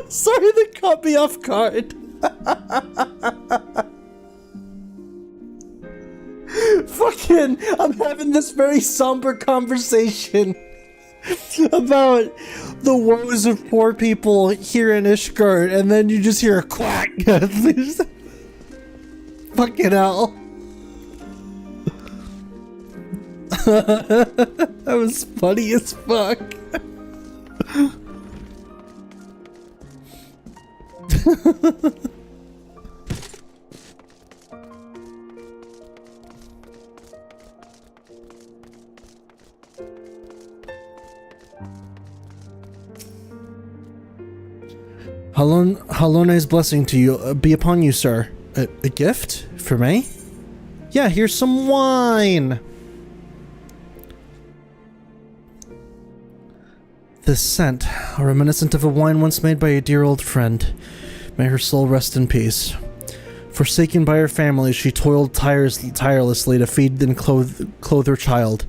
Sorry, that caught me off guard. Fucking, I'm having this very somber conversation about the woes of poor people here in Ishgard, and then you just hear a quack. Fucking hell. That was funny as fuck. Halone's blessing to you be upon you, sir. A gift for me? Yeah, here's some wine. This scent, a reminiscent of a wine once made by a dear old friend. May her soul rest in peace. Forsaken by her family, she toiled tirelessly to feed and clothe her child.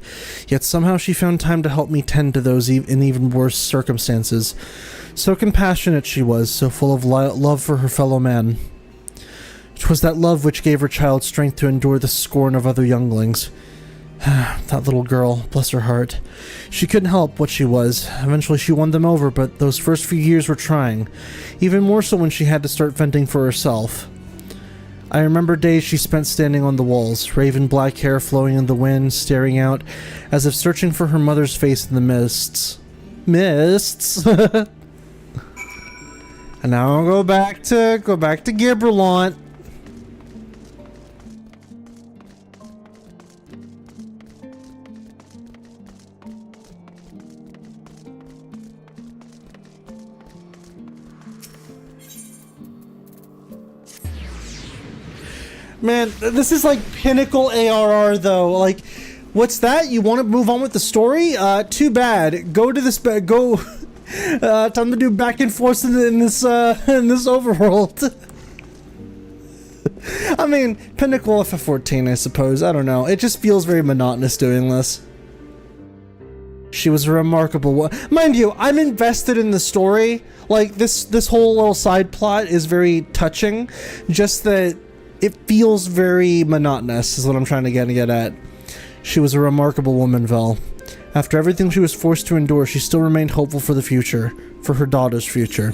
Yet somehow she found time to help me tend to those in even worse circumstances. So compassionate she was, so full of love for her fellow man. 'Twas that love which gave her child strength to endure the scorn of other younglings. That little girl, bless her heart. She couldn't help what she was. Eventually she won them over, but those first few years were trying. Even more so when she had to start fending for herself. I remember days she spent standing on the walls, raven black hair flowing in the wind, staring out, as if searching for her mother's face in the mists. Mists? And now I'll go back to Gibberlant. Man, this is like pinnacle ARR though. Like, what's that? You want to move on with the story? Too bad. Go to this. Go. Time to do back and forth in this overworld. I mean, pinnacle FF14, I suppose. I don't know. It just feels very monotonous doing this. She was a remarkable one. Mind you, I'm invested in the story. Like, this whole little side plot is very touching. Just that it feels very monotonous, is what I'm trying to get at. She was a remarkable woman, Vel. After everything she was forced to endure, she still remained hopeful for the future. For her daughter's future.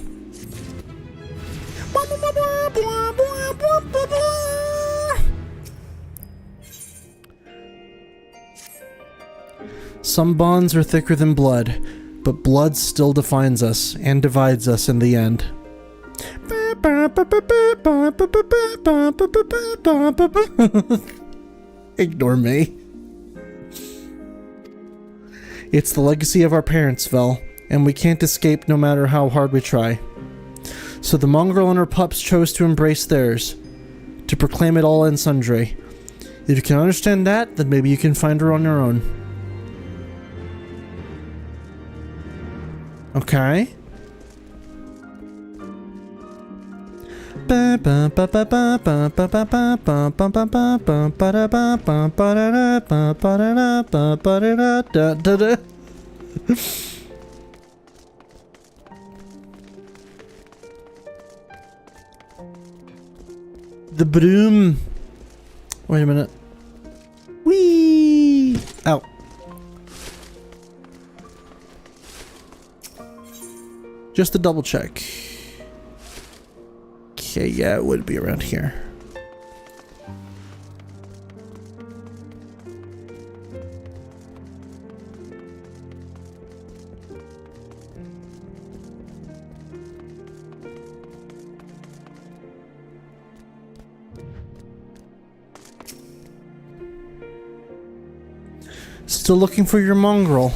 Some bonds are thicker than blood, but blood still defines us and divides us in the end. Ignore me. It's the legacy of our parents, Vel, and we can't escape no matter how hard we try. So the mongrel and her pups chose to embrace theirs, to proclaim it all and sundry. If you can understand that, then maybe you can find her on your own. Okay. The broom. Wait a minute. Whee! Ow. Just to double check. Okay, yeah, it would be around here. Still looking for your mongrel.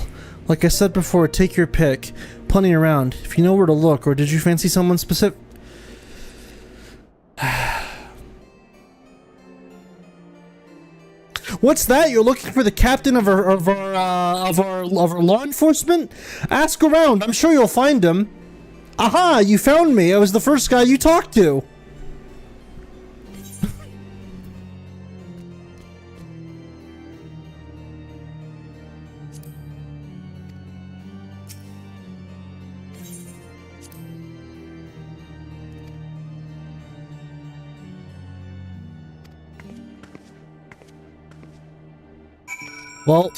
Like I said before, take your pick. Plenty around. If you know where to look, or did you fancy someone specific? What's that? You're looking for the captain of our law enforcement? Ask around. I'm sure you'll find him. Aha! You found me. I was the first guy you talked to. Well...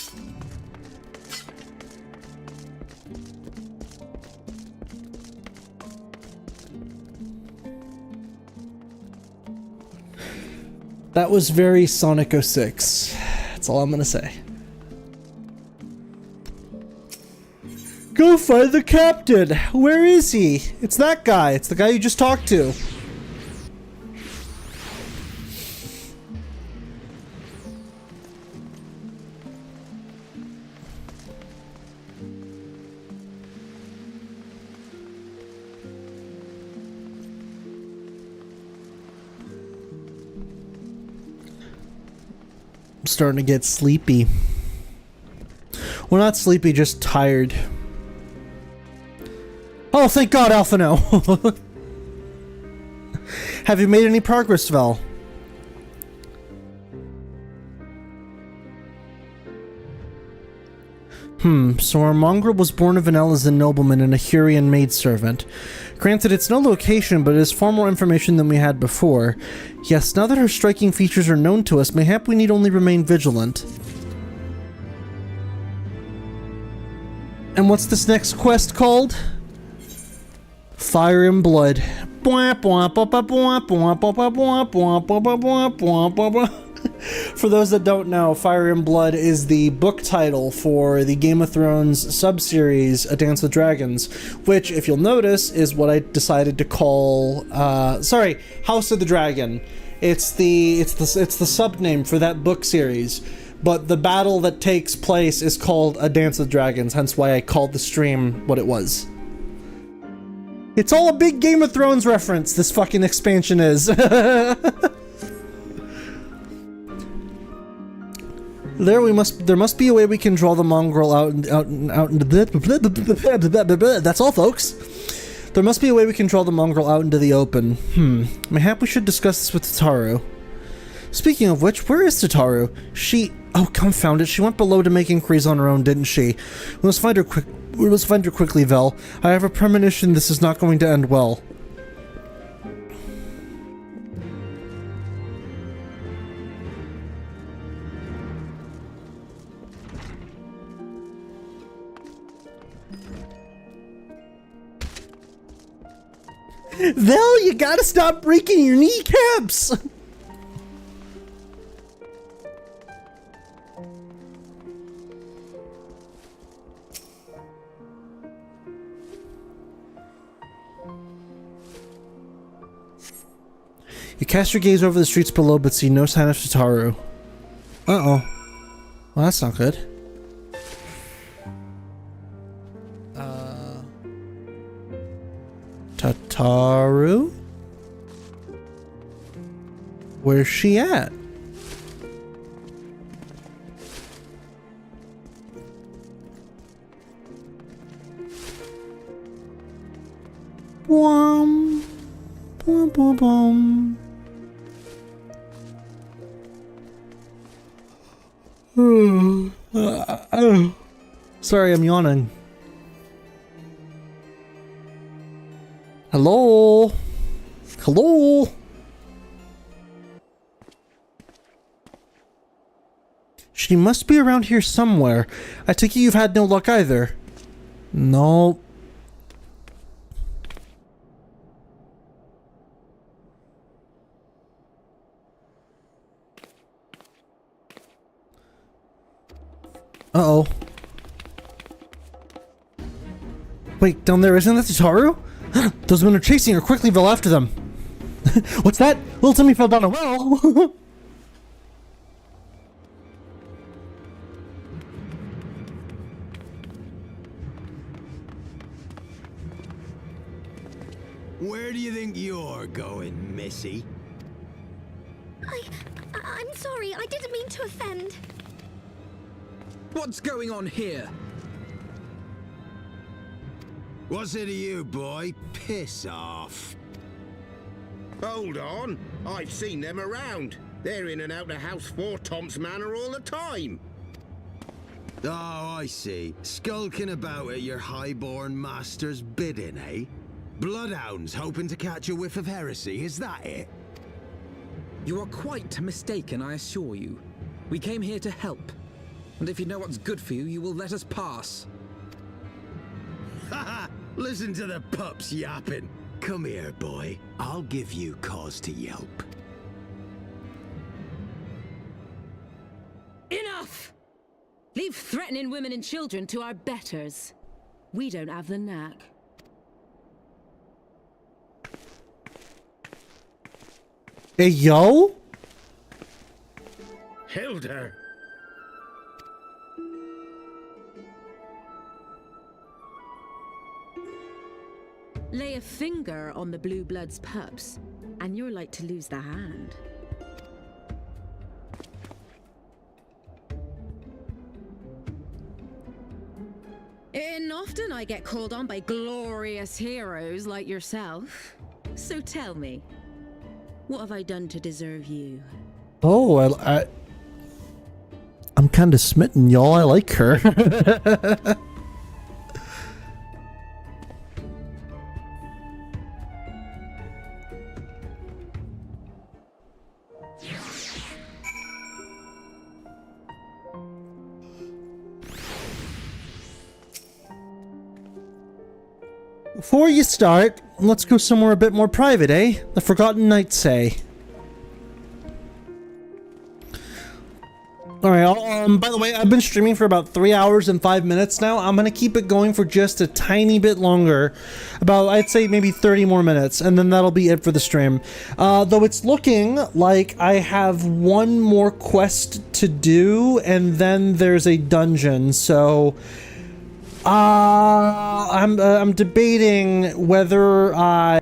That was very Sonic 06. That's all I'm gonna say. Go find the captain! Where is he? It's that guy. It's the guy you just talked to. I'm starting to get sleepy. Well, not sleepy, just tired. Oh, thank God, Alphino! Have you made any progress, Vel? So our mongrel was born of an Elizan nobleman and a Hurrian maidservant. Granted, it's no location, but it is far more information than we had before. Yes, now that her striking features are known to us, mayhap we need only remain vigilant. And what's this next quest called? Fire and Blood. For those that don't know, Fire and Blood is the book title for the Game of Thrones sub-series A Dance with Dragons, which, if you'll notice, is what I decided to call House of the Dragon. It's the sub-name for that book series, but the battle that takes place is called A Dance with Dragons, hence why I called the stream what it was. It's all a big Game of Thrones reference, this fucking expansion is. There must be a way we can draw the mongrel out into that's all, folks. There must be a way we can draw the mongrel out into the open. Mayhap we should discuss this with Tataru. Speaking of which, where is Tataru? Oh, confound it, she went below to make inquiries on her own, didn't she? We must find her quickly, Vel. I have a premonition this is not going to end well. Vel, you gotta stop breaking your kneecaps! You cast your gaze over the streets below, but see no sign of Tataru. Uh-oh. Well, that's not good. Tataru? Where's she at? Whom. Boom, boom, boom. Sorry, I'm yawning. Hello? Hello? She must be around here somewhere. I take it you've had no luck either. No. Uh-oh. Wait, down there, isn't that Tataru? Those men are chasing her. Quickly, Vel, after them. What's that? Little Timmy fell down a well. Where do you think you're going, Missy? I'm sorry. I didn't mean to offend. What's going on here? What's it to you, boy? Piss off. Hold on. I've seen them around. They're in and out the house 4 Tom's Manor all the time. Oh, I see. Skulking about at your highborn master's bidding, eh? Bloodhounds hoping to catch a whiff of heresy, is that it? You are quite mistaken, I assure you. We came here to help. And if you know what's good for you, you will let us pass. Haha! Listen to the pups yapping. Come here, boy. I'll give you cause to yelp. Enough! Leave threatening women and children to our betters. We don't have the knack. Hey, yo? Hilda! Lay a finger on the blue blood's pups, and you're like to lose the hand. And often I get called on by glorious heroes like yourself. So tell me, what have I done to deserve you? Oh, I'm kind of smitten, y'all. I like her. Before you start, let's go somewhere a bit more private, eh? The Forgotten Knights say. Alright, by the way, I've been streaming for about 3 hours and 5 minutes now. I'm gonna keep it going for just a tiny bit longer. About, I'd say maybe 30 more minutes, and then that'll be it for the stream. Though it's looking like I have one more quest to do, and then there's a dungeon, so... I'm debating whether I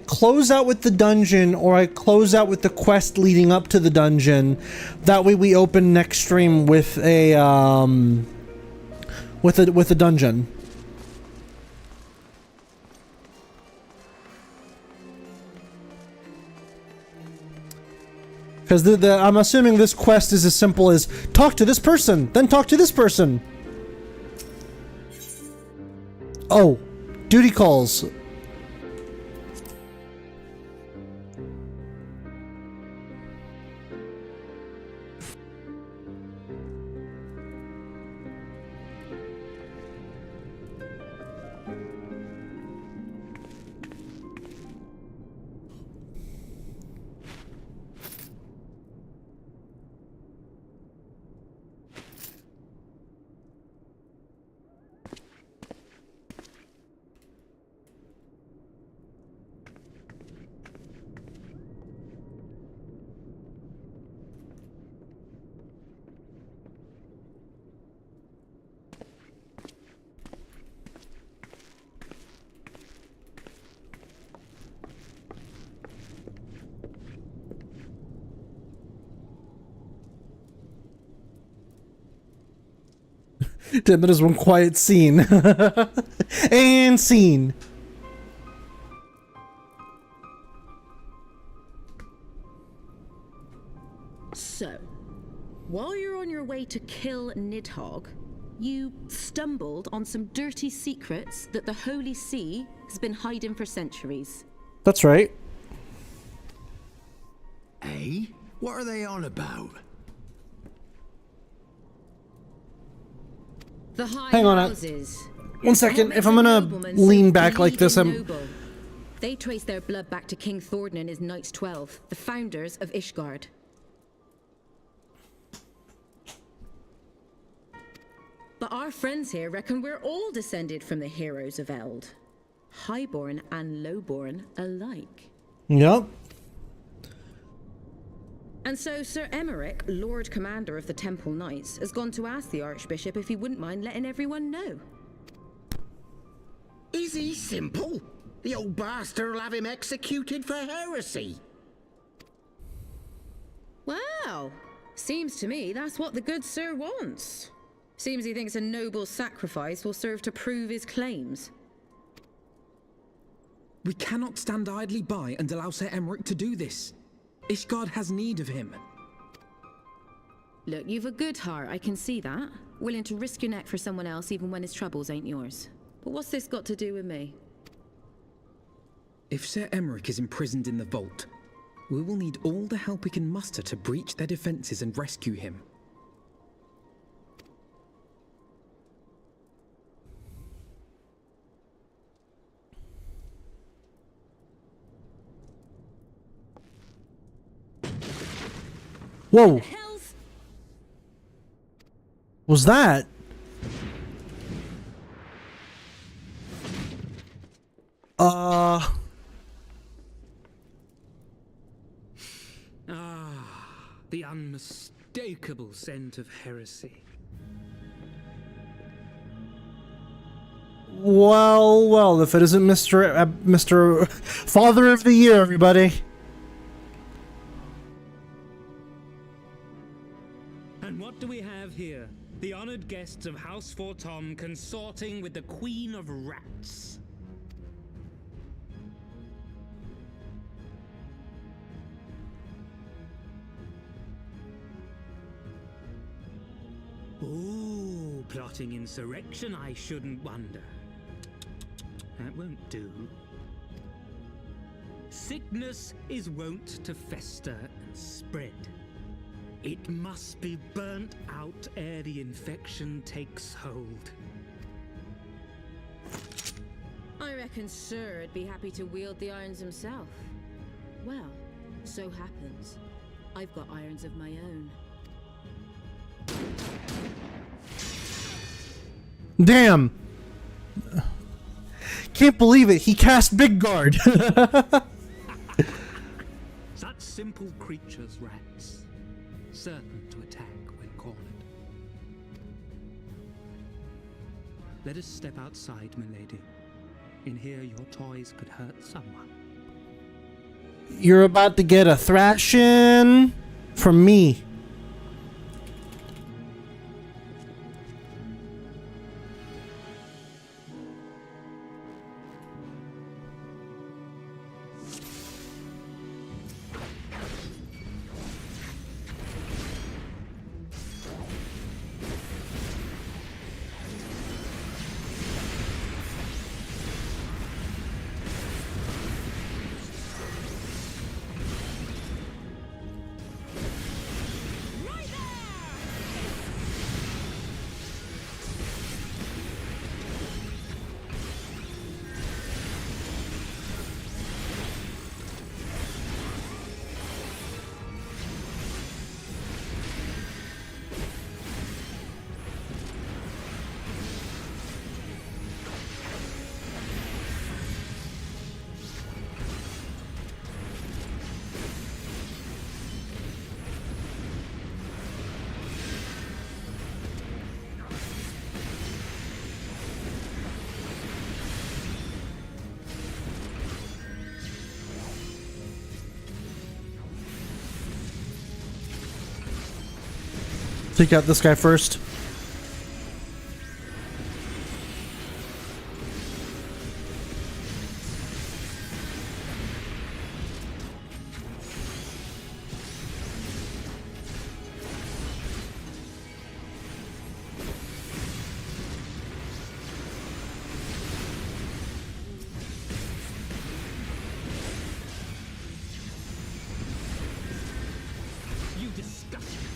close out with the dungeon or I close out with the quest leading up to the dungeon. That way we open next stream with a dungeon. Because I'm assuming this quest is as simple as talk to this person, then talk to this person. Oh, duty calls. Damn, that is one quiet scene. And scene. So, while you're on your way to kill Nidhogg, you stumbled on some dirty secrets that the Holy See has been hiding for centuries. That's right. Eh? What are they on about? The high Hang on, houses. 1 second. If I'm gonna lean back like this, They trace their blood back to King Thordan and his Knights 12, the founders of Ishgard. But our friends here reckon we're all descended from the heroes of Eld. Highborn and lowborn alike. Yep. And so Sir Emeric, Lord Commander of the Temple Knights, has gone to ask the Archbishop if he wouldn't mind letting everyone know. Is he simple? The old bastard will have him executed for heresy. Wow. Seems to me that's what the good sir wants. Seems he thinks a noble sacrifice will serve to prove his claims. We cannot stand idly by and allow Sir Emeric to do this. Ishgard has need of him. Look, you've a good heart, I can see that. Willing to risk your neck for someone else even when his troubles ain't yours. But what's this got to do with me? If Sir Emeric is imprisoned in the vault, we will need all the help we can muster to breach their defenses and rescue him. Whoa. Was that? The unmistakable scent of heresy. Well, if it isn't Mr. Father of the Year, everybody. And what do we have here? The honored guests of House Fortom consorting with the Queen of Rats. Ooh, plotting insurrection, I shouldn't wonder. That won't do. Sickness is wont to fester and spread. It must be burnt out ere the infection takes hold. I reckon Sir would be happy to wield the irons himself. Well, so happens I've got irons of my own. Damn! Can't believe it, he cast Big Guard! Such simple creatures, rats. Certain to attack when cornered. Let us step outside, milady. In here your toys could hurt someone. You're about to get a thrashing from me. Take out this guy first. You disgust me.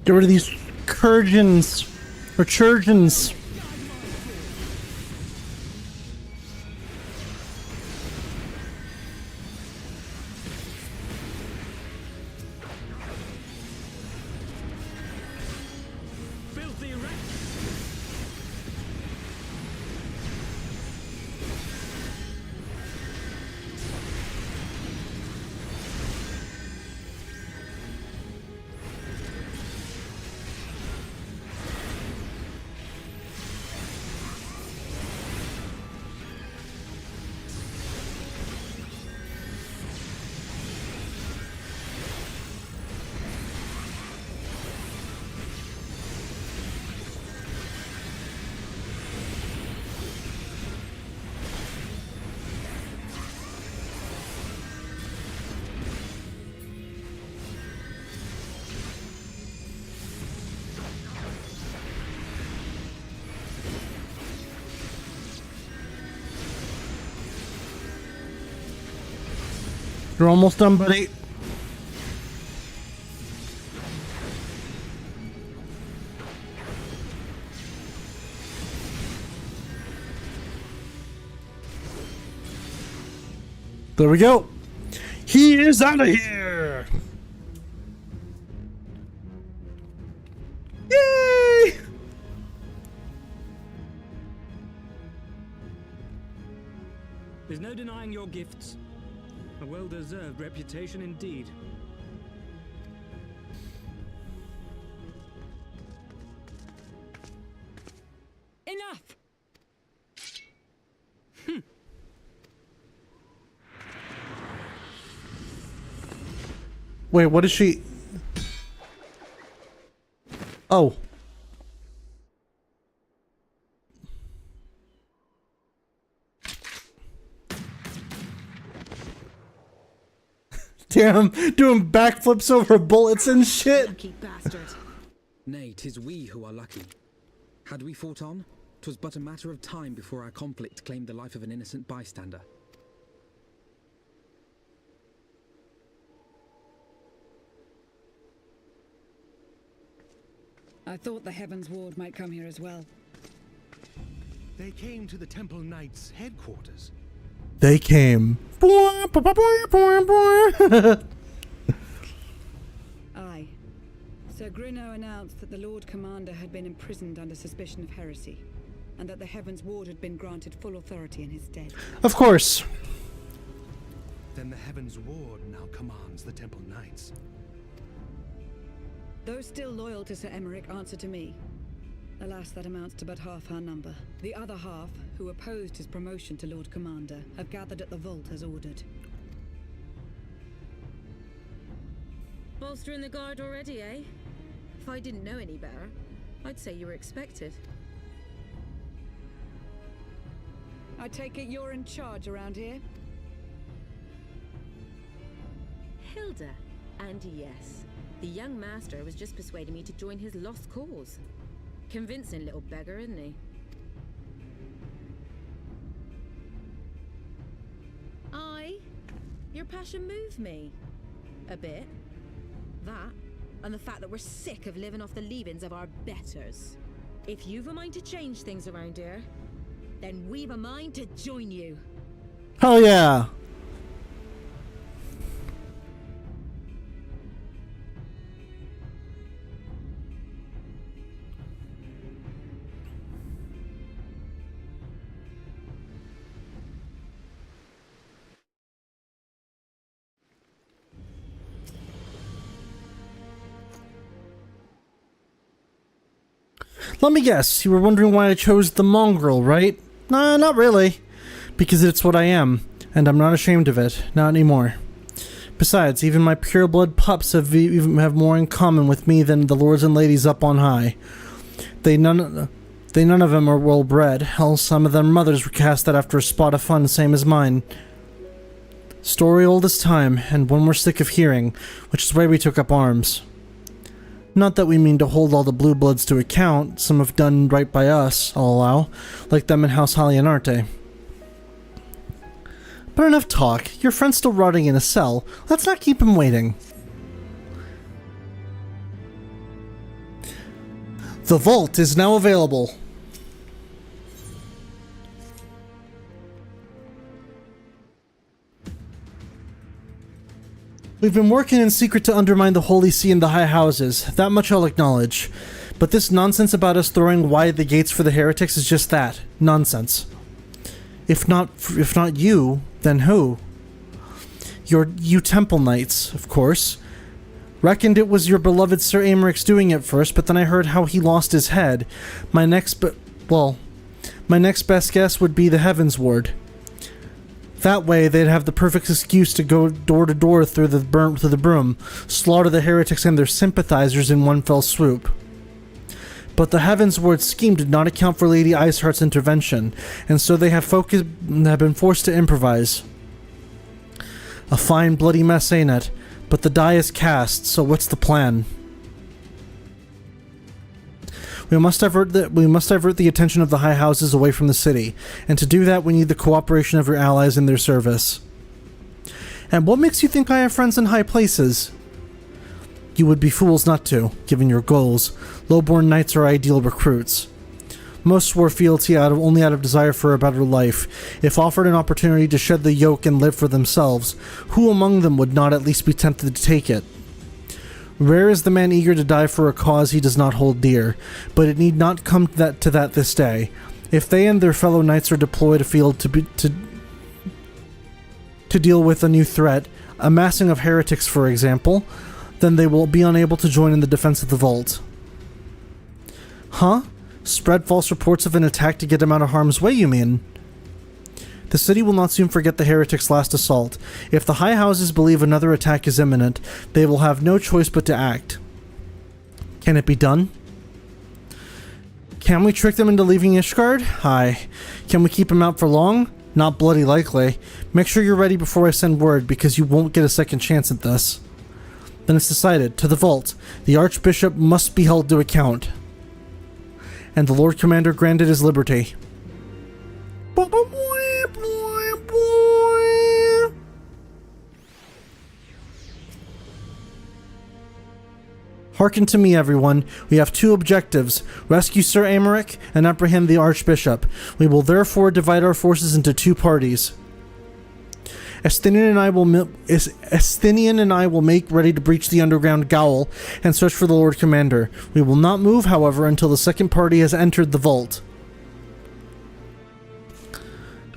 Get rid of these Kurgens or Churgens. You're almost done, buddy. There we go. He is out of here. Yay! There's no denying your gifts. A well-deserved reputation indeed. Enough! Wait, what is she? Oh. Damn, doing backflips over bullets and shit. Lucky bastard. Nay, 'tis we who are lucky. Had we fought on, 'twas but a matter of time before our conflict claimed the life of an innocent bystander. I thought the Heavensward might come here as well. They came to the Temple Knights' headquarters. They came. Aye. Sir Grinno announced that the Lord Commander had been imprisoned under suspicion of heresy, and that the Heavensward had been granted full authority in his stead. Of course. Then the Heavensward now commands the Temple Knights. Those still loyal to Sir Emmerich answer to me. Alas, that amounts to but half our number. The other half, who opposed his promotion to Lord Commander, have gathered at the vault as ordered. Bolstering the guard already, eh? If I didn't know any better, I'd say you were expected. I take it you're in charge around here? Hilda. And yes, the young master was just persuading me to join his lost cause. Convincing little beggar, isn't he? Aye. Your passion moved me. A bit. That, and the fact that we're sick of living off the leavings of our betters. If you've a mind to change things around here, then we've a mind to join you. Hell yeah. Let me guess, you were wondering why I chose the mongrel, right? Nah, not really. Because it's what I am, and I'm not ashamed of it. Not anymore. Besides, even my pureblood pups have more in common with me than the lords and ladies up on high. None of them are well bred. Hell, some of their mothers were cast out after a spot of fun, same as mine. Story old as time, and one we're sick of hearing, which is why we took up arms. Not that we mean to hold all the blue bloods to account. Some have done right by us, I'll allow, like them in House Halianarte. But enough talk. Your friend's still rotting in a cell. Let's not keep him waiting. The vault is now available. We've been working in secret to undermine the Holy See and the High Houses. That much I'll acknowledge. But this nonsense about us throwing wide the gates for the heretics is just that. Nonsense. If not you, then who? You Temple Knights, of course. Reckoned it was your beloved Sir Aymerich's doing it first, but then I heard how he lost his head. My next best guess would be the Heavensward. That way, they'd have the perfect excuse to go door to door through the broom, slaughter the heretics and their sympathizers in one fell swoop. But the Heavensward scheme did not account for Lady Iceheart's intervention, and so they have been forced to improvise. A fine bloody mess, ain't it? But the die is cast, so what's the plan? We must divert the attention of the High Houses away from the city, and to do that we need the cooperation of your allies in their service. And what makes you think I have friends in high places? You would be fools not to, given your goals. Lowborn knights are ideal recruits. Most swore fealty only out of desire for a better life. If offered an opportunity to shed the yoke and live for themselves, who among them would not at least be tempted to take it? Rare is the man eager to die for a cause he does not hold dear, but it need not come to that this day. If they and their fellow knights are deployed afield to deal with a new threat, a massing of heretics for example, then they will be unable to join in the defense of the vault. Huh? Spread false reports of an attack to get them out of harm's way, you mean? The city will not soon forget the heretics' last assault. If the high houses believe another attack is imminent, they will have no choice but to act. Can it be done? Can we trick them into leaving Ishgard? Aye. Can we keep them out for long? Not bloody likely. Make sure you're ready before I send word, because you won't get a second chance at this. Then it's decided. To the vault. The Archbishop must be held to account. And the Lord Commander granted his liberty. Hearken to me, everyone. We have two objectives. Rescue Sir Aymeric and apprehend the Archbishop. We will therefore divide our forces into two parties. Estinian and I will make ready to breach the underground gaol and search for the Lord Commander. We will not move, however, until the second party has entered the vault.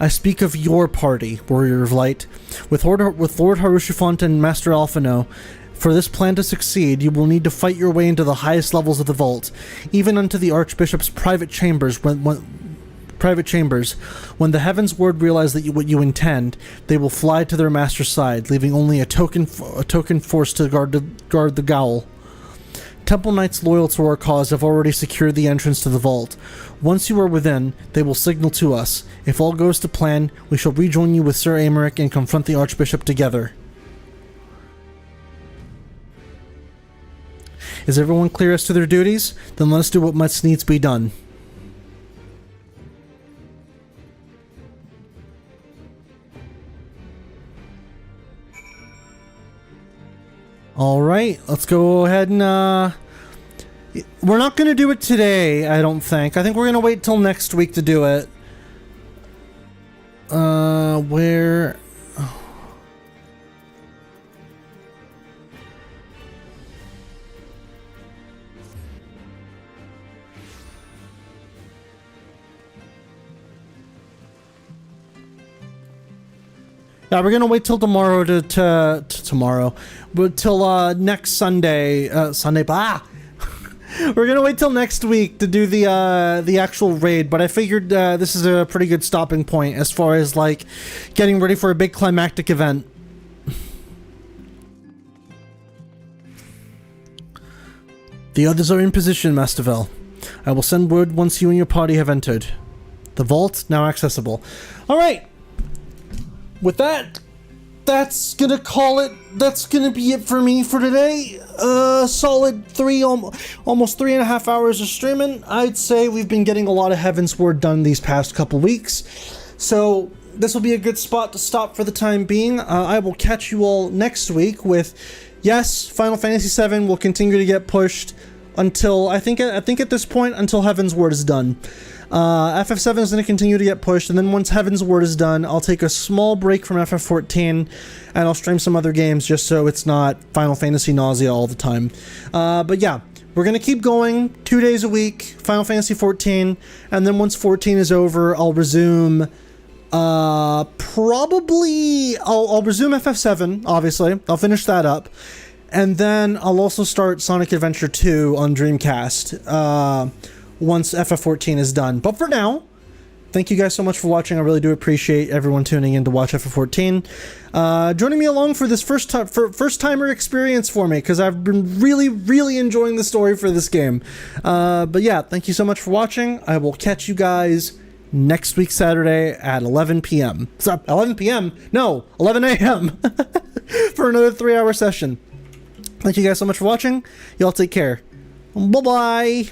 I speak of your party, Warrior of Light. With Lord Harushifont and Master Alphino, for this plan to succeed, you will need to fight your way into the highest levels of the vault, even unto the Archbishop's private chambers. When the Heavensward realize that what you intend, they will fly to their master's side, leaving only a token force to guard the gaol. Temple Knights loyal to our cause have already secured the entrance to the vault. Once you are within, they will signal to us. If all goes to plan, we shall rejoin you with Sir Aymeric and confront the Archbishop together. Is everyone clear as to their duties? Then let us do what must needs be done. Alright, let's go ahead and, we're not going to do it today, I don't think. I think we're going to wait till next week to do it. Where... Oh. Yeah, we're gonna wait till tomorrow till next Sunday. We're gonna wait till next week to do the actual raid. But I figured this is a pretty good stopping point as far as like getting ready for a big climactic event. The others are in position, Mastervel. I will send word once you and your party have entered. The vault now accessible. All right. With that, that's gonna call it. That's gonna be it for me for today. Solid almost 3.5 hours of streaming. I'd say we've been getting a lot of Heavensward done these past couple weeks, so this will be a good spot to stop for the time being. I will catch you all next week with, yes, Final Fantasy VII will continue to get pushed until I think at this point until Heavensward is done. FF7 is going to continue to get pushed, and then once Heavensward is done, I'll take a small break from FF14, and I'll stream some other games just so it's not Final Fantasy nausea all the time. But yeah, we're going to keep going 2 days a week, Final Fantasy 14, and then once 14 is over, I'll resume, I'll resume FF7, obviously. I'll finish that up. And then I'll also start Sonic Adventure 2 on Dreamcast, once FF14 is done. But for now, thank you guys so much for watching. I really do appreciate everyone tuning in to watch FF14. Joining me along for this first-timer experience for me, because I've been really enjoying the story for this game. But yeah, thank you so much for watching. I will catch you guys next week Saturday at 11 p.m. 11 p.m.? No, 11 a.m. for another 3-hour session. Thank you guys so much for watching. Y'all take care. Bye-bye.